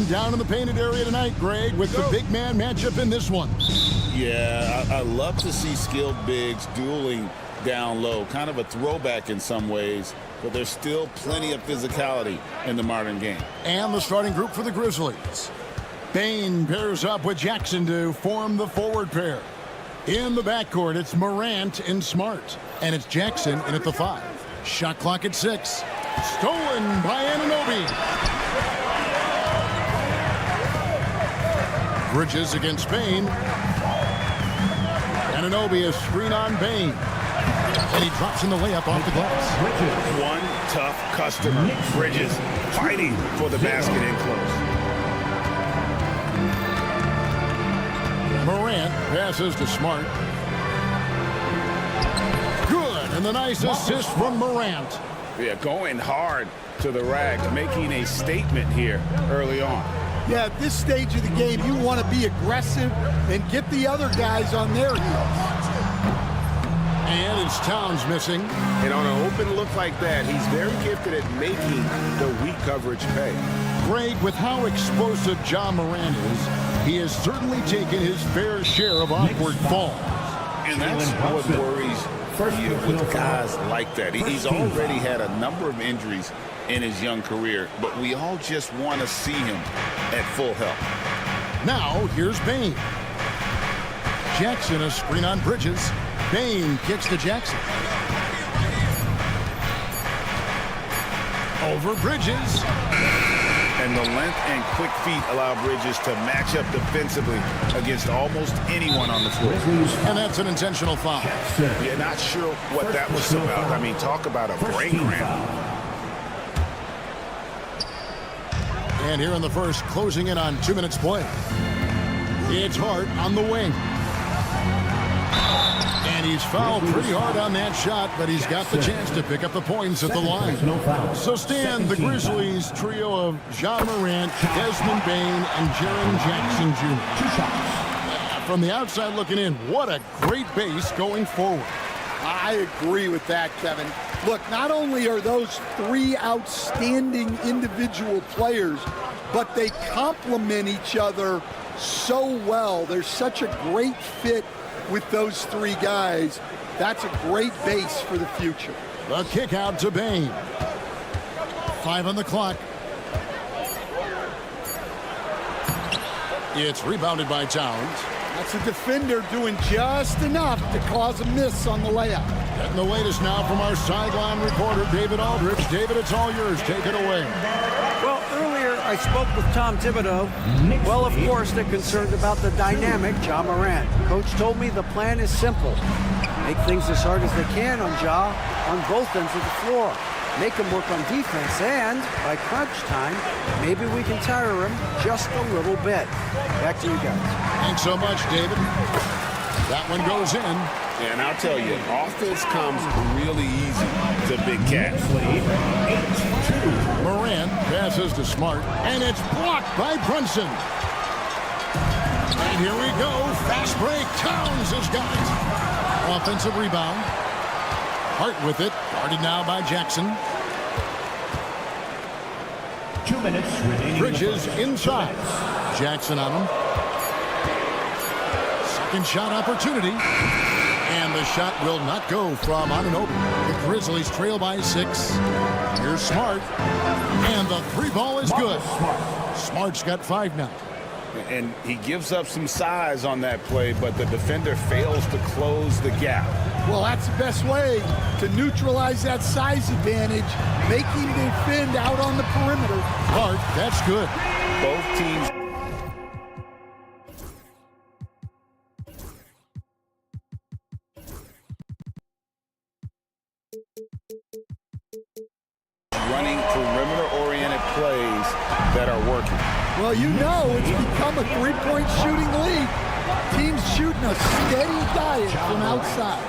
Down in the painted area tonight, Greg, with the big man matchup in this one.
Yeah, I love to see skilled bigs dueling down low. Kind of a throwback in some ways, but there's still plenty of physicality in the modern game.
And the starting group for the Grizzlies. Bane pairs up with Jackson to form the forward pair. In the backcourt, it's Morant and Smart. And it's Jackson in at the 5. Shot clock at 6. Stolen by Anunoby. Bridges against Bane. Anunoby is screen on Bane. And he drops in the layup off the glass.
One tough customer. Bridges fighting for the basket in close.
Morant passes to Smart. Good. And the nice assist from Morant.
Yeah, going hard to the rack, making a statement here early on.
Yeah, at this stage of the game, you want to be aggressive and get the other guys on their heels.
And it's Towns missing.
And on an open look like that, he's very gifted at making the weak coverage pay.
Greg, with how explosive Ja Morant is, he has certainly taken his fair share of awkward falls.
And that's what worries you with guys like that. He's already had a number of injuries in his young career, but we all just want to see him at full health.
Now, here's Bane. Jackson, a screen on Bridges. Bane kicks to Jackson. Over Bridges.
And the length and quick feet allow Bridges to match up defensively against almost anyone on the floor.
And that's an intentional foul.
Yeah, not sure what that was about. I mean, talk about a brain cramp.
And here in the first, closing in on 2 minutes play. It's Hart on the wing. And he's fouled pretty hard on that shot, but he's got the chance to pick up the points at the line. So stand the Grizzlies trio of Ja Morant, Desmond Bane, and Jaren Jackson Jr. From the outside looking in, what a great base going forward.
I agree with that, Kevin. Look, not only are those 3 outstanding individual players, but they complement each other so well. There's such a great fit with those 3 guys. That's a great base for the future.
The kick out to Bane. 5 on the clock. It's rebounded by Towns.
That's a defender doing just enough to cause a miss on the layup.
Getting the latest now from our sideline reporter, David Aldridge. David, it's all yours. Take it away.
Well, earlier I spoke with Tom Thibodeau. Well, of course, they're concerned about the dynamic Ja Morant. Coach told me the plan is simple. Make things as hard as they can on Ja on both ends of the floor. Make him work on defense, and by crunch time, maybe we can tire him just a little bit. Back to you guys.
Thanks so much, David. That one goes in.
And I'll tell you, offense comes really easy to big cats.
Morant passes to Smart, and it's blocked by Brunson. And here we go. Fast break. Towns has got it. Offensive rebound. Hart with it. Guarded now by Jackson.
2 minutes remaining.
Bridges inside. Jackson on him. Second shot opportunity. And the shot will not go from Anunoby. The Grizzlies trail by 6. Here's Smart. And the 3 ball is good. Smart's got 5 now.
And he gives up some size on that play, but the defender fails to close the gap.
Well, that's the best way to neutralize that size advantage, making defend out on the perimeter.
Hart, that's good.
Both teams. Running perimeter-oriented plays that are working.
Well, you know it's become a three-point shooting league. Teams shooting a steady diet from outside.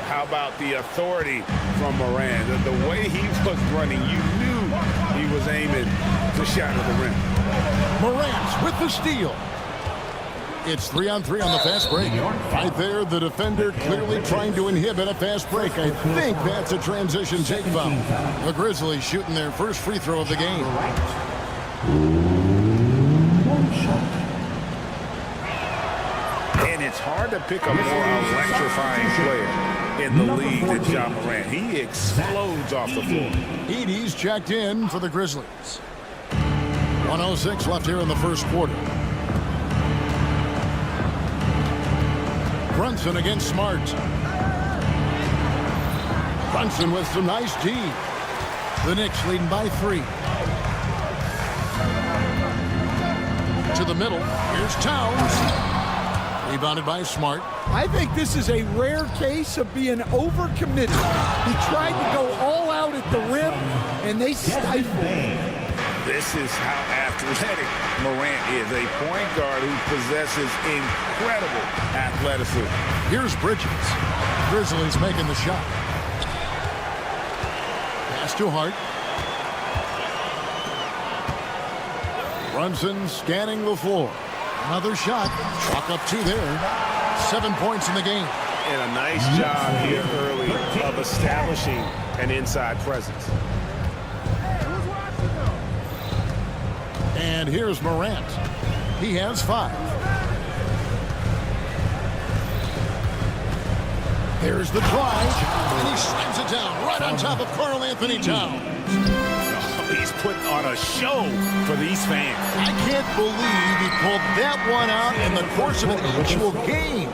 How about the authority from Morant? The way he was running, you knew he was aiming to shatter the rim.
Morant with the steal. It's 3-on-3 on the fast break. Right there, the defender clearly trying to inhibit a fast break. I think that's a transition take foul. The Grizzlies shooting their first free throw of the game.
And it's hard to pick a more electrifying player in the league than Ja Morant. He explodes off the floor.
Edey's checked in for the Grizzlies. 1:06 left here in the first quarter. Brunson against Smart. Brunson with some nice D. The Knicks leading by 3. To the middle. Here's Towns. Rebounded by Smart.
I think this is a rare case of being overcommitted. He tried to go all out at the rim, and they stifled him.
This is how athletic Morant is, a point guard who possesses incredible athleticism.
Here's Bridges. Grizzlies making the shot. Pass to Hart. Brunson scanning the floor. Another shot. Chalk up 2 there. 7 points in the game.
And a nice job here early of establishing an inside presence.
And here's Morant. He has 5. There's the drive, and he slams it down right on top of Karl Anthony Towns.
He's putting on a show for these fans.
I can't believe he pulled that one out in the course of an actual game.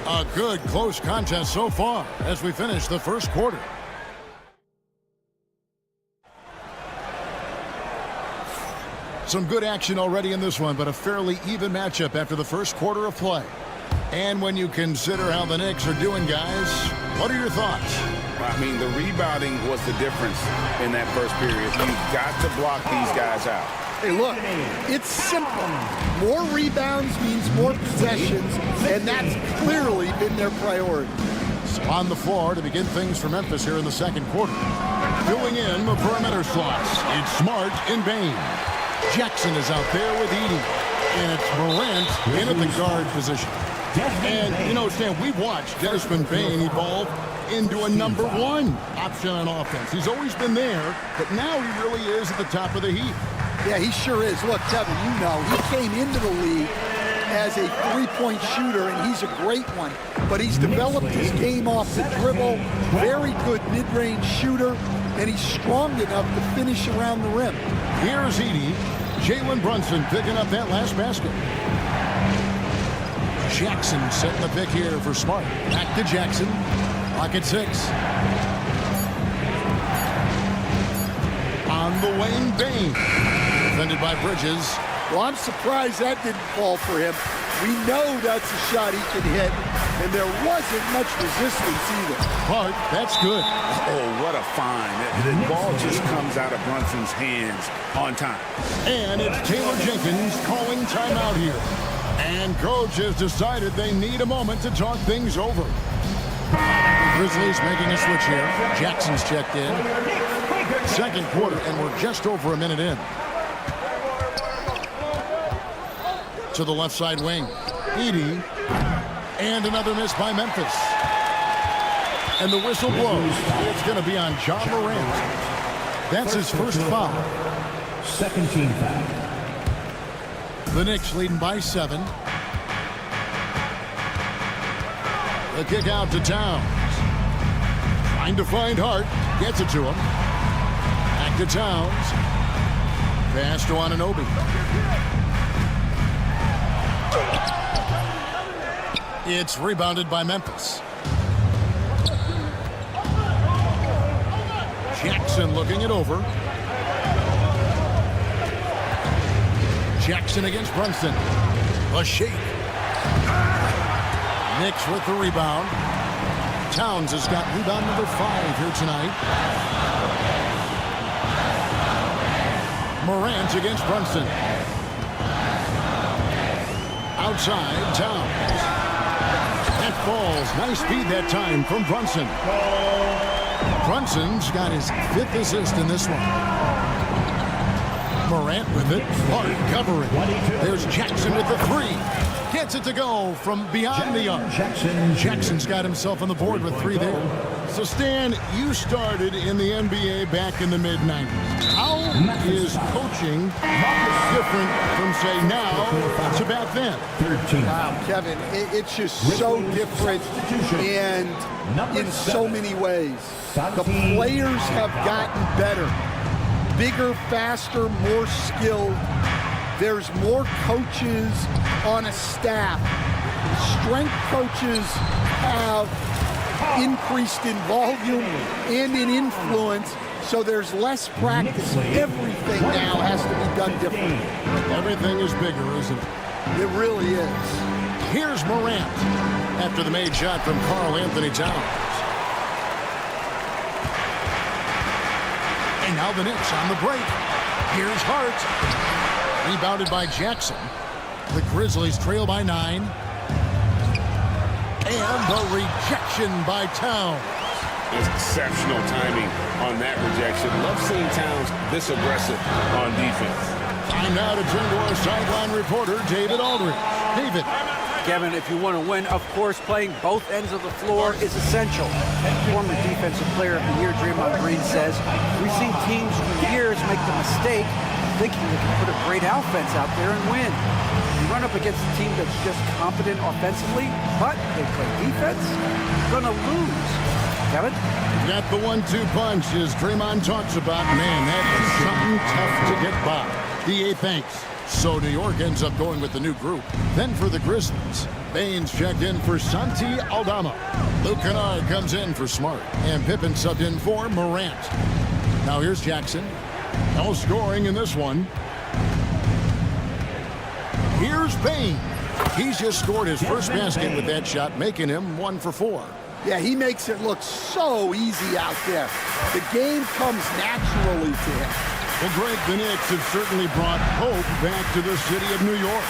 A good close contest so far as we finish the first quarter. Some good action already in this one, but a fairly even matchup after the first quarter of play. And when you consider how the Knicks are doing, guys, what are your thoughts?
I mean, the rebounding was the difference in that first period. You've got to block these guys out.
Hey, look, it's simple. More rebounds means more possessions, and that's clearly been their priority.
So on the floor to begin things for Memphis here in the second quarter. Filling in the perimeter slots, it's Smart and Bain. Jackson is out there with Edey. And it's Morant in at the guard position. And, you know, Stan, we've watched Desmond Bain evolve into a number 1 option on offense. He's always been there, but now he really is at the top of the heap.
Yeah, he sure is. Look, Kevin, you know, he came into the league as a three-point shooter, and he's a great one. But he's developed his game off the dribble, very good mid-range shooter, and he's strong enough to finish around the rim.
Here's Edey. Jalen Brunson picking up that last basket. Jackson setting the pick here for Smart. Back to Jackson. Clock at 6. On the wing, Bain. Defended by Bridges.
Well, I'm surprised that didn't fall for him. We know that's a shot he can hit, and there wasn't much resistance either.
Hart, that's good.
Oh, what a find. The ball just comes out of Brunson's hands on time.
And it's Taylor Jenkins calling timeout here. And coach has decided they need a moment to talk things over. Grizzlies making a switch here. Jackson's checked in. Second quarter, and we're just over a minute in. To the left side wing. Edey. And another miss by Memphis. And the whistle blows. It's going to be on Ja Morant. That's his first foul.
Second team foul.
The Knicks leading by 7. The kick out to Towns. Trying to find Hart. Gets it to him. Back to Towns. Pass to Anunoby. It's rebounded by Memphis. Jackson looking it over. Jackson against Brunson. A shake. Knicks with the rebound. Towns has got rebound number 5 here tonight. Morant against Brunson. Outside, Towns. That falls. Nice speed that time from Brunson. Brunson's got his 5th assist in this one. Morant with it. Hard covering. There's Jackson with the 3. Gets it to go from beyond the arc. Jackson's got himself on the board with 3 there. So, Stan, you started in the NBA back in the mid-90s. How is coaching different from, say, now to back then?
Wow, Kevin, it's just so different and in so many ways. The players have gotten better. Bigger, faster, more skilled. There's more coaches on a staff. Strength coaches have increased in volume and in influence, so there's less practice. Everything now has to be done differently.
Everything is bigger, isn't it?
It really is.
Here's Morant after the made shot from Karl Anthony Towns. And now the Knicks on the break. Here's Hart. Rebounded by Jackson. The Grizzlies trail by 9. And the rejection by Towns.
Exceptional timing on that rejection. Love seeing Towns this aggressive on defense.
Time now to turn to our sideline reporter, David Aldridge. David.
Kevin, if you want to win, of course, playing both ends of the floor is essential. Former Defensive Player of the Year Draymond Green says, we've seen teams for years make the mistake thinking they can put a great offense out there and win. You run up against a team that's just competent offensively, but they play defense, you're going to lose. Kevin?
Got the 1-2 punch as Draymond talks about. Man, that is something tough to get by. DA thanks. So New York ends up going with the new group. Then for the Grizzlies, Baines checked in for Santi Aldama. Luke Kennard comes in for Smart. And Pippen subbed in for Morant. Now here's Jackson. No scoring in this one. Here's Baines. He's just scored his first basket with that shot, making him 1 for 4.
Yeah, he makes it look so easy out there. The game comes naturally to him.
Well, Greg, the Knicks have certainly brought hope back to the city of New York.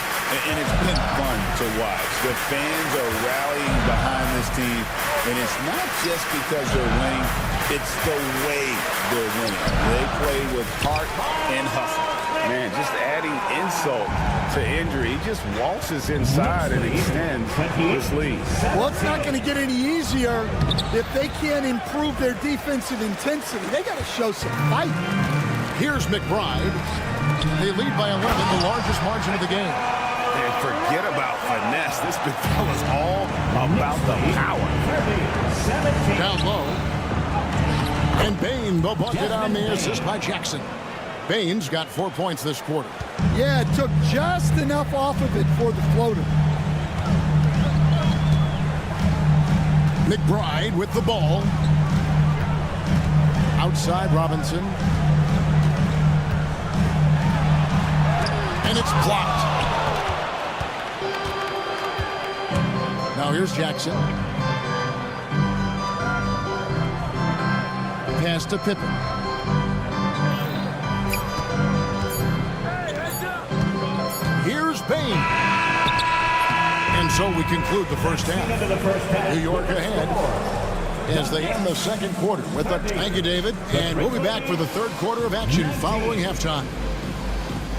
And it's been fun to watch. The fans are rallying behind this team. And it's not just because they're winning. It's the way they're winning. They play with heart and hustle. Man, just adding insult to injury. He just waltzes inside and extends this lead.
Well, it's not going to get any easier if they can't improve their defensive intensity. They got to show some fight.
Here's McBride. They lead by 11, the largest margin of the game.
And forget about finesse. This big fella's all about the power.
Down low. And Baines, the bucket on the assist by Jackson. Baines got 4 points this quarter.
Yeah, it took just enough off of it for the floater.
McBride with the ball. Outside Robinson. And it's blocked. Now here's Jackson. Pass to Pippen. Here's Baines. And so we conclude the first half. New York ahead as they end the second quarter with a thank you, David. And we'll be back for the third quarter of action following halftime.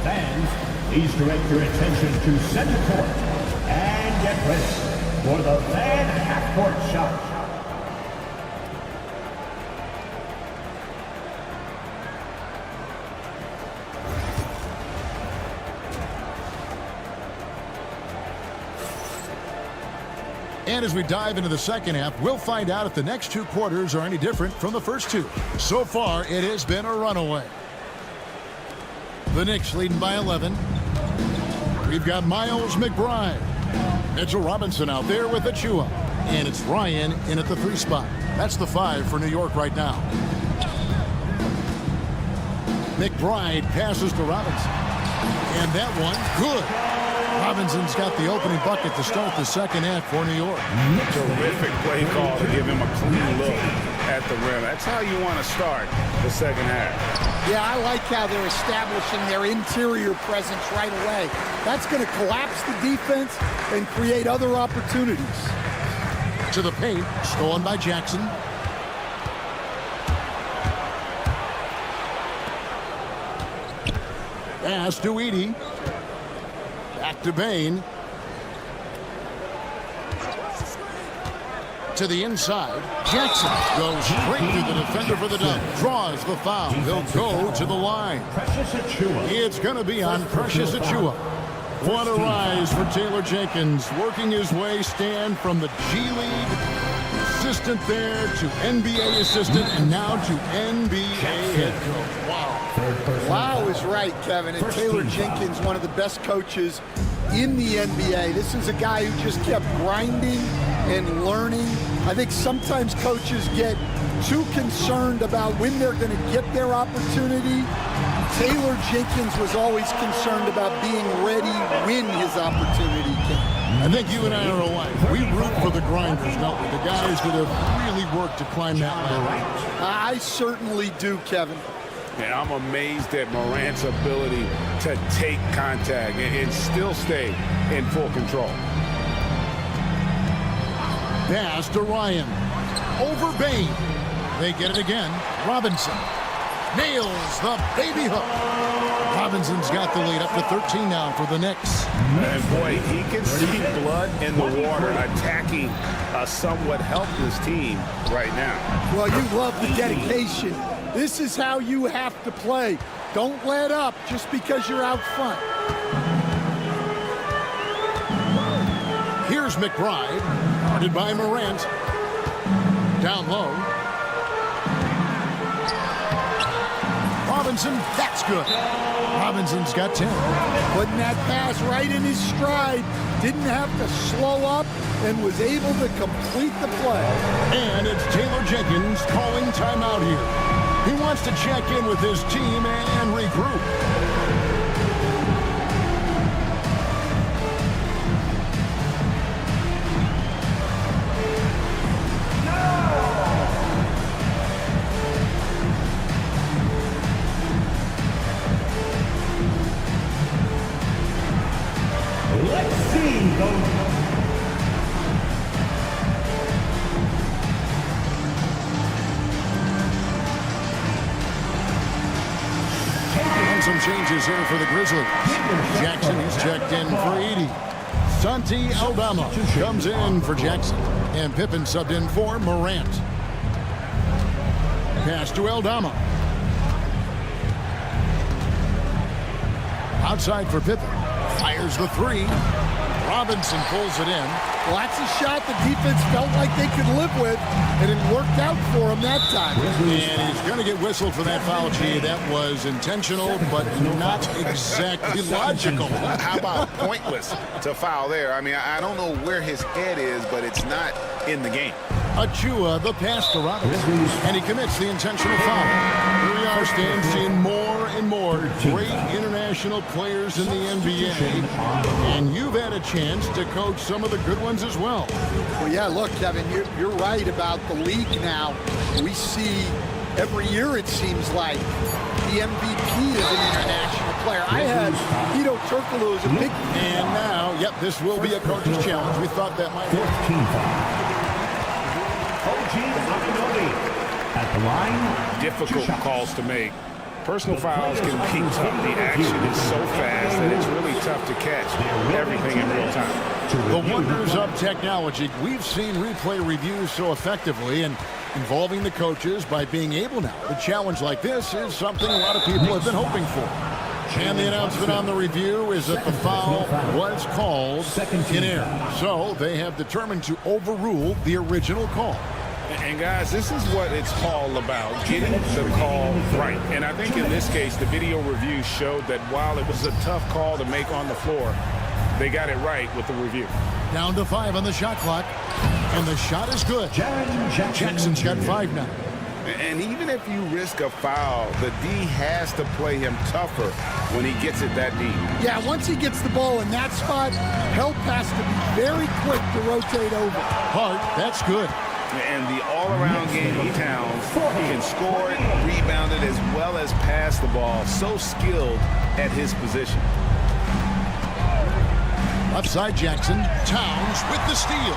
Fans, please direct your attention to center court and get ready for the fan half-court shot.
And as we dive into the second half, we'll find out if the next 2 quarters are any different from the first 2. So far, it has been a runaway. The Knicks leading by 11. We've got Miles McBride. Mitchell Robinson out there with Achua. And it's Ryan in at the 3 spot. That's the 5 for New York right now. McBride passes to Robinson. And that one, good. Robinson's got the opening bucket to start the second half for New York.
Terrific play call to give him a clean look at the rim. That's how you want to start the second half.
Yeah, I like how they're establishing their interior presence right away. That's going to collapse the defense and create other opportunities.
To the paint, stolen by Jackson. Pass to Edey. Back to Bain. To the inside. Jackson goes straight through the defender for the dunk. Draws the foul. He'll go to the line. It's going to be on Precious Achiuwa. What a rise for Taylor Jenkins. Working his way, stand from the G League assistant there to NBA assistant and now to NBA head coach. Wow.
Wow is right, Kevin. And Taylor Jenkins, one of the best coaches in the NBA. This is a guy who just kept grinding and learning. I think sometimes coaches get too concerned about when they're going to get their opportunity. Taylor Jenkins was always concerned about being ready when his opportunity came.
I think you and I are alike. We root for the grinders, don't we? The guys that have really worked to climb that ladder.
I certainly do, Kevin.
And I'm amazed at Morant's ability to take contact and still stay in full control.
Pass to Ryan. Over Bain. They get it again. Robinson nails the baby hook. Robinson's got the lead up to 13 now for the Knicks.
And boy, he can see blood in the water attacking a somewhat helpless team right now.
Well, you love the dedication. This is how you have to play. Don't let up just because you're out front.
Here's McBride, guarded by Morant. Down low. Robinson, that's good. Robinson's got 10.
Putting that pass right in his stride. Didn't have to slow up and was able to complete the play.
And it's Taylor Jenkins calling timeout here. He wants to check in with his team and regroup.
Let's see those.
Some changes here for the Grizzlies. Jackson is checked in for Edey. Santi Aldama comes in for Jackson. And Pippen subbed in for Morant. Pass to Aldama. Outside for Pippen. Fires the three. Robinson pulls it in.
Well, that's a shot the defense felt like they could live with, and it worked out for him that time.
And he's going to get whistled for that foul, G. That was intentional, but not exactly logical.
How about pointless to foul there? I mean, I don't know where his head is, but it's not in the game.
Achiuwa, the pass to Robinson, and he commits the intentional foul. Here we are, Stan, seeing more and more great international players in the NBA, and you've had a chance to coach some of the good ones as well.
Well, yeah, look, Kevin, you're right about the league now. We see every year, it seems like, the MVP is an international player. I had Hedo Turkoglu as a big...
And now, yep, this will be a coach's challenge. We thought that might...
15 at the line.
Difficult calls to make. Personal fouls can be tough. The action is so fast that it's really tough to catch everything in real time.
The wonders of technology. We've seen replay reviews so effectively and involving the coaches by being able now. A challenge like this is something a lot of people have been hoping for. And the announcement on the review is that the foul was called in error. So they have determined to overrule the original call.
And guys, this is what it's all about, getting the call right. And I think in this case, the video review showed that while it was a tough call to make on the floor, they got it right with the review.
Down to 5 on the shot clock, and the shot is good. Jackson's got 5 now.
And even if you risk a foul, the D has to play him tougher when he gets it that deep.
Yeah, once he gets the ball in that spot, help has to be very quick to rotate over.
Hart, that's good.
And the all-around game of Towns, can score it, rebound it, as well as pass the ball. So skilled at his position.
Left side Jackson. Towns with the steal.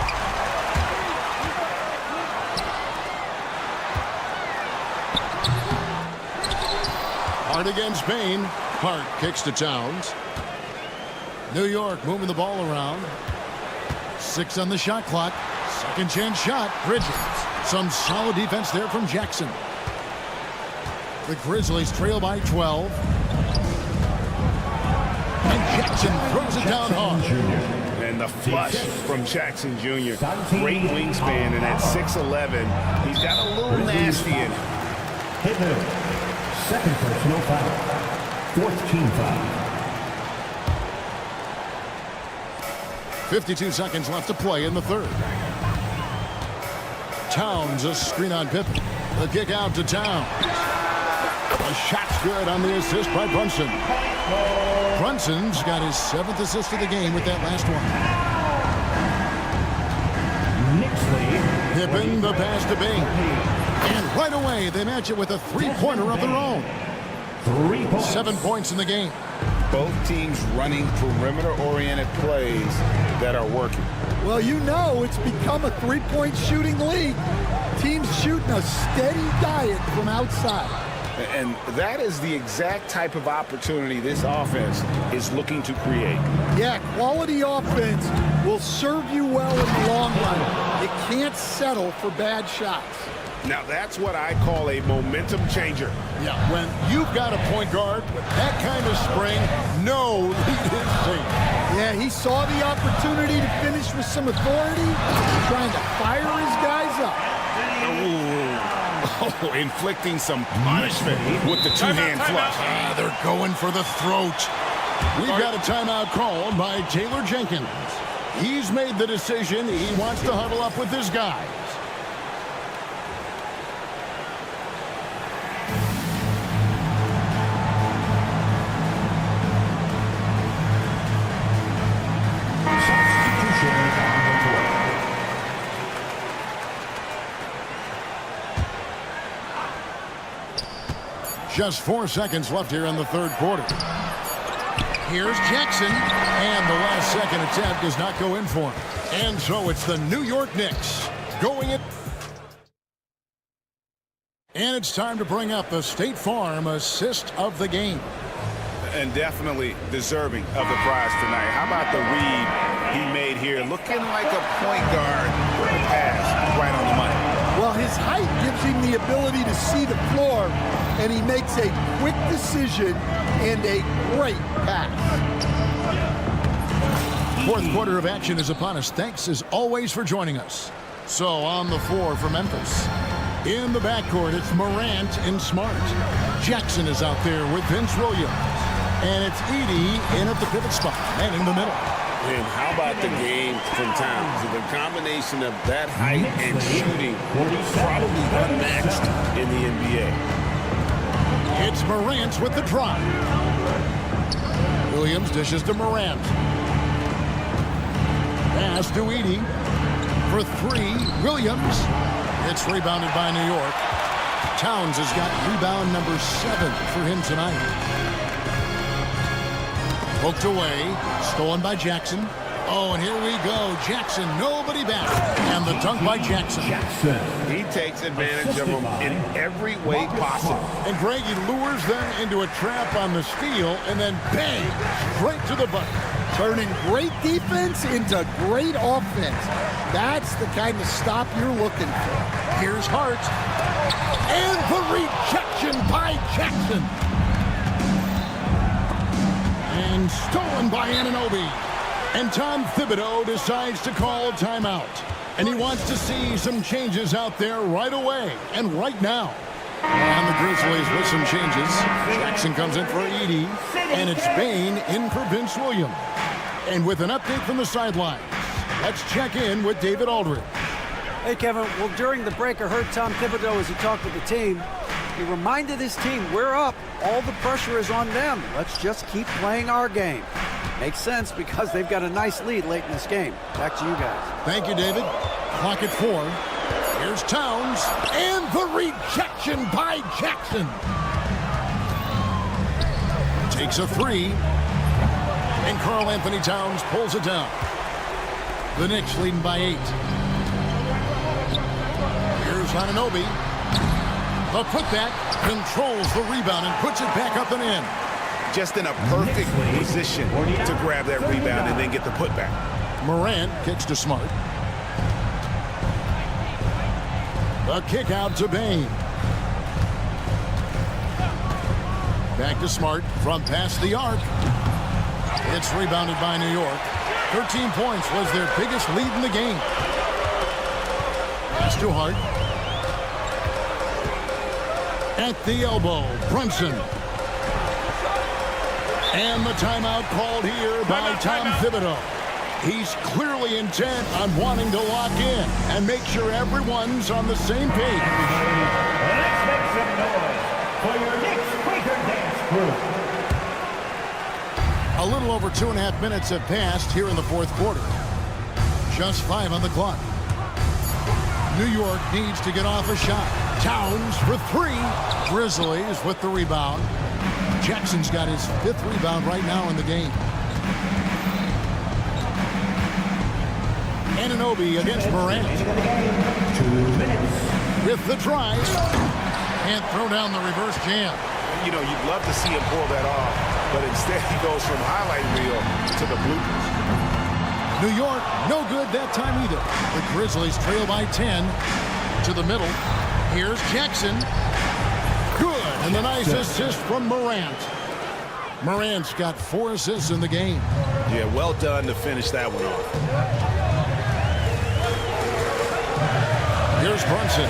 Hart against Bain. Hart kicks to Towns. New York moving the ball around. 6 on the shot clock. Second chance shot. Bridges. Some solid defense there from Jackson. The Grizzlies trail by 12. And Jackson throws it down hard.
And the flush from Jackson Jr. Great wingspan, and at 6'11", he's got a little nasty in him.
Hit him. Second personal foul. Fourth team foul.
52 seconds left to play in the third. Towns a screen on Pippen. The kick out to Towns. The shot's good on the assist by Brunson. Brunson's got his 7th assist of the game with that last one.
Knicks lead.
Pippen the pass to Bain. And right away they match it with a three-pointer of their own.
3 points.
7 points in the game.
Both teams running perimeter-oriented plays that are working.
Well, you know it's become a three-point shooting league. Teams shooting a steady diet from outside.
And that is the exact type of opportunity this offense is looking to create.
Yeah, quality offense will serve you well in the long run. You can't settle for bad shots.
Now, that's what I call a momentum changer.
Yeah, when you've got a point guard with that kind of spring, no lead is safe.
Yeah, he saw the opportunity to finish with some authority, trying to fire his guys up.
Oh, inflicting some punishment with the two-hand flush.
They're going for the throat. We've got a timeout called by Taylor Jenkins. He's made the decision. He wants to huddle up with his guys. Just 4 seconds left here in the third quarter. Here's Jackson, and the last second attempt does not go in for him. And so it's the New York Knicks going it. And it's time to bring up the State Farm assist of the game.
And definitely deserving of the prize tonight. How about the read he made here? Looking like a point guard with a pass right on the money.
Well, his height gives him the ability to see the floor, and he makes a quick decision and a great pass.
Fourth quarter of action is upon us. Thanks, as always, for joining us. So, on the floor for Memphis. In the backcourt, it's Morant and Smart. Jackson is out there with Vince Williams. And it's Edey in at the pivot spot and in the middle.
And how about the game from Towns? The combination of that height and shooting, probably unmatched in the NBA.
It's Morant with the drive. Williams dishes to Morant. Pass to Edey for 3. Williams. It's rebounded by New York. Towns has got rebound number 7 for him tonight. Poked away, stolen by Jackson. Oh, and here we go. Jackson, nobody back. And the dunk by Jackson.
He takes advantage of them in every way possible.
And Greg, he lures them into a trap on the steal, and then bang, straight to the bucket.
Turning great defense into great offense. That's the kind of stop you're looking for.
Here's Hart. And the rejection by Jackson. And stolen by Anunoby. And Tom Thibodeau decides to call timeout. And he wants to see some changes out there right away and right now. And the Grizzlies with some changes. Jackson comes in for Edey. And it's Bain in for Vince Williams. And with an update from the sidelines, let's check in with David Aldridge.
Hey, Kevin. Well, during the break, I heard Tom Thibodeau as he talked with the team. He reminded his team, we're up. All the pressure is on them. Let's just keep playing our game. Makes sense because they've got a nice lead late in this game. Back to you guys.
Thank you, David. Clock at 4. Here's Towns, and the rejection by Jackson. Takes a three, and Karl Anthony Towns pulls it down. The Knicks leading by 8. Here's Anunoby. The putback controls the rebound and puts it back up and in.
Just in a perfect position to grab that rebound and then get the putback.
Morant kicks to Smart. The kick out to Bain. Back to Smart from past the arc. It's rebounded by New York. 13 points was their biggest lead in the game. Pass to Hart. At the elbow, Brunson. And the timeout called here by Tom Thibodeau. He's clearly intent on wanting to lock in and make sure everyone's on the same page.
Let's make some noise for your Knicks Quaker Dance Crew.
A little over 2.5 minutes have passed here in the fourth quarter. Just 5 on the clock. New York needs to get off a shot. Towns for 3. Grizzlies with the rebound. Jackson's got his 5th rebound right now in the game. Anunoby against Morant.
2 minutes.
With the drive. And throw down the reverse jam.
You know, you'd love to see him pull that off, but instead he goes from highlight reel to the bloopers.
New York, no good that time either. The Grizzlies trail by 10 to the middle. Here's Jackson. Good, and the nice assist from Morant. Morant's got 4 assists in the game.
Yeah, well done to finish that one off.
Here's Brunson.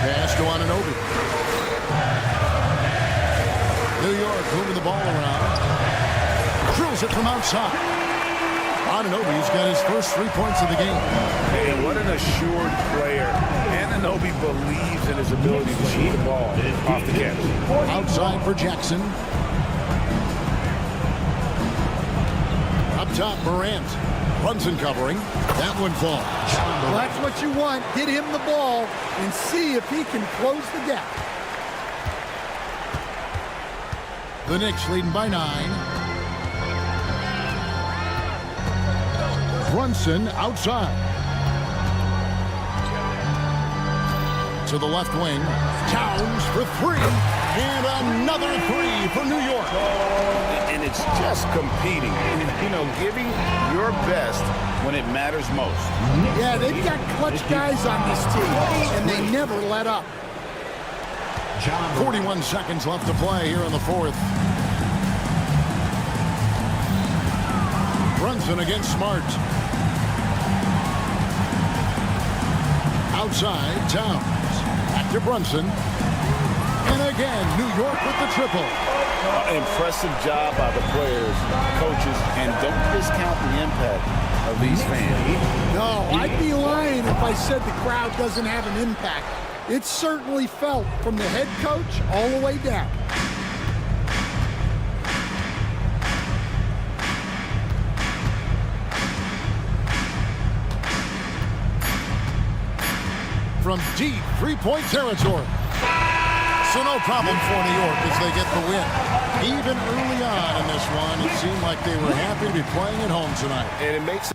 Pass to Anunoby. New York moving the ball around. Drills it from outside. Anunoby's got his first 3 points of the game.
Hey, what an assured player. Anunoby believes in his ability to shoot the ball off the catch.
Outside for Jackson. Up top, Morant. Brunson covering. That one falls.
Well, that's what you want. Get him the ball and see if he can close the gap.
The Knicks leading by 9. Brunson outside. To the left wing. Towns for 3. And another 3 for New York.
And it's just competing. You know, giving your best when it matters most.
Yeah, they've got clutch guys on this team, and they never let up.
41 seconds left to play here in the fourth. Brunson against Smart. Outside, Towns. Back to Brunson. And again, New York with the triple.
Impressive job by the players, coaches, and don't discount the impact of these fans.
No, I'd be lying if I said the crowd doesn't have an impact. It's certainly felt from the head coach all the way down.
From deep three-point territory. So no problem for New York as they get the win. Even early on in this one, it seemed like they were happy to be playing at home tonight.
And it makes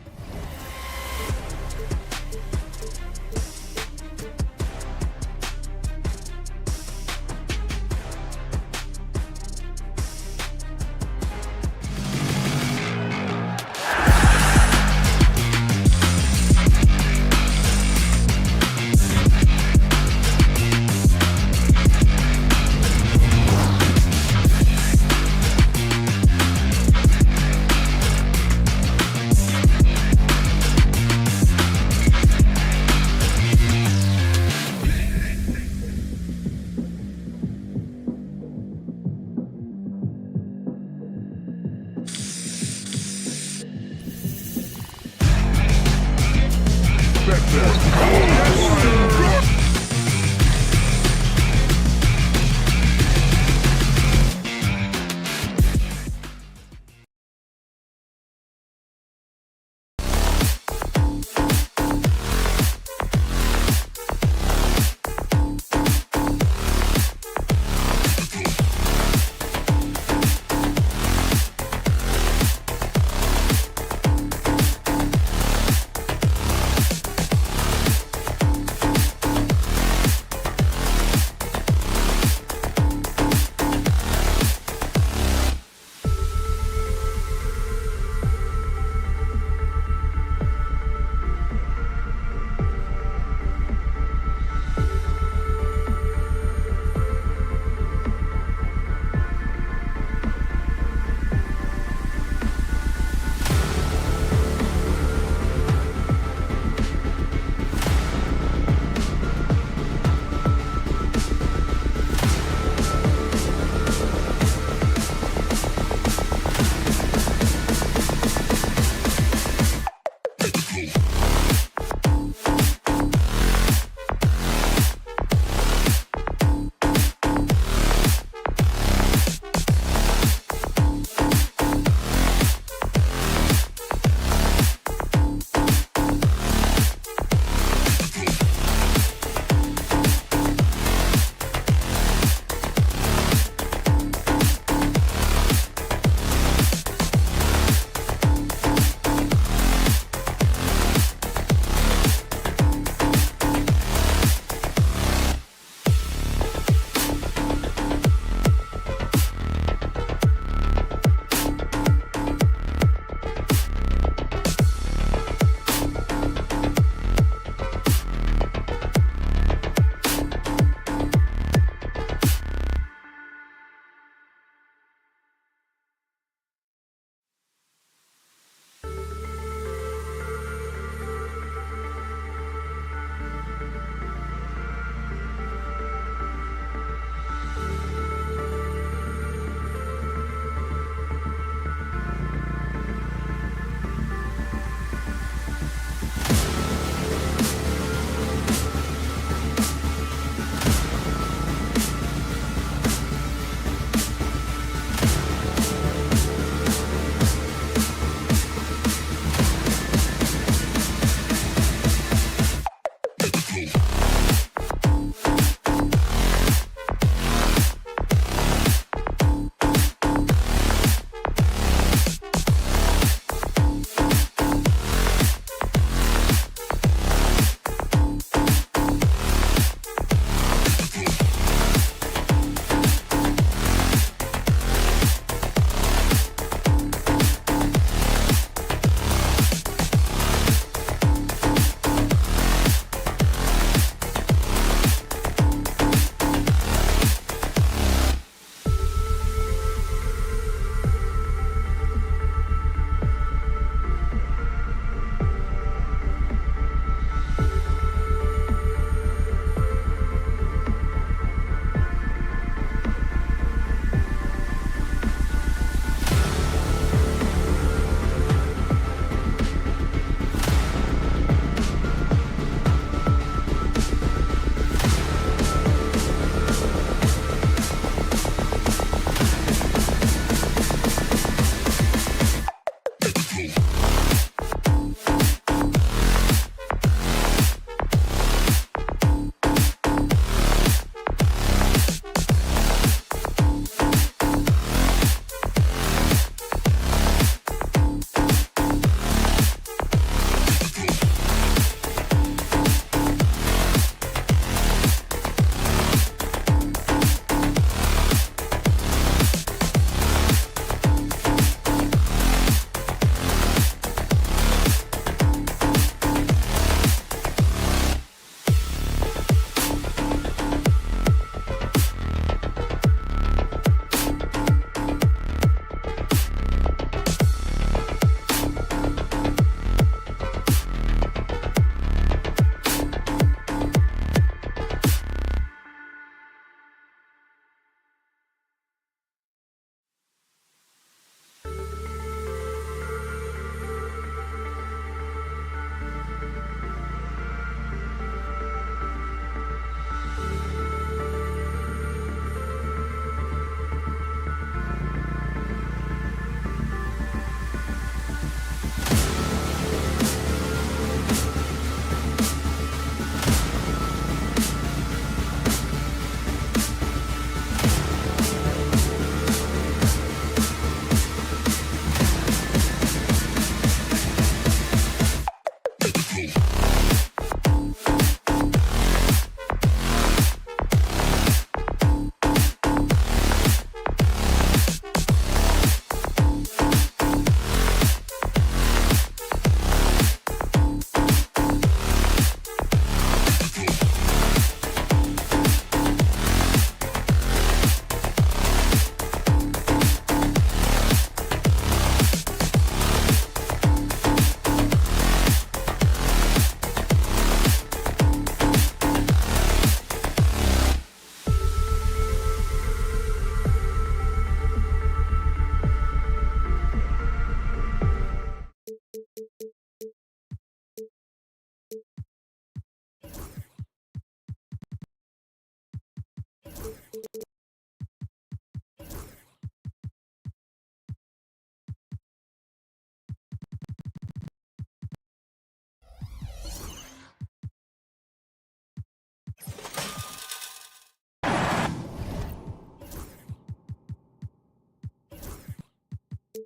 What a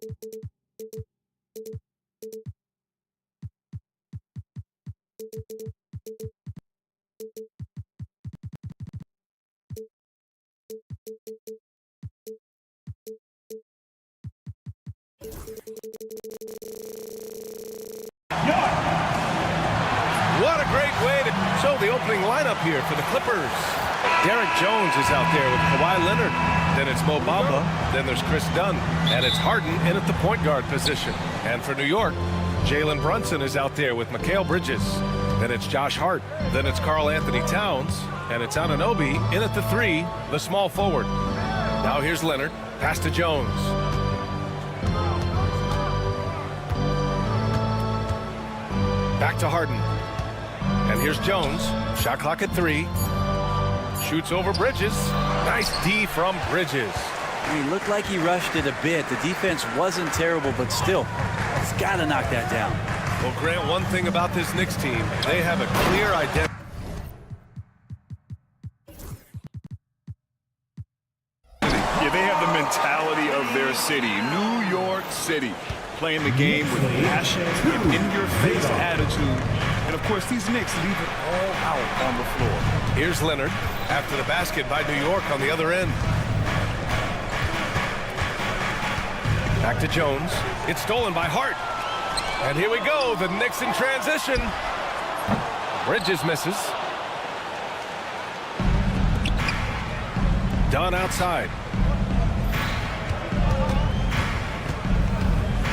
great way to show the opening lineup here for the Clippers. Derek Jones is out there with Kawhi Leonard. Then it's Mo Bamba. Then there's Chris Dunn. And it's Harden in at the point guard position. And for New York, Jalen Brunson is out there with Mikal Bridges. Then it's Josh Hart. Then it's Karl Anthony Towns. And it's Anunoby in at the 3, the small forward. Now here's Leonard. Pass to Jones. Back to Harden. And here's Jones. Shot clock at 3. Shoots over Bridges. Nice D from Bridges.
He looked like he rushed it a bit. The defense wasn't terrible, but still, he's got to knock that down.
Well, Grant, one thing about this Knicks team, they have a clear identity.
Yeah, they have the mentality of their city, New York City, playing the game with passion and in-your-face attitude. And, of course, these Knicks leave it all out on the floor.
Here's Leonard after the basket by New York on the other end. Back to Jones. It's stolen by Hart. And here we go, the Knicks in transition. Bridges misses. Dunn outside.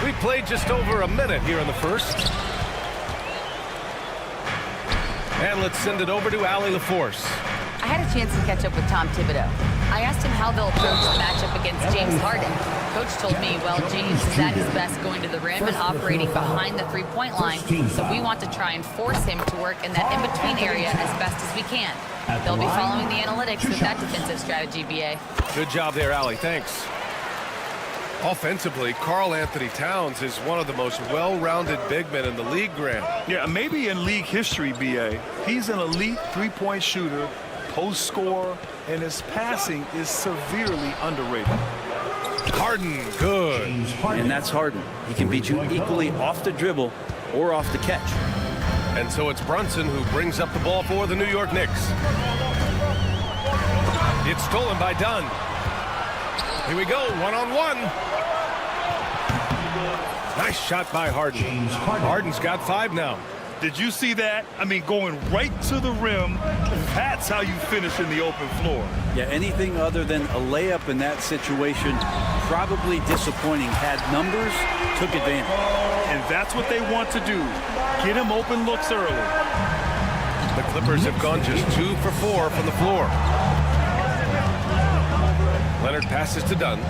We played just over a minute here in the first. And let's send it over to Allie LaForce.
I had a chance to catch up with Tom Thibodeau. I asked him how they'll approach the matchup against James Harden. Coach told me, well, James is at his best going to the rim and operating behind the three-point line, so we want to try and force him to work in that in-between area as best as we can. They'll be following the analytics with that defensive strategy, BA.
Good job there, Allie. Thanks. Offensively, Karl Anthony Towns is one of the most well-rounded big men in the league, Graham.
Yeah, maybe in league history, BA. He's an elite three-point shooter, post scorer, and his passing is severely underrated.
Harden, good.
And that's Harden. He can beat you equally off the dribble or off the catch.
And so it's Brunson who brings up the ball for the New York Knicks. It's stolen by Dunn. Here we go, one-on-one. Nice shot by Harden. Harden's got 5 now.
Did you see that? I mean, going right to the rim, that's how you finish in the open floor.
Yeah, anything other than a layup in that situation, probably disappointing. Had numbers, took advantage.
And that's what they want to do. Get him open looks early.
The Clippers have gone just 2 for 4 from the floor. Leonard passes to Dunn.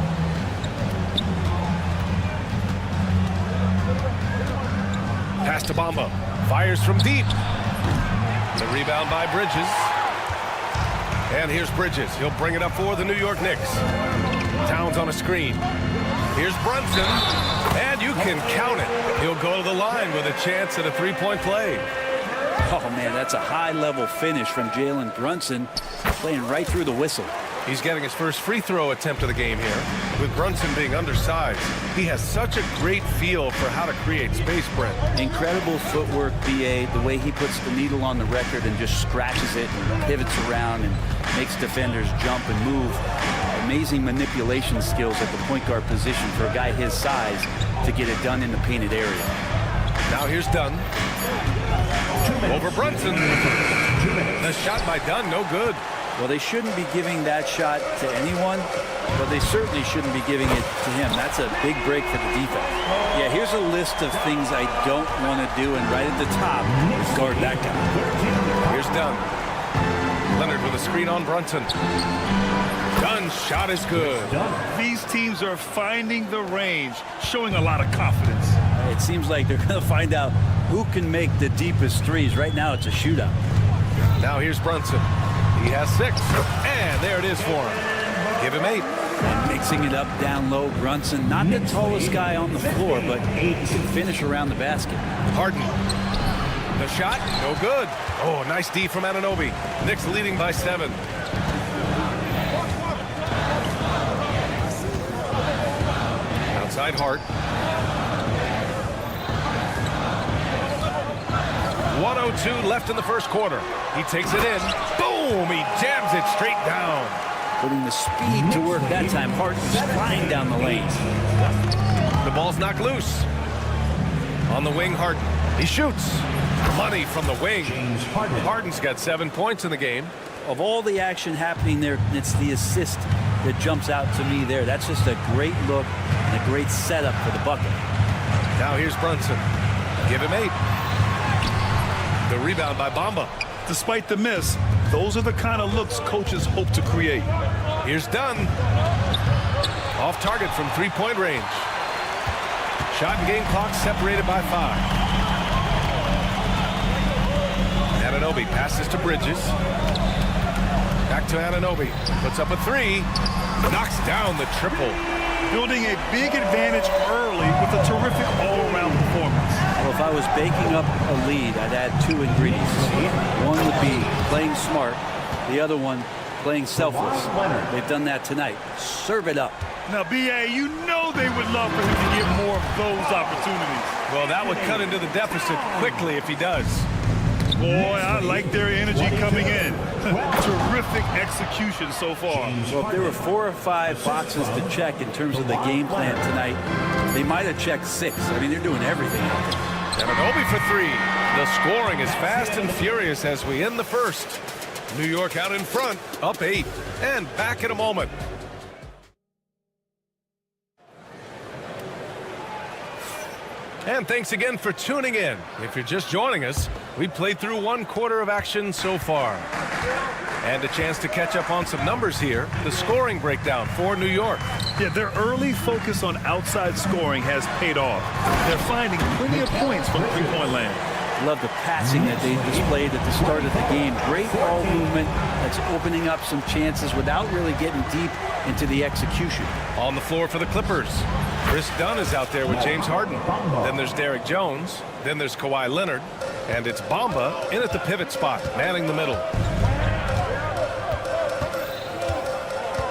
Pass to Bamba. Fires from deep. The rebound by Bridges. And here's Bridges. He'll bring it up for the New York Knicks. Towns on a screen. Here's Brunson. And you can count it. He'll go to the line with a chance at a three-point play.
Oh, man, that's a high-level finish from Jalen Brunson, playing right through the whistle.
He's getting his first free throw attempt of the game here. With Brunson being undersized, he has such a great feel for how to create space, Brent.
Incredible footwork, BA, the way he puts the needle on the record and just scratches it and pivots around and makes defenders jump and move. Amazing manipulation skills at the point guard position for a guy his size to get it done in the painted area.
Now here's Dunn. Over Brunson. The shot by Dunn, no good.
Well, they shouldn't be giving that shot to anyone, but they certainly shouldn't be giving it to him. That's a big break for the defense. Yeah, here's a list of things I don't want to do, and right at the top is guard that guy.
Here's Dunn. Leonard with a screen on Brunson. Dunn's shot is good.
These teams are finding the range, showing a lot of confidence.
It seems like they're going to find out who can make the deepest threes. Right now, it's a shootout.
Now here's Brunson. He has 6, and there it is for him. Give him 8.
And mixing it up down low, Brunson, not the tallest guy on the floor, but he can finish around the basket.
Harden. The shot, no good. Oh, nice D from Anunoby. Knicks leading by 7. Outside Hart. 1:02 left in the first quarter. He takes it in. Boom! He jams it straight down.
Putting the speed to work that time. Hart is flying down the lane.
The ball's knocked loose. On the wing, Harden. He shoots. Money from the wing. Harden's got 7 points in the game.
Of all the action happening there, it's the assist that jumps out to me there. That's just a great look and a great setup for the bucket.
Now here's Brunson. Give him 8. The rebound by Bamba.
Despite the miss, those are the kind of looks coaches hope to create.
Here's Dunn. Off target from 3-point range. Shot and game clock separated by 5. Anunoby passes to Bridges. Back to Anunoby. Puts up a 3. Knocks down the triple.
Building a big advantage early with a terrific all-around performance.
Well, if I was baking up a lead, I'd add 2 ingredients. One would be playing smart. The other one, playing selfless. They've done that tonight. Serve it up.
Now, B.A., you know they would love for him to get more of those opportunities.
Well, that would cut into the deficit quickly if he does.
Boy, I like their energy coming in. Terrific execution so far.
Well, if there were 4 or 5 boxes to check in terms of the game plan tonight, they might have checked 6. I mean, they're doing everything out there.
Anunoby for 3. The scoring is fast and furious as we end the first. New York out in front, up 8, and back in a moment. And thanks again for tuning in. If you're just joining us, we played through 1 quarter of action so far. And a chance to catch up on some numbers here. The scoring breakdown for New York.
Yeah, their early focus on outside scoring has paid off. They're finding plenty of points from three-point land.
Love the passing that they displayed at the start of the game. Great ball movement that's opening up some chances without really getting deep into the execution.
On the floor for the Clippers, Chris Dunn is out there with James Harden. Then there's Derek Jones. Then there's Kawhi Leonard. And it's Bamba in at the pivot spot, manning the middle.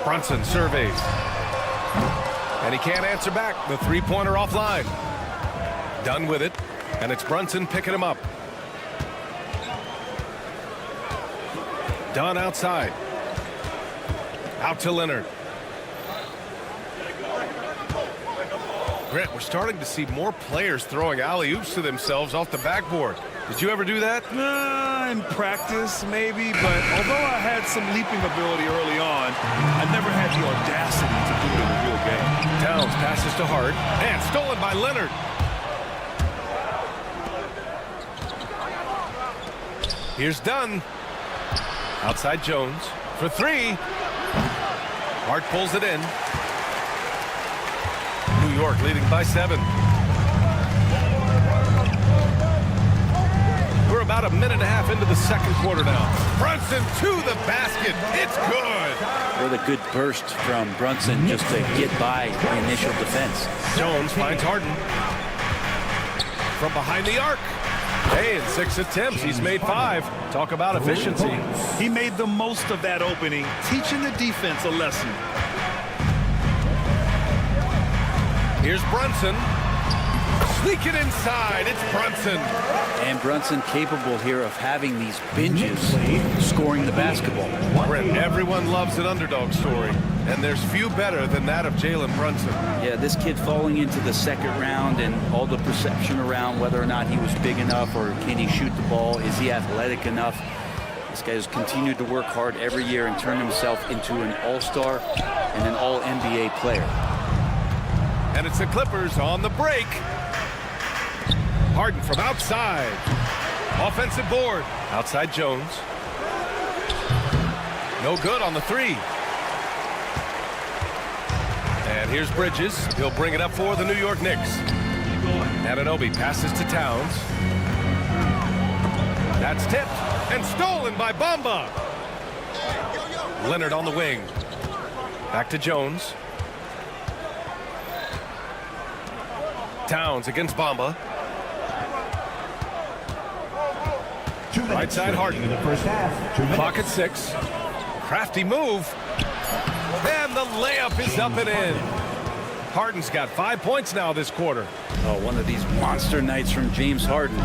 Brunson surveys. And he can't answer back. The three-pointer offline. Dunn with it. And it's Brunson picking him up. Dunn outside. Out to Leonard. Grant, we're starting to see more players throwing alley-oops to themselves off the backboard. Did you ever do that?
In practice, maybe, but although I had some leaping ability early on, I never had the audacity to do it in a real game.
Towns passes to Hart, and stolen by Leonard. Here's Dunn. Outside Jones for 3. Hart pulls it in. New York leading by 7. We're about a minute and a half into the second quarter now. Brunson to the basket. It's good.
What a good burst from Brunson just to get by the initial defense.
Jones finds Harden. From behind the arc. Hey, in 6 attempts, he's made 5. Talk about efficiency.
He made the most of that opening, teaching the defense a lesson.
Here's Brunson. Sneaking inside. It's Brunson.
And Brunson capable here of having these binges, scoring the basketball.
Brent, everyone loves an underdog story, and there's few better than that of Jalen Brunson.
Yeah, this kid falling into the second round and all the perception around whether or not he was big enough or can he shoot the ball, is he athletic enough? This guy has continued to work hard every year and turn himself into an all-star and an all-NBA player.
And it's the Clippers on the break. Harden from outside. Offensive board. Outside Jones. No good on the 3. And here's Bridges. He'll bring it up for the New York Knicks. Anunoby passes to Towns. That's tipped and stolen by Bamba. Leonard on the wing. Back to Jones. Towns against Bamba. Right side Harden. Clock at 6. Crafty move. And the layup is up and in. Harden's got 5 points now this quarter.
Oh, one of these monster nights from James Harden.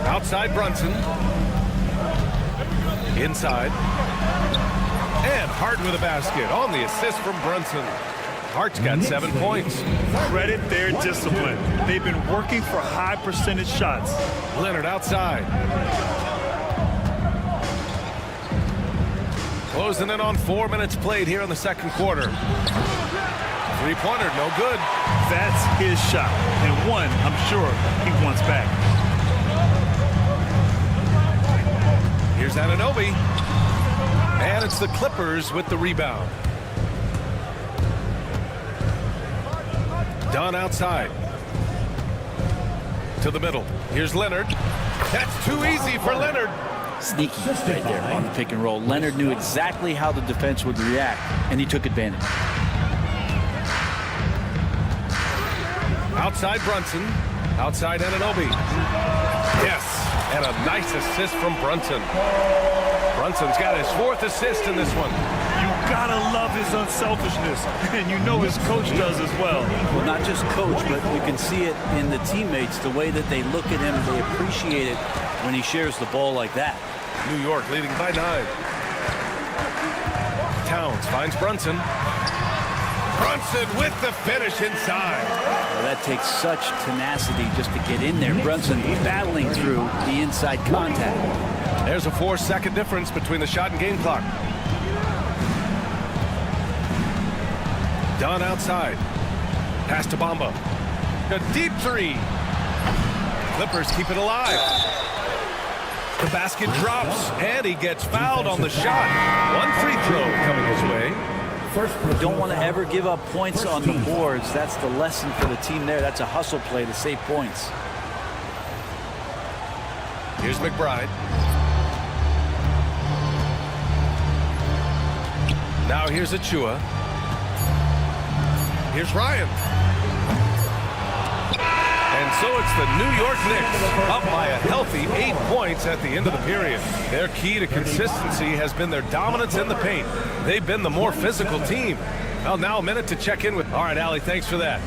Outside Brunson. Inside. And Harden with a basket on the assist from Brunson. Hart's got 7 points.
Credit their discipline. They've been working for high percentage shots.
Leonard outside. Closing in on 4 minutes played here in the second quarter. Three-pointer, no good.
That's his shot. And one, I'm sure, he wants back.
Here's Anunoby. And it's the Clippers with the rebound. Dunn outside. To the middle. Here's Leonard. That's too easy for Leonard.
Sneaky right there on the pick and roll. Leonard knew exactly how the defense would react, and he took advantage.
Outside Brunson. Outside Anunoby. Yes, and a nice assist from Brunson. Brunson's got his 4th assist in this one.
You gotta love his unselfishness, and you know his coach does as well.
Well, not just coach, but you can see it in the teammates, the way that they look at him, they appreciate it when he shares the ball like that.
New York leading by 9. Towns finds Brunson. Brunson with the finish inside.
Well, that takes such tenacity just to get in there. Brunson battling through the inside contact.
There's a 4-second difference between the shot and game clock. Dunn outside. Pass to Bamba. A deep 3. Clippers keep it alive. The basket drops, and he gets fouled on the shot. 1 free throw coming his way.
You don't want to ever give up points on the boards. That's the lesson for the team there. That's a hustle play to save points.
Here's McBride. Now here's Achua. Here's Ryan. And so it's the New York Knicks up by a healthy 8 points at the end of the period. Their key to consistency has been their dominance in the paint. They've been the more physical team. Well, now a minute to check in with. All right, Allie, thanks for that.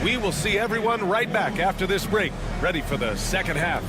We will see everyone right back after this break, ready for the second half.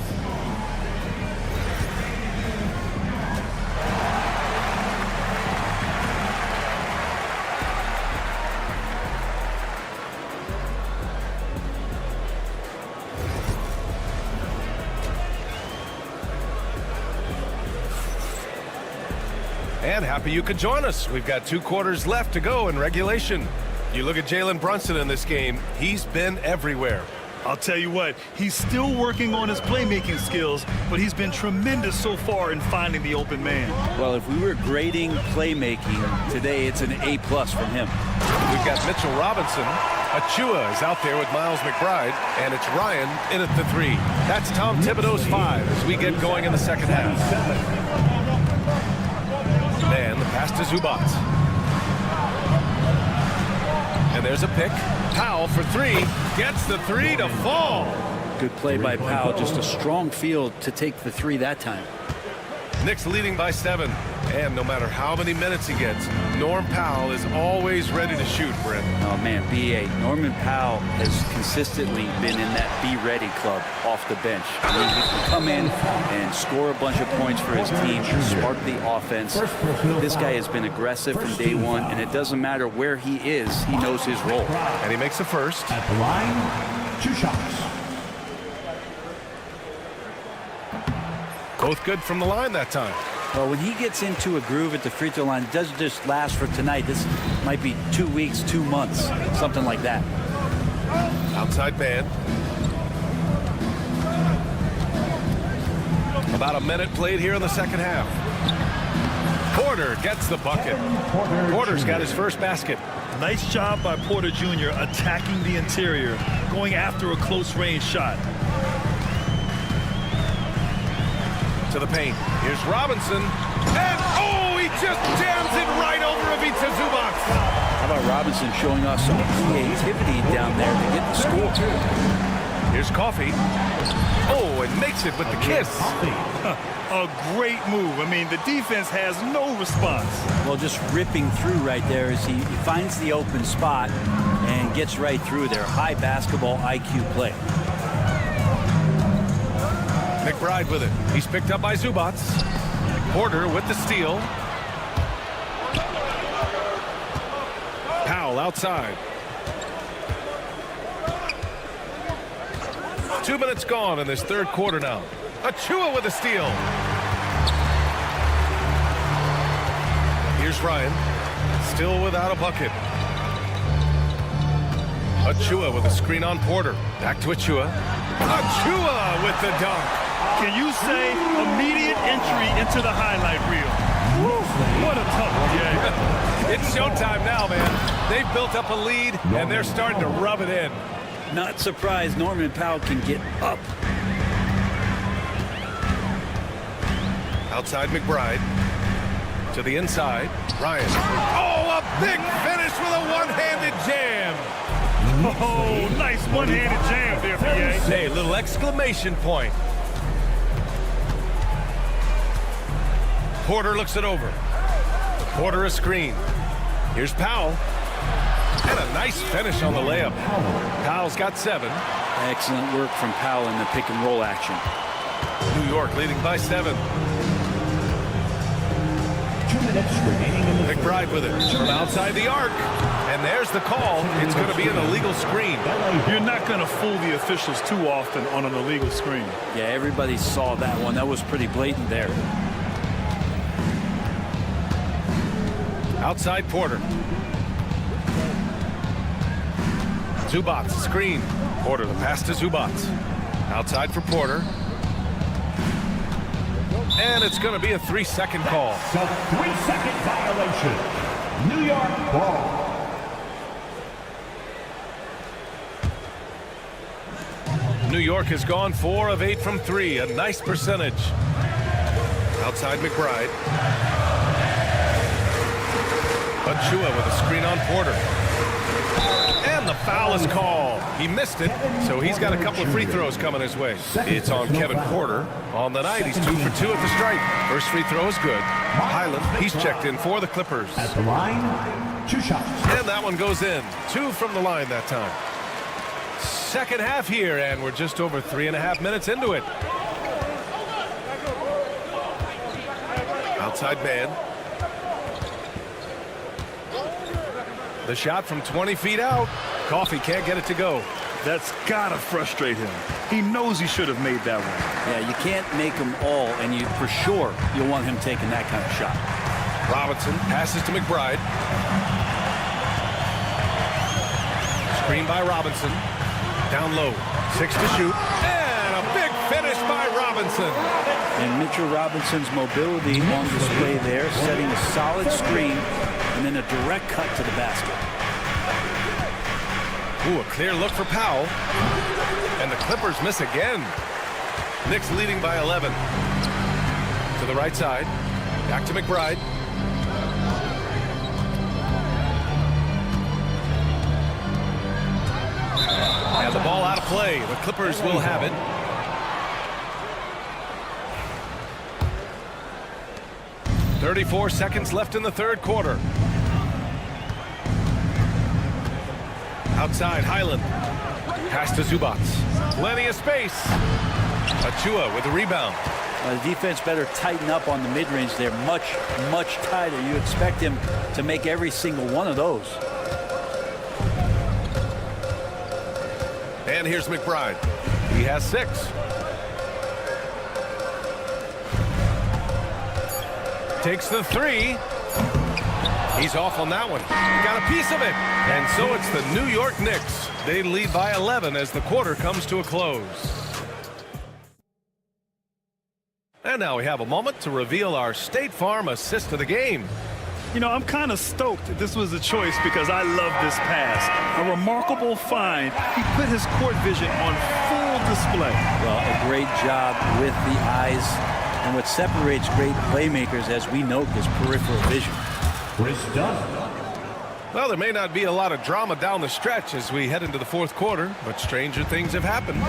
And happy you could join us. We've got 2 quarters left to go in regulation. You look at Jalen Brunson in this game, he's been everywhere.
I'll tell you what, he's still working on his playmaking skills, but he's been tremendous so far in finding the open man.
Well, if we were grading playmaking today, it's an A+ from him.
We've got Mitchell Robinson. Achua is out there with Miles McBride, and it's Ryan in at the 3. That's Tom Thibodeau's 5 as we get going in the second half. And the pass to Zubac. And there's a pick. Powell for 3. Gets the 3 to fall.
Good play by Powell. Just a strong field to take the 3 that time.
Knicks leading by 7. And no matter how many minutes he gets, Norm Powell is always ready to shoot, Brent.
Oh, man, B.A. Norman Powell has consistently been in that be-ready club off the bench. I mean, he can come in and score a bunch of points for his team, spark the offense. This guy has been aggressive from day one, and it doesn't matter where he is, he knows his role.
And he makes the first.
At the line, 2 shots.
Both good from the line that time.
Well, when he gets into a groove at the free throw line, it doesn't just last for tonight. This might be 2 weeks, 2 months, something like that.
Outside band. About a minute played here in the second half. Porter gets the bucket. Porter's got his first basket.
Nice job by Porter Jr. attacking the interior, going after a close-range shot.
To the paint. Here's Robinson. And, oh, he just jams it right over Ivica Zubac.
How about Robinson showing off some creativity down there to get the score?
Here's Coffey. Oh, and makes it with the kiss.
A great move. I mean, the defense has no response.
Well, just ripping through right there as he finds the open spot and gets right through there. High basketball IQ play.
McBride with it. He's picked up by Zubac. Porter with the steal. Powell outside. 2 minutes gone in this third quarter now. Achua with a steal. Here's Ryan. Still without a bucket. Achua with a screen on Porter. Back to Achua. Achua with the dunk.
Can you say immediate entry into the highlight reel? Woo, what a tough game.
It's showtime now, man. They've built up a lead, and they're starting to rub it in.
Not surprised Norman Powell can get up.
Outside McBride. To the inside. Ryan. Oh, a big finish with a one-handed jam.
Oh, nice one-handed jam there, PA.
Hey, little exclamation point. Porter looks it over. Porter a screen. Here's Powell. And a nice finish on the layup. Powell's got 7.
Excellent work from Powell in the pick and roll action.
New York leading by 7.
2 minutes remaining in the
McBride with it from outside the arc. And there's the call. It's going to be an illegal screen.
You're not going to fool the officials too often on an illegal screen.
Yeah, everybody saw that one. That was pretty blatant there.
Outside Porter. Zubac screen. Porter the pass to Zubac. Outside for Porter. And it's going to be a 3-second call.
So 3-second violation. New York ball.
New York has gone 4 of 8 from 3. A nice percentage. Outside McBride. Achua with a screen on Porter. And the foul is called. He missed it, so he's got a couple of free throws coming his way. It's on Kevin Porter. On the night, he's 2 for 2 at the stripe. First free throw is good. Highland, he's checked in for the Clippers.
At the line, 2 shots.
And that one goes in. 2 from the line that time. Second half here, and we're just over 3.5 minutes into it. Outside man. The shot from 20 feet out. Coffey can't get it to go.
That's gotta frustrate him. He knows he should have made that one.
Yeah, you can't make them all, and you for sure you'll want him taking that kind of shot.
Robinson passes to McBride. Screen by Robinson. Down low. 6 to shoot. And a big finish by Robinson.
And Mitchell Robinson's mobility on display there, setting a solid screen and then a direct cut to the basket.
Ooh, a clear look for Powell. And the Clippers miss again. Knicks leading by 11. To the right side. Back to McBride. And the ball out of play. The Clippers will have it. .34 seconds left in the third quarter. Outside, Highland. Pass to Zubac. Plenty of space. Achua with the rebound.
The defense better tighten up on the mid-range. They're much, much tighter. You expect him to make every single one of those.
And here's McBride. He has 6. Takes the 3. He's off on that one. Got a piece of it. And so it's the New York Knicks. They lead by 11 as the quarter comes to a close. And now we have a moment to reveal our State Farm assist of the game.
You know, I'm kind of stoked that this was a choice because I love this pass. A remarkable find. He put his court vision on full display.
Well, a great job with the eyes. And what separates great playmakers, as we note, is peripheral vision.
Chris Dunn.
Well, there may not be a lot of drama down the stretch as we head into the fourth quarter, but stranger things have happened.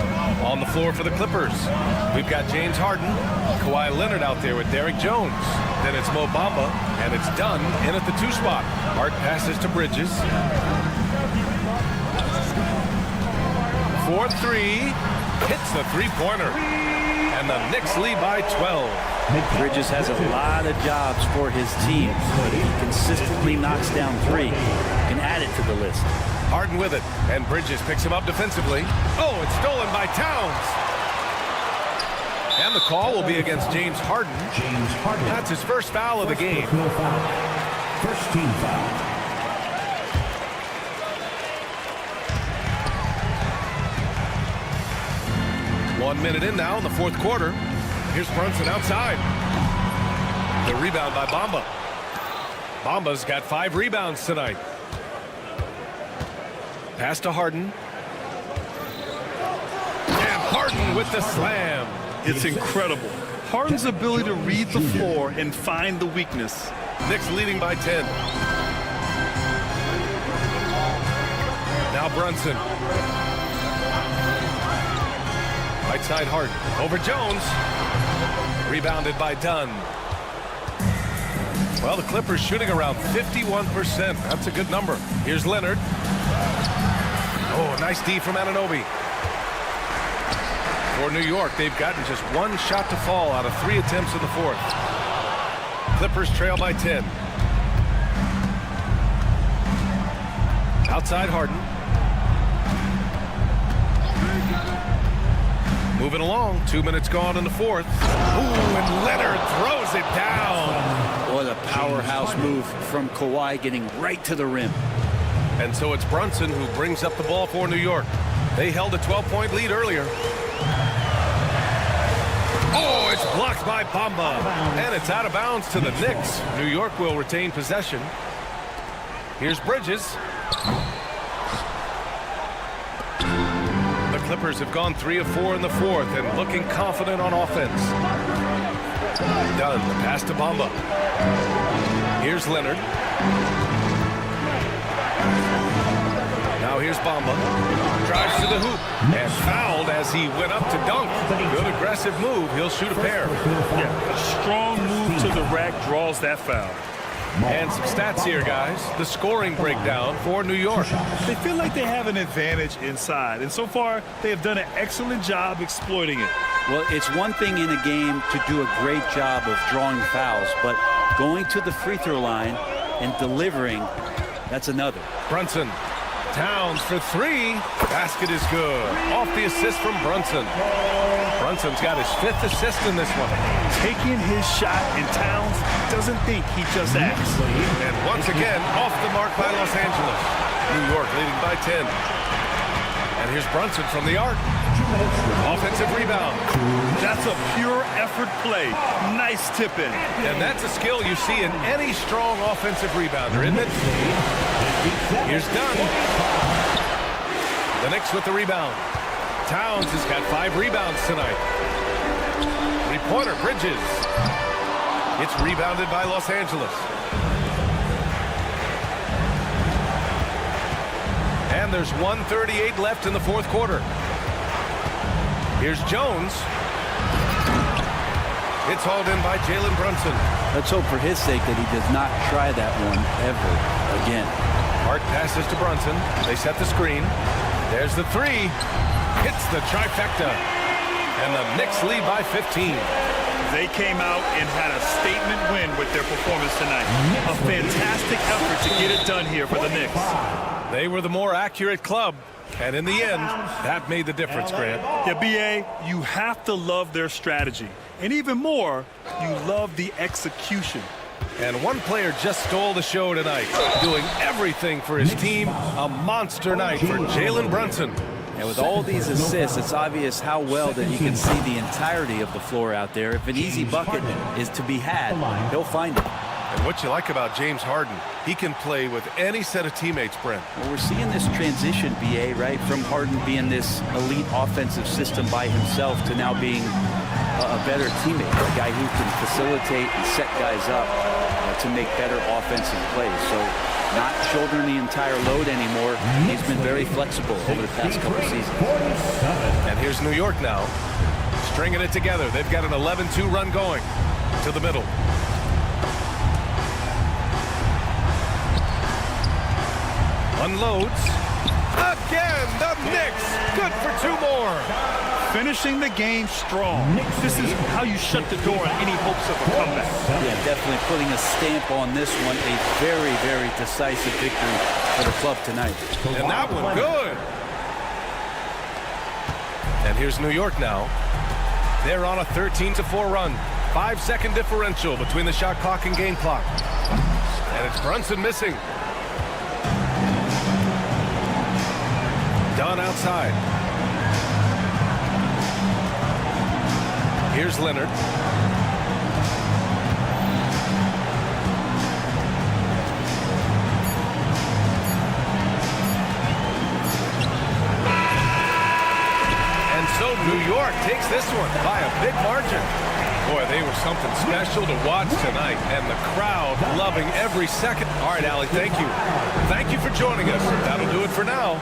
On the floor for the Clippers, we've got James Harden, Kawhi Leonard out there with Derrick Jones. Then it's Mo Bamba, and it's Dunn in at the 2 spot. Hart passes to Bridges. 4-3, hits the 3-pointer, and the Knicks lead by 12.
Bridges has a lot of jobs for his team, but if he consistently knocks down 3, he can add it to the list.
Harden with it, and Bridges picks him up defensively. Oh, it's stolen by Towns. And the call will be against James Harden. That's his first foul of the game.
First team foul.
One minute in now in the fourth quarter. Here's Brunson outside. The rebound by Bamba. Bamba's got 5 rebounds tonight. Pass to Harden. And Harden with the slam.
It's incredible. Harden's ability to read the floor and find the weakness.
Knicks leading by 10. Now Brunson. Right side Harden. Over Jones. Rebounded by Dunn. Well, the Clippers shooting around 51%. That's a good number. Here's Leonard. Oh, nice D from Anunoby. For New York, they've gotten just 1 shot to fall out of 3 attempts in the fourth. Clippers trail by 10. Outside Harden. Moving along, 2 minutes gone in the fourth. Ooh, and Leonard throws it down.
What a powerhouse move from Kawhi, getting right to the rim.
And so it's Brunson who brings up the ball for New York. They held a 12-point lead earlier. Oh, it's blocked by Bamba. And it's out of bounds to the Knicks. New York will retain possession. Here's Bridges. The Clippers have gone 3 of 4 in the fourth and looking confident on offense. Dunn, the pass to Bamba. Here's Leonard. Now here's Bamba. Drives to the hoop and fouled as he went up to dunk. Good aggressive move. He'll shoot a pair.
Yeah, a strong move to the rack draws that foul.
And some stats here, guys. The scoring breakdown for New York.
They feel like they have an advantage inside, and so far they have done an excellent job exploiting it.
Well, it's one thing in a game to do a great job of drawing fouls, but going to the free throw line and delivering, that's another.
Brunson. Towns for 3. Basket is good. Off the assist from Brunson. Brunson's got his 5th assist in this one.
Taking his shot, and Towns doesn't think he just acts.
And once again, off the mark by Los Angeles. New York leading by 10. And here's Brunson from the arc. Offensive rebound.
That's a pure effort play. Nice tip in.
And that's a skill you see in any strong offensive rebounder, isn't it? Here's Dunn. The Knicks with the rebound. Towns has got 5 rebounds tonight. 3-pointer, Bridges. It's rebounded by Los Angeles. And there's 1:38 left in the fourth quarter. Here's Jones. It's hauled in by Jalen Brunson.
Let's hope for his sake that he does not try that one ever again.
Hart passes to Brunson. They set the screen. There's the 3. Hits the trifecta. And the Knicks lead by 15.
They came out and had a statement win with their performance tonight. A fantastic effort to get it done here for the Knicks.
They were the more accurate club. And in the end, that made the difference, Grant.
Yeah, B.A., you have to love their strategy. And even more, you love the execution.
And one player just stole the show tonight, doing everything for his team. A monster night for Jalen Brunson.
And with all these assists, it's obvious how well that he can see the entirety of the floor out there. If an easy bucket is to be had, he'll find it.
And what you like about James Harden, he can play with any set of teammates, Brent.
Well, we're seeing this transition, B.A., right, from Harden being this elite offensive system by himself to now being a better teammate, a guy who can facilitate and set guys up. to make better offensive plays. So not shouldering the entire load anymore. He's been very flexible over the past couple seasons.
And here's New York now, stringing it together. They've got an 11-2 run going to the middle. Unloads. Again, the Knicks. Good for 2 more.
Finishing the game strong. This is how you shut the door on any hopes of a comeback.
Yeah, definitely putting a stamp on this one. A very, very decisive victory for the club tonight.
And that one good. And here's New York now. They're on a 13-4 run. 5-second differential between the shot clock and game clock. And it's Brunson missing. Dunn outside. Here's Leonard. And so New York takes this one by a big margin. Boy, they were something special to watch tonight, and the crowd loving every second. All right, Allie, thank you. Thank you for joining us. That'll do it for now.